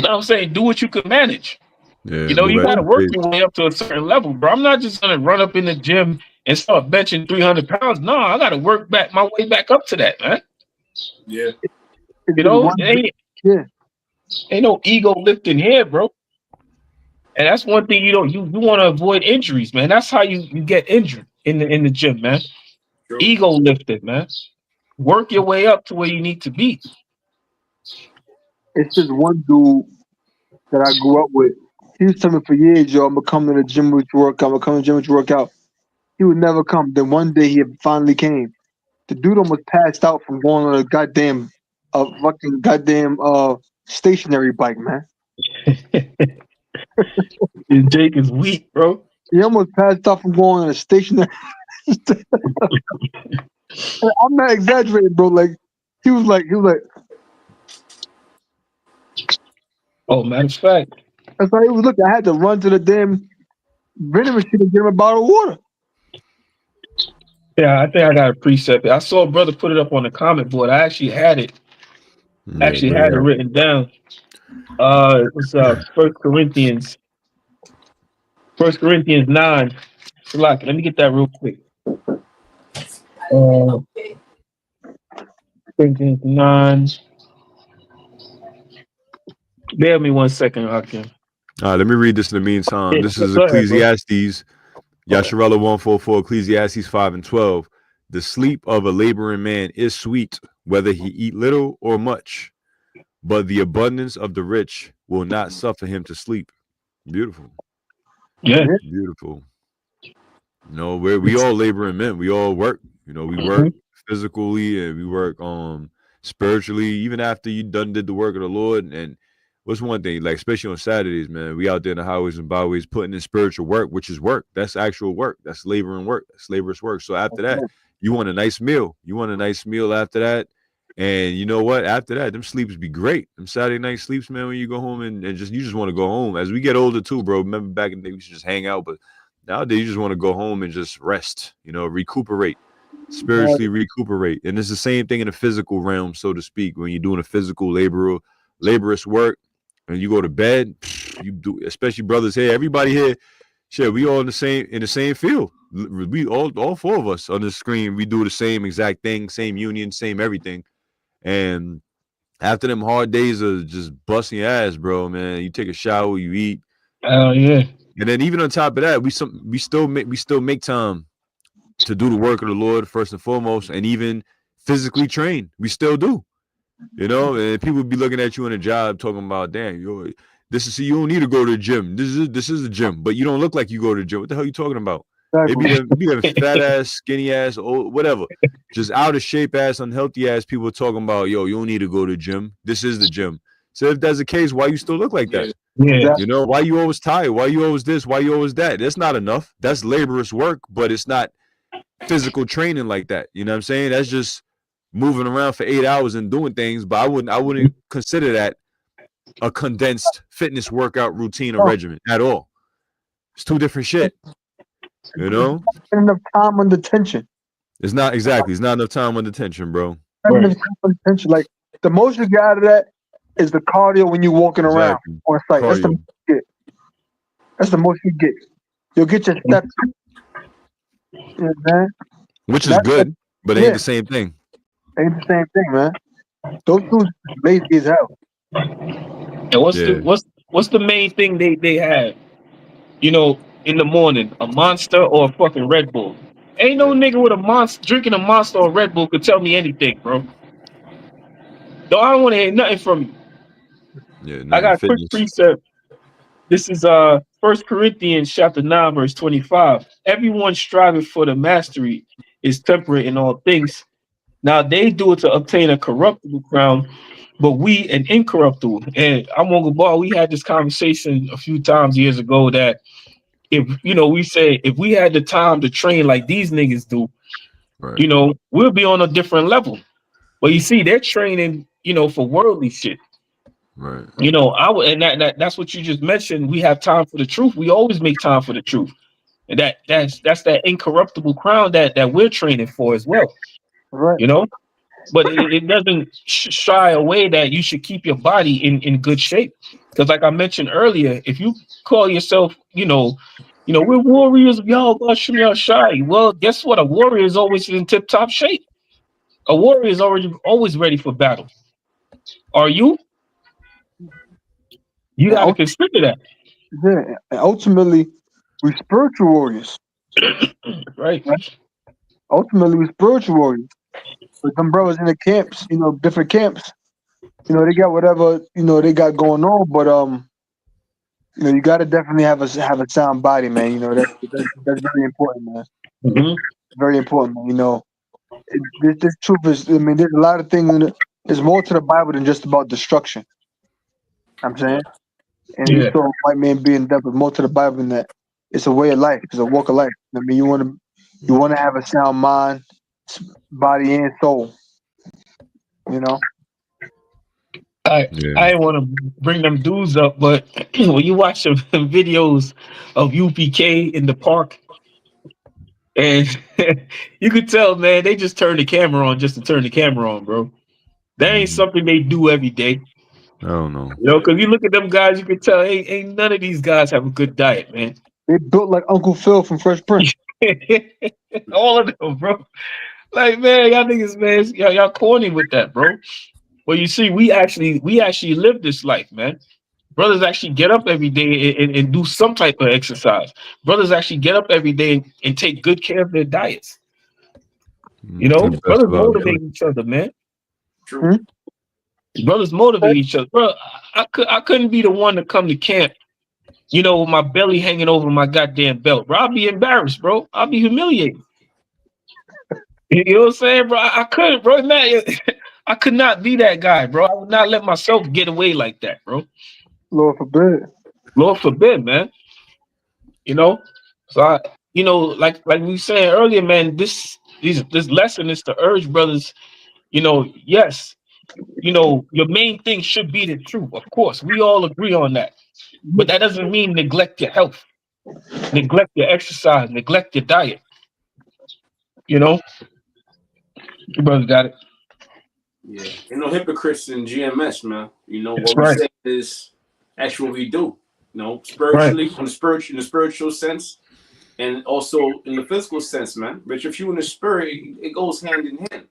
I'm saying do what you can manage. Yeah, You gotta work your way up to a certain level, bro. I'm not just gonna run up in the gym and start benching 300 pounds. No, I gotta work back my way back up to that, man. Yeah. Ain't no ego lifting here, bro. And that's one thing you want to avoid injuries, man. That's how you get injured in the gym, man. True. Ego lifted, man. Work your way up to where you need to be. It's this one dude that I grew up with. He was telling me for years, yo, I'm gonna come to the gym with you work. I'm gonna come to the gym with you work out. He would never come. Then one day he finally came. The dude almost passed out from going on a stationary bike, man. Jake is weak, bro. He almost passed out from going on a stationary. I'm not exaggerating, bro. Like he was like. Oh, matter of fact, that's how he was looking. I had to run to the damn vending machine and get him a bottle of water. Yeah, I think I got a precept. I saw a brother put it up on the comment board. I actually had it. Had it written down. It was First Corinthians 9. Salaki, let me get that real quick. Corinthians 9. Bear with me 1 second, Hakim. Let me read this in the meantime. Yeah, This is go ahead, bro. Ecclesiastes, Yasharella 144, Ecclesiastes 5 and 12. The sleep of a laboring man is sweet, whether he eat little or much, but the abundance of the rich will not suffer him to sleep. Beautiful. Yeah. Beautiful. You know, we all laboring men. We all work. You know, we work physically and we work spiritually, even after you done did the work of the Lord. And what's one thing, like especially on Saturdays, man, we out there in the highways and byways putting in spiritual work, which is work. That's actual work. That's laboring work. That's laborious work. So after that, you want a nice meal. You want a nice meal after that. And you know what? After that, them sleeps be great. Them Saturday night sleeps, man, when you go home and you just want to go home. As we get older too, bro. Remember back in the day, we used to just hang out, but nowadays you just want to go home and just rest, you know, recuperate, spiritually recuperate. And it's the same thing in the physical realm, so to speak. When you're doing a physical laborious work and you go to bed, you do, especially brothers here, everybody here, shit, we all in the same field. We all four of us on the screen, we do the same exact thing, same union, same everything. And after them hard days of just busting your ass, bro, man, you take a shower, you eat. Oh yeah. And then even on top of that, we still make time to do the work of the Lord first and foremost, and even physically train. We still do, you know. And people be looking at you in a job talking about, damn, you don't need to go to the gym. This is a gym, but you don't look like you go to the gym. What the hell are you talking about? Exactly. It be them fat ass, skinny ass, old, whatever, just out of shape ass, unhealthy ass people talking about, yo, you don't need to go to the gym. This is the gym. So if that's the case, why you still look like that? Yeah. You know, why you always tired? Why you always this? Why you always that? That's not enough. That's laborious work, but it's not physical training like that. You know what I'm saying? That's just moving around for 8 hours and doing things. But I wouldn't consider that a condensed fitness workout routine or regimen at all. It's two different shit. You know? Enough time under tension. It's not exactly. It's not enough time under tension, bro. Not enough time under tension. Like the most you get out of that is the cardio when you're walking around on site. That's the most you get. That's the most you get. You'll get your steps. You know what I'm saying? Which is good, but it ain't the same thing. Ain't the same thing, man. Those dudes lazy as hell. And what's the main thing they have? You know, in the morning, a Monster or a fucking Red Bull. Ain't no nigga with a monster drinking a Monster or Red Bull could tell me anything, bro. No, I don't want to hear nothing from you. Yeah, I got a quick precept. This is 1 Corinthians chapter 9, verse 25. Everyone striving for the mastery is temperate in all things. Now they do it to obtain a corruptible crown, but we an incorruptible. And I'm on the ball. We had this conversation a few times years ago that if we say if we had the time to train like these niggas do, right, we'll be on a different level. But you see, they're training, for worldly shit. Right. That's what you just mentioned. We have time for the truth. We always make time for the truth. And that's that incorruptible crown that we're training for as well. Right. But it doesn't shy away that you should keep your body in good shape. Because like I mentioned earlier, if you call yourself, we're warriors of y'all shy. Well, guess what? A warrior is always in tip-top shape. A warrior is always ready for battle. Are you? You got to consider that. Yeah, and ultimately, we're spiritual warriors. Right. Ultimately, we're spiritual warriors. But some brothers in the camps, different camps, they got whatever, they got going on. But you got to definitely have a sound body, man. That's very important, man. Mm-hmm. Very important, man. This truth is, I mean, there's a lot of things in it. There's more to the Bible than just about destruction. I'm saying, and you saw a white man being dead, but more to the Bible than that. It's a way of life. It's a walk of life. I mean, you want to have a sound mind, body, and soul. I want to bring them dudes up, but when you watch some videos of UPK in the park, and you could tell, man, they just turn the camera on just to turn the camera on, bro. That ain't something they do every day. I don't know. You know, because you look at them guys, you can tell ain't none of these guys have a good diet, man. They built like Uncle Phil from Fresh Prince. All of them, bro. Like, man, y'all niggas, man, y'all corny with that, bro. Well, you see, we actually live this life, man. Brothers actually get up every day and do some type of exercise. Brothers actually get up every day and take good care of their diets. You To know, the best brothers of our ability. motivate each other, man. True. Brothers motivate each other, bro. I couldn't be the one to come to camp, you know, with my belly hanging over my goddamn belt, bro. I'll be embarrassed, bro. I'll be humiliated. You know what I'm saying, bro? I couldn't, bro. Man, I could not be that guy, bro. I would not let myself get away like that, bro. Lord forbid. Lord forbid, man. You know, so you know, like we saying earlier, man. This lesson is to urge brothers. You know, yes, you know, your main thing should be the truth. Of course, we all agree on that. But that doesn't mean neglect your health, neglect your exercise, neglect your diet. You know, your brother got it. Yeah. Ain't no hypocrites in GMS, man. You know, That's what we right. say is that's what we do. You know, Right. spiritually, in the spiritual sense, and also in the physical sense, man. But if you in the spirit, it goes hand in hand.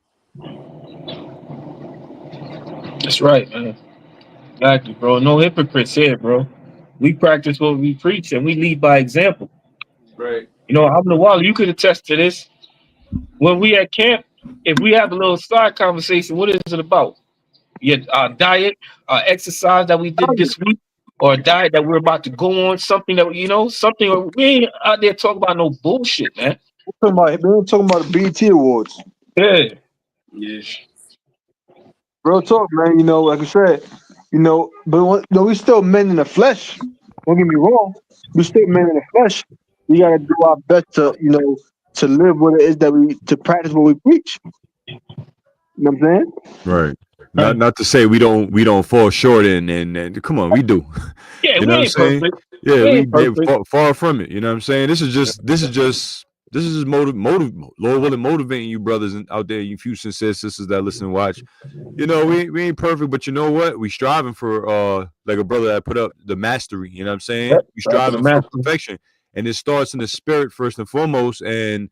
That's right, man. Exactly, bro. No hypocrites here, bro. We practice what we preach and we lead by example. Right. You know, Abdul Wali, you could attest to this. When we at camp, if we have a little side conversation, what is it about? Our diet, our exercise that we did this week, or a diet that we're about to go on, something that something we ain't out there talking about no bullshit, man. We ain't talking about the BET Awards. Yeah. Yeah. Real talk, man. You know, like I said, you know, but we still men in the flesh. Don't get me wrong. We still men in the flesh. We gotta do our best to, you know, to live what it is to practice what we preach. You know what I'm saying? Right. Right. Not to say we don't fall short and come on, we do. Yeah, You we know what I'm ain't saying? perfect. Yeah, We we ain't perfect. far from it. You know what I'm saying? This is just motive Lord willing motivating you brothers out there, you few sincere sisters that listen and watch. You know, we ain't perfect, but you know what? We striving for like a brother that put up the mastery, you know what I'm saying? Yep. We Right for the striving for master. perfection. And it starts in the spirit first and foremost. And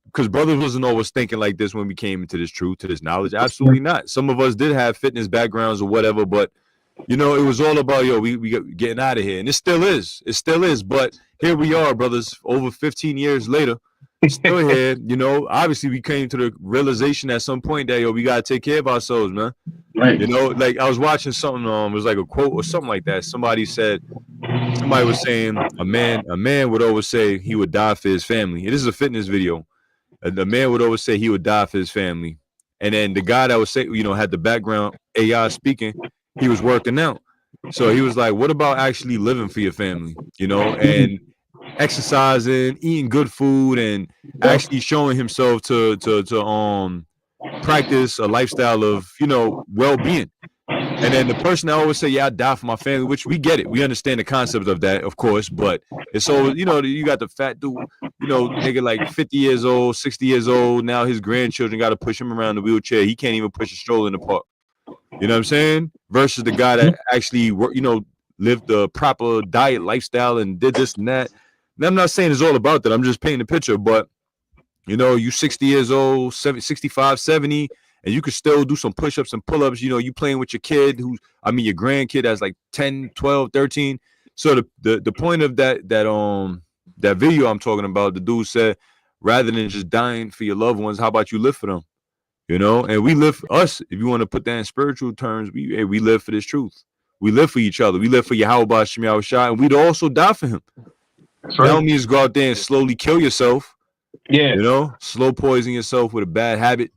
because brothers wasn't always thinking like this when we came into this truth, to this knowledge. Absolutely not. Some of us did have fitness backgrounds or whatever, but you know, it was all about we getting out of here, and it still is. It still is. But here we are, brothers, over 15 years later, still here. You know, obviously we came to the realization at some point that we gotta take care of ourselves, man. Right. You know, like I was watching something. It was like a quote or something like that. Somebody was saying a man would always say he would die for his family. This is a fitness video. The man would always say he would die for his family. And then the guy that would say, had the background AI speaking, he was working out. So he was like, what about actually living for your family, and exercising, eating good food, and actually showing himself to practice a lifestyle of, well-being. And then the person that always say, yeah, I die for my family, which we get it. We understand the concept of that, of course, but it's always, you got the fat dude, nigga like 50 years old, 60 years old. Now his grandchildren got to push him around the wheelchair. He can't even push a stroller in the park. You know what I'm saying? Versus the guy that actually, lived the proper diet lifestyle and did this and that. And I'm not saying it's all about that. I'm just painting a picture, but you 60 years old, 65, 70, and you could still do some push-ups and pull-ups. You playing with your kid your grandkid that's like 10, 12, 13. So the point of that video I'm talking about, the dude said, rather than just dying for your loved ones, how about you live for them? And we live for us. If you want to put that in spiritual terms, we live for this truth. We live for each other. We live for Yahweh Shem Yahweh Shai, and we'd also die for him. That's That right. don't mean just go out there and slowly kill yourself. Yeah. Slow poison yourself with a bad habit,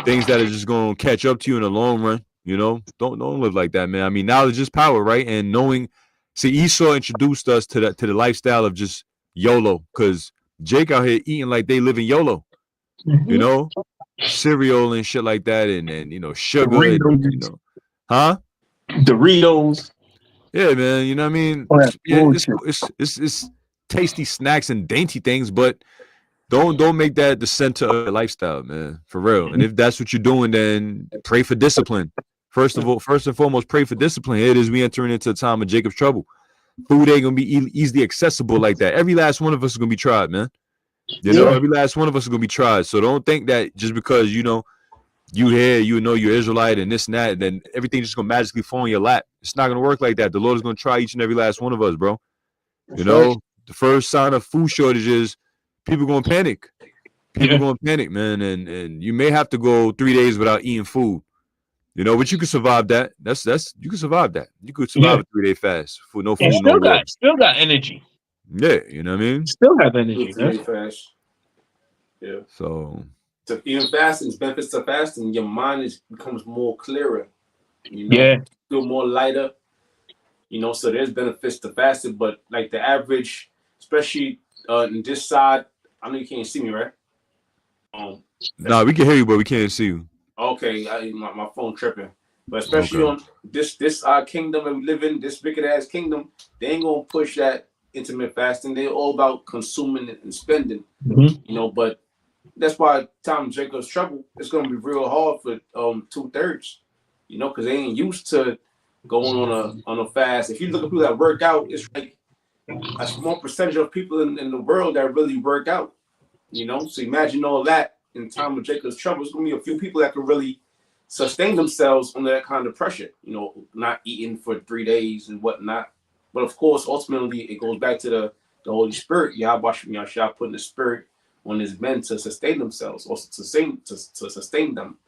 things that are just going to catch up to you in the long run. Don't live like that, man. I mean, knowledge is power, right? And Esau introduced us to the lifestyle of just YOLO, because Jake out here eating like they live in YOLO, cereal and shit like that, and sugar, Doritos. huh? Doritos. Yeah, man. You know what I mean? Yeah, it's tasty snacks and dainty things, but don't make that the center of your lifestyle, man. For real. And if that's what you're doing, then pray for discipline. First and foremost, pray for discipline. Here it is, we entering into a time of Jacob's trouble. Food ain't gonna be easily accessible like that. Every last one of us is gonna be tried, man. You know, every last one of us is gonna be tried. So don't think that just because you know you're Israelite and this and that, then everything's just gonna magically fall in your lap. It's not gonna work like that. The Lord is gonna try each and every last one of us, bro. You know, the first sign of food shortages, people gonna panic. People gonna panic, man, and you may have to go 3 days without eating food. You know, but you can survive that. That's you can survive that. You could survive a 3-day fast for no food, no water. Still got energy. Yeah, you know what I mean? Still have energy. 3-day fast. Yeah. So even fasting, benefits to fasting, your mind becomes more clearer. You know, Yeah. feel more lighter. You know, so there's benefits to fasting, but like the average, especially in this side, I know you can't see me, right? nah, we can hear you, but we can't see you. Okay, my phone tripping. But especially on this kingdom that we live in, this wicked ass kingdom, they ain't gonna push that intermittent fasting. They're all about consuming and spending. Mm-hmm. You know, but that's why time Jacob's trouble, it's gonna be real hard for 2/3. You know, because they ain't used to going on a fast. If you look at people that work out, it's like a small percentage of people in the world that really work out. You know, so imagine all that in time of Jacob's trouble. It's gonna be a few people that can really sustain themselves under that kind of pressure. You know, not eating for 3 days and whatnot. But of course, ultimately, it goes back to the Holy Spirit. Yahweh Shah putting the Spirit on His men to sustain themselves, also to sustain them.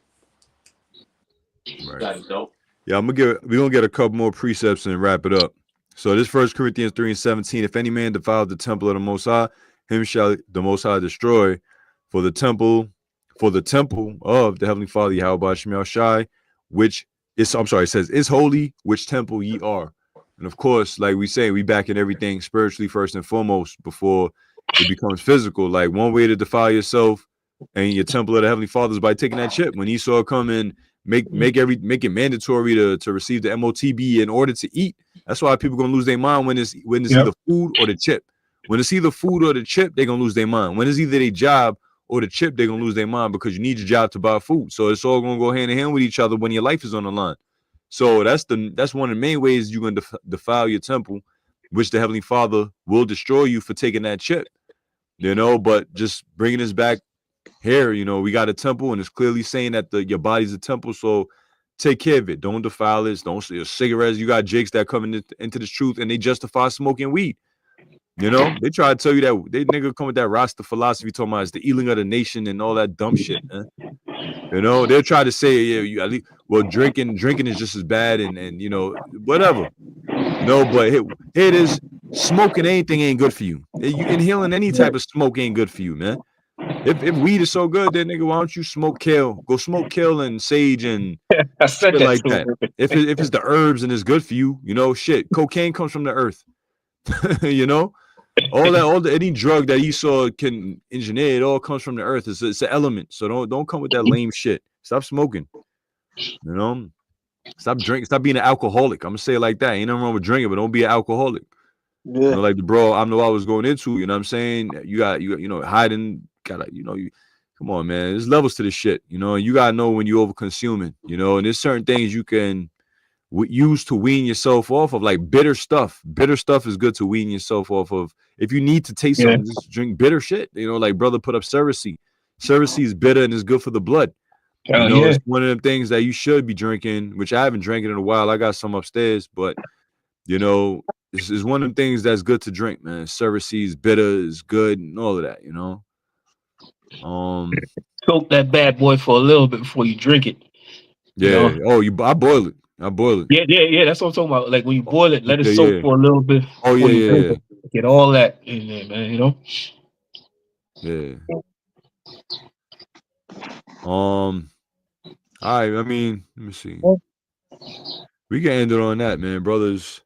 Right. Got it, though. Yeah, we're gonna get a couple more precepts and wrap it up. So this 1 Corinthians 3:17, if any man defile the temple of the Most High, him shall the Most High destroy. For the temple of the Heavenly Father, Yahweh Shemel Shai, which is, it says, is holy, which temple ye are. And of course, like we say, we back in everything spiritually first and foremost before it becomes physical. Like one way to defile yourself and your temple of the Heavenly Father is by taking that chip. When Esau come and make it mandatory to receive the MOTB in order to eat, that's why people gonna lose their mind when it's either food or the chip. When it's either food or the chip, they're gonna lose their mind. When it's either their job or the chip, they're gonna lose their mind because you need your job to buy food. So it's all gonna go hand in hand with each other when your life is on the line. So that's one of the main ways you're gonna defile your temple, which the Heavenly Father will destroy you for taking that chip. You know, but just bringing us back here, you know, we got a temple and it's clearly saying that your body's a temple. So take care of it. Don't defile it. Don't see your cigarettes. You got jakes that come into this truth and they justify smoking weed. You know, they try to tell you that they nigga come with that Rasta philosophy talking about it's the healing of the nation and all that dumb shit, man. You know, they'll try to say, yeah, you at least, well, drinking is just as bad and you know, whatever. No, but here it is. Smoking anything ain't good for you. You inhaling any type of smoke ain't good for you, man. If weed is so good, then nigga, why don't you smoke kale? Go smoke kale and sage and shit like that. If it's the herbs and it's good for you, you know, shit. Cocaine comes from the earth. You know? Any drug that you saw can engineer, it all comes from the earth. It's an element. So don't come with that lame shit. Stop smoking. You know, stop drinking. Stop being an alcoholic. I'm gonna say it like that. Ain't nothing wrong with drinking, but don't be an alcoholic. Yeah. You know, like the bro I know I was going into. You know what I'm saying? You got hiding. Gotta come on, man. There's levels to this shit. You know, you gotta know when you over consuming. You know, and there's certain things you can use to wean yourself off of, like bitter stuff. Bitter stuff is good to wean yourself off of. If you need to taste something, just drink bitter shit. You know, like brother put up Cersei. Cersei is bitter and it's good for the blood. You know, it's one of them things that you should be drinking, which I haven't drank in a while. I got some upstairs, but you know, this is one of them things that's good to drink, man. Cersei is bitter, is good, and all of that, you know. Soak that bad boy for a little bit before you drink it. Yeah. You know? I boil it. Yeah. That's what I'm talking about. Like when you boil it, let it soak for a little bit. Oh yeah. Get all that in there, man. You know. Yeah. All right. I mean, let me see. We can end it on that, man. Brothers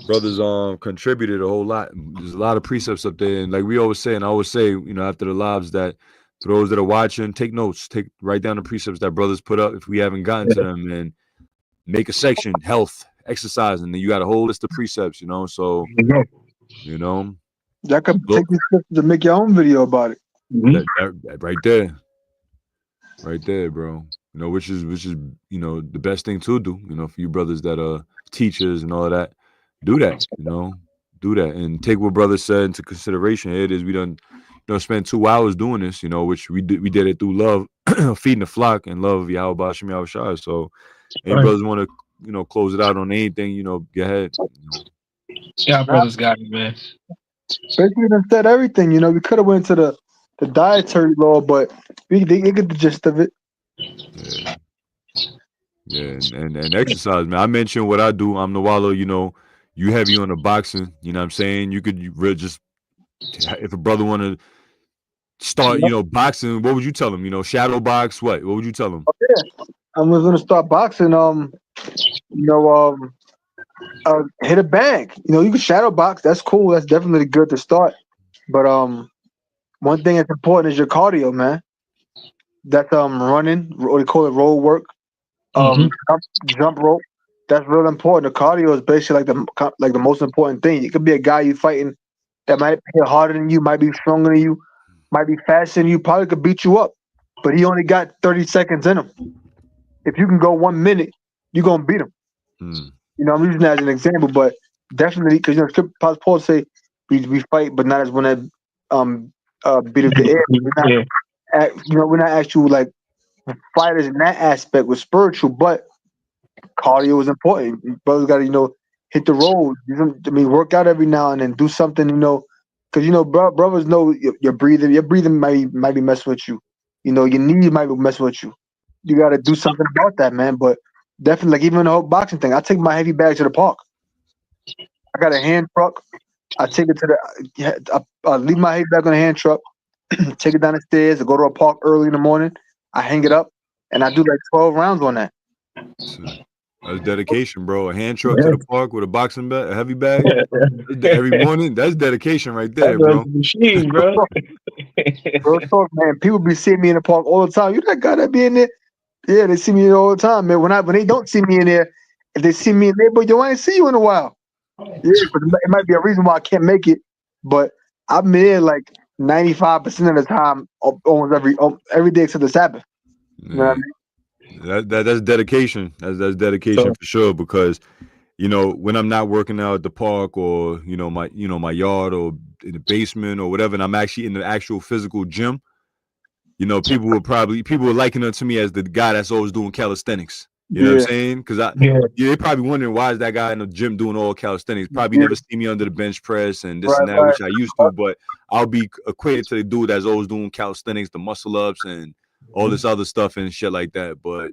contributed a whole lot. There's a lot of precepts up there, and like we always say, and I always say, you know, after the lives, that for those that are watching, take notes, write down the precepts that brothers put up if we haven't gotten to them, and make a section, health, exercise, and then you got a whole list of precepts, you know. So you know, that could take you to make your own video about it. That right there, bro. You know, which is you know the best thing to do. You know, for you brothers that are teachers and all of that, do that. You know, do that and take what brother said into consideration. Here it is. We done, you know, spend 2 hours doing this. You know, which we did it through love, feeding the flock and love of Yahweh Bashim Yahweh Shai. So, any Right. brothers want to, you know, close it out on anything, you know, go ahead. You know. Yeah, brothers got it, man. Basically, done said everything. You know, we could have went to the dietary law, but they get the gist of it. Yeah. Yeah, and exercise, man. I mentioned what I do. I'm Nawala, you know, you heavy on the boxing, you know what I'm saying? You could really just, if a brother want to start, you know, boxing, what would you tell him? You know, shadow box, what? What would you tell him? I was gonna start boxing. You know, hit a bag. You know, you can shadow box. That's cool. That's definitely good to start. But one thing that's important is your cardio, man. That's running, what they call it, road work. Mhm. Jump rope. That's real important. The cardio is basically like the most important thing. It could be a guy you fighting that might hit harder than you, might be stronger than you, might be faster than you, probably could beat you up, but he only got 30 seconds in him. If you can go 1 minute, you're gonna beat him. Hmm. You know, I'm using that as an example, but definitely because you know, Paul say we fight, but not as one that beat up the air. We're not, Yeah. you know, we're not actual like fighters in that aspect. We're spiritual, but cardio is important. Brothers got to, you know, hit the road. I mean, work out every now and then. Do something, you know, because you know, brothers know your breathing. Your breathing might be messing with you. You know, your knees might be messing with you. You got to do something about that, man. But definitely, like even the whole boxing thing, I take my heavy bag to the park. I got a hand truck. I take it to I leave my heavy bag on the hand truck. Take it down the stairs. I go to a park early in the morning. I hang it up, and I do like 12 rounds on that. So, that's dedication, bro. A hand truck to the park with a boxing bag, a heavy bag every morning. That's dedication right there, That's bro. a machine, bro. Real talk, man. People be seeing me in the park all the time. You that guy that be in there? Yeah, they see me all the time, man. When they don't see me in there, if they see me in there, but yo, I ain't see you in a while. Yeah, but it might be a reason why I can't make it. But I'm there like 95% of the time, almost every day except the Sabbath. You know what I Yeah. That's dedication. That's dedication So, for sure. Because you know when I'm not working out at the park or my yard or in the basement or whatever, and I'm actually in the actual physical gym, you know, people will liken it to me as the guy that's always doing calisthenics. You know what I'm mean? saying? Because yeah. they're probably wondering why is that guy in the gym doing all calisthenics. Probably Yeah, never see me under the bench press and this right, and that, right. which I used to, but I'll be equated to the dude that's always doing calisthenics, the muscle ups and all this other stuff and shit like that. But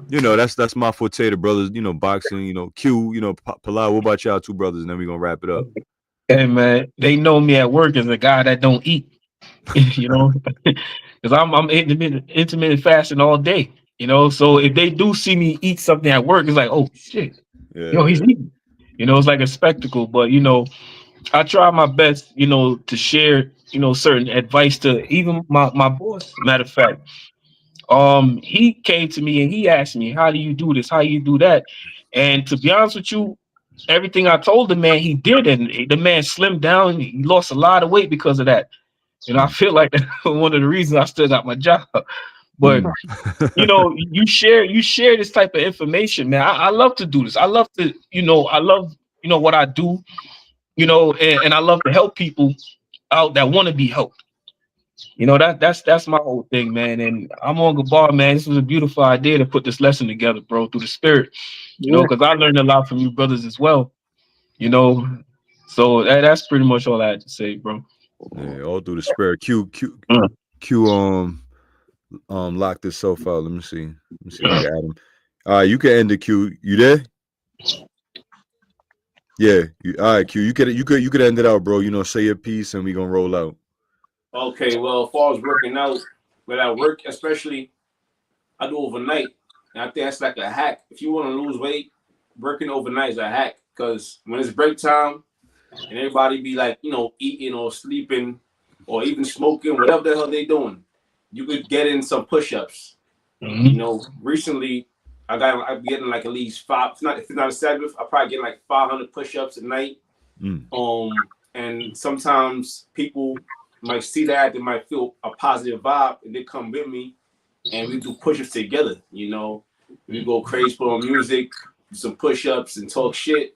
you know, that's my forte, the brothers, you know, boxing, you know, Q, you know, Palau, what about y'all two brothers? And then we're gonna wrap it up. Hey, man, they know me at work as a guy that don't eat. You know, because I'm intermittent fasting all day. You know, so if they do see me eat something at work, it's like, oh shit, yo, he's Yeah. eating. You know, it's like a spectacle. But you know, I try my best, you know, to share, you know, certain advice to even my boss. Matter of fact, he came to me and he asked me, "How do you do this? How you do that?" And to be honest with you, everything I told the man, he did, and the man slimmed down. He lost a lot of weight because of that. You know, I feel like that's one of the reasons I still got my job. But Mm. you know, you share this type of information, man. I love to do this. I love to, I love, what I do, and I love to help people out that want to be helped. You know, that's my whole thing, man. And I'm on Gabar, man. This was a beautiful idea to put this lesson together, bro, through the spirit. Yeah, Because I learned a lot from you brothers as well. You know, so that's pretty much all I had to say, bro. Yeah, all through the spirit. Mm. Q lock this self out. Let me see. Let me see if I can add him. All right, you can end the Q. You there? Yeah. All right, Q. You could end it out, bro. You know, say your piece and we gonna roll out. Okay, well, as far as working out, when I work, especially, I do overnight. And I think that's like a hack. If you want to lose weight, working overnight is a hack. Because when it's break time and everybody be like, eating or sleeping or even smoking, whatever the hell they doing, you could get in some push-ups. Mhm. Recently, I'm getting like at least five. If it's not a Sabbath, I probably get like 500 push-ups a night. Mm. And sometimes people might see that, they might feel a positive vibe, and they come with me. and we do push-ups together. You know, we go crazy for our music, do some push-ups, and talk shit.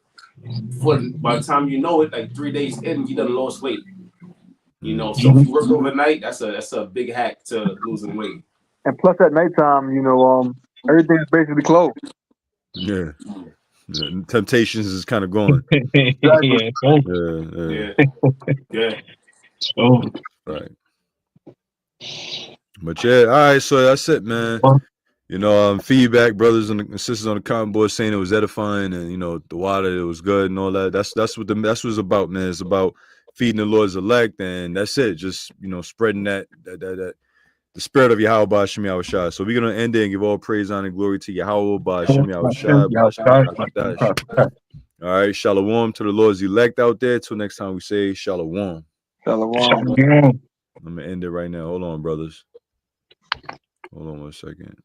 By the time you know it, like 3 days in, you done lost weight. You know, so if you work overnight, that's a big hack to losing weight. And plus at nighttime, everything's basically closed. Yeah. Temptations is kind of gone. Yeah. Yeah. Oh. Right. But yeah, all right. So that's it, man. Feedback, brothers and sisters on the comment board saying it was edifying, and the water, it was good and all that. That's what it's about, man. It's about feeding the Lord's elect, and that's it. Just spreading that the spirit of Yahweh Ba'Shem Yahushua. So we're gonna end it and give all praise, honor, and glory to Yahweh Ba'Shem Yahushua. All right, shalom to the Lord's elect out there. Till next time we say shalom. Shalom. I'm gonna end it right now. Hold on, brothers. Hold on 1 second.